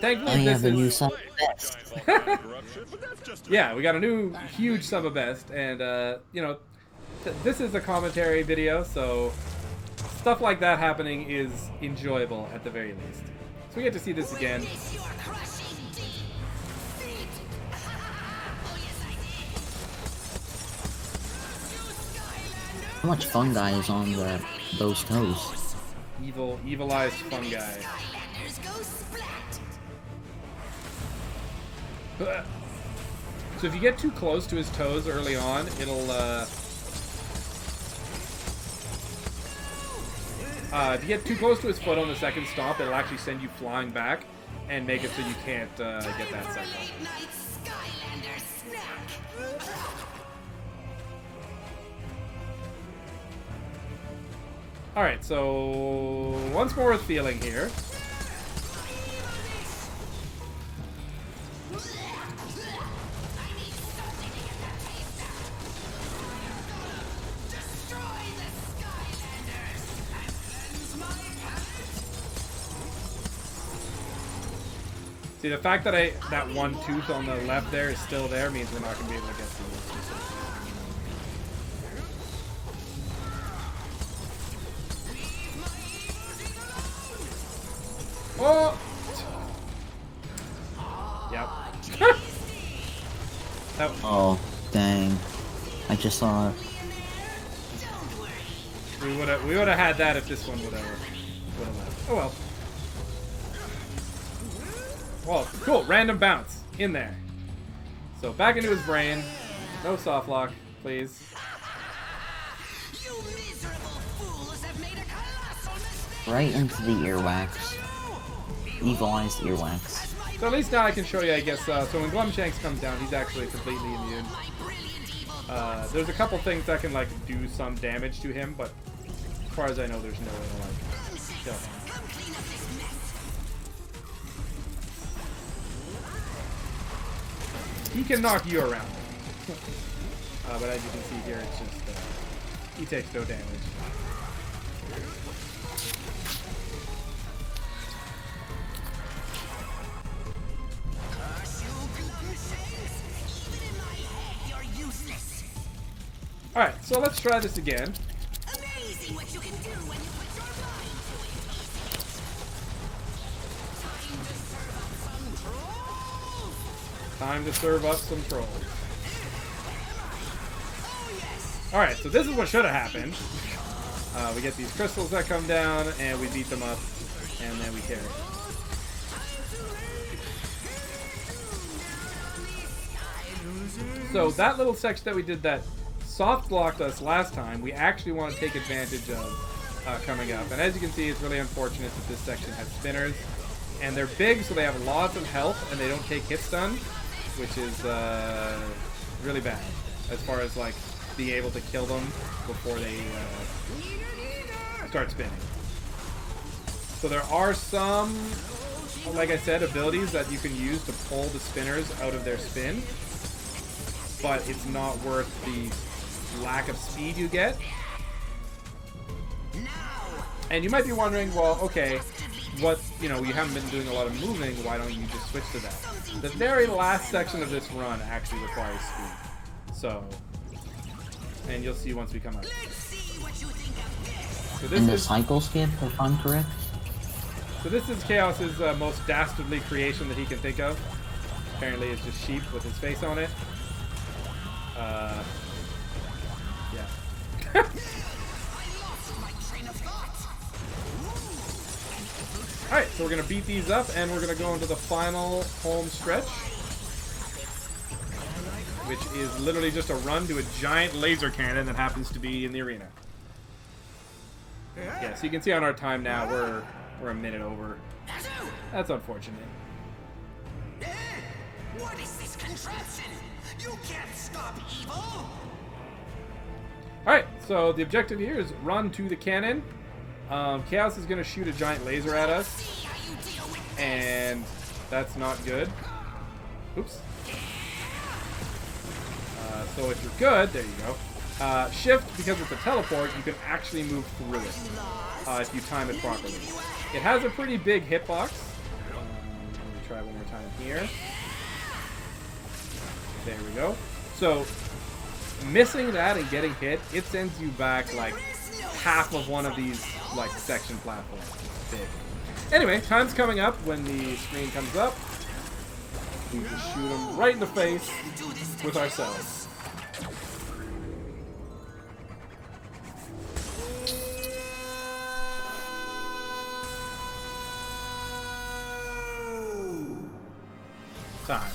Thankfully, I have a new sub best. Yeah, we got a new huge sub of best, and you know, this is a commentary video, so stuff like that happening is enjoyable at the very least. So we get to see this again. How much fungi is on those toes? Evilized fungi. So if you get too close to his toes early on, it'll if you get too close to his foot on the second stomp, it'll actually send you flying back and make it so you can't get that cycle. Alright, so once more with feeling here. See, the fact that that one tooth on the left there is still there means we're not going to be able to get through this. Oh! Yep. Oh, dang. I just saw it. We would have had that if this one would have left. Oh well. Well, cool. Random bounce in there. So back into his brain. No soft lock, please. Right into the earwax. Evilized earwax. So at least now I can show you, I guess. So when Glumshanks comes down, he's actually completely immune. There's a couple things that can like do some damage to him, but as far as I know, there's no way to like kill him. He can knock you around. But as you can see here, it's just he takes no damage. Alright, so let's try this again. Amazing what you can do when you put your mind to it. Time to serve up some trolls. Alright, so this is what should have happened. We get these crystals that come down, and we beat them up, and then we carry. So that little section that we did that soft blocked us last time, we actually want to take advantage of coming up. And as you can see, it's really unfortunate that this section has spinners. And they're big, so they have lots of health, and they don't take hit stun, which is really bad as far as like being able to kill them before they start spinning. So there are some, like I said, abilities that you can use to pull the spinners out of their spin, but it's not worth the lack of speed you get. And you might be wondering, well, okay, you haven't been doing a lot of moving, why don't you just switch to that? The very last section of this run actually requires speed. So, and you'll see once we come up. So this In the is cycle skip, if I'm correct? So this is Chaos's most dastardly creation that he can think of. Apparently it's just sheep with his face on it. Yeah. Alright, so we're going to beat these up, and we're going to go into the final home stretch, which is literally just a run to a giant laser cannon that happens to be in the arena. Yeah, so you can see on our time now, we're a minute over. That's unfortunate. What is this contraption? You can't stop evil! Alright, so the objective here is run to the cannon. Chaos is going to shoot a giant laser at us, and that's not good. Oops. So if you're good, there you go. Shift, because it's a teleport, you can actually move through it if you time it properly. It has a pretty big hitbox. Let me try one more time here. There we go. So missing that and getting hit, it sends you back like half of one of these like section platforms. It's big. Anyway, time's coming up. When the screen comes up, we just shoot them right in the face with ourselves. Time.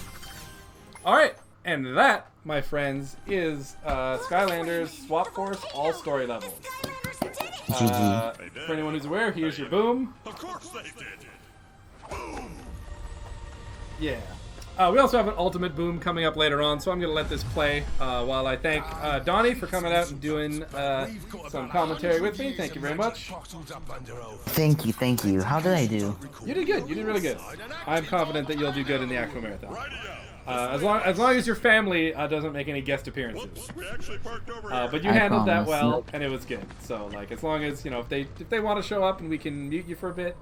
Alright, and that, my friends, is Skylanders Swap Force all story levels. For anyone who's aware, here's your boom. Of course they did. Boom. Yeah. We also have an ultimate boom coming up later on, so I'm going to let this play while I thank Donnie for coming out and doing some commentary with me. Thank you very much. Thank you. How did I do? You did good. You did really good. I'm confident that you'll do good in the actual marathon. As long as your family doesn't make any guest appearances. But you handled that well, and it was good. So, like, as long as, if they want to show up and we can mute you for a bit,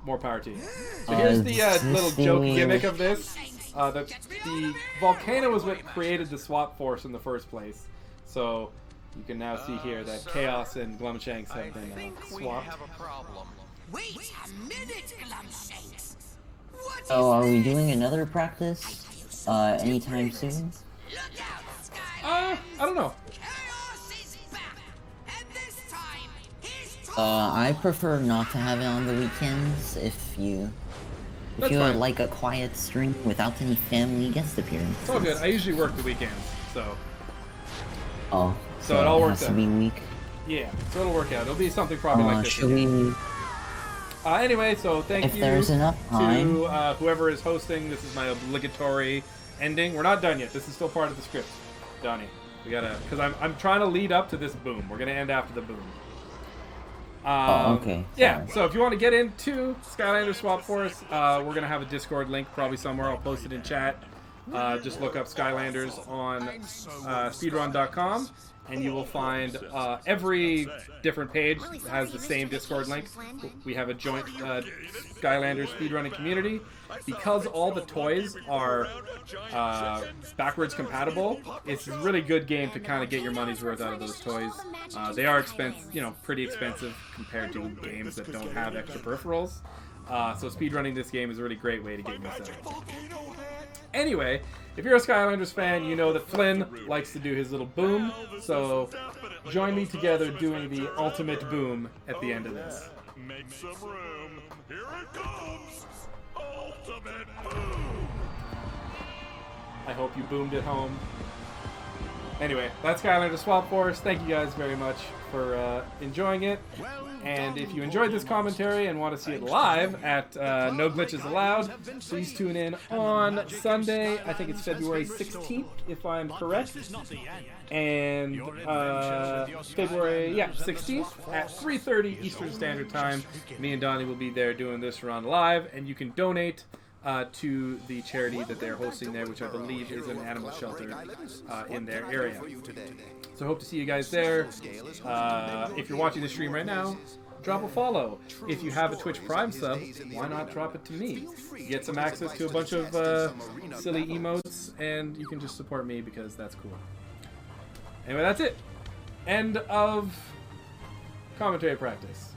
more power to you. So here's the little joke gimmick of this. The volcano was what created the swap force in the first place. So you can now see here that Chaos and Glumshanks have been swapped. Wait a minute, Glumshanks. What So are we doing another practice anytime soon? I don't know. I prefer not to have it on the weekends if you would like a quiet stream without any family guest appearances. It's all good. I usually work the weekends, so. Oh. So it all works has out. to be week. Yeah, so it'll work out. It'll be something probably like this. Should we? Anyway, so thank If you there's enough time. to whoever is hosting. This is my obligatory ending. We're not done yet. This is still part of the script, Donnie. We gotta, because I'm trying to lead up to this boom. We're gonna end after the boom. Okay. Yeah, so if you want to get into Skylanders Swap Force, we're going to have a Discord link probably somewhere. I'll post it in chat. Just look up Skylanders on speedrun.com, and you will find every different page has the same Discord link. We have a joint Skylanders speedrunning community. Because all the toys are backwards compatible, it's a really good game to kind of get your money's worth out of those toys. They are expensive, pretty expensive compared to games that don't have extra peripherals. So speedrunning this game is a really great way to get yourself. Anyway, if you're a Skylanders fan, you know that Flynn likes to do his little boom. So join me together doing the ultimate boom at the end of this. Make some room. Here it comes. Ultimate boom. I hope you boomed at home. Anyway, that's Skylanders Swap Force. Thank you guys very much for enjoying it. And if you enjoyed this commentary and want to see it live at No Glitches Allowed, please tune in on Sunday. I think it's February 16th, if I'm correct. And February 16th at 3:30 Eastern Standard Time. Me and Donnie will be there doing this run live, and you can donate to the charity that they're hosting there, which I believe is an animal shelter in their area. So hope to see you guys there. If you're watching the stream right now, drop a follow. If you have a Twitch Prime sub, why not drop it to me? You get some access to a bunch of silly emotes, and you can just support me because that's cool. Anyway, that's it. End of commentary practice.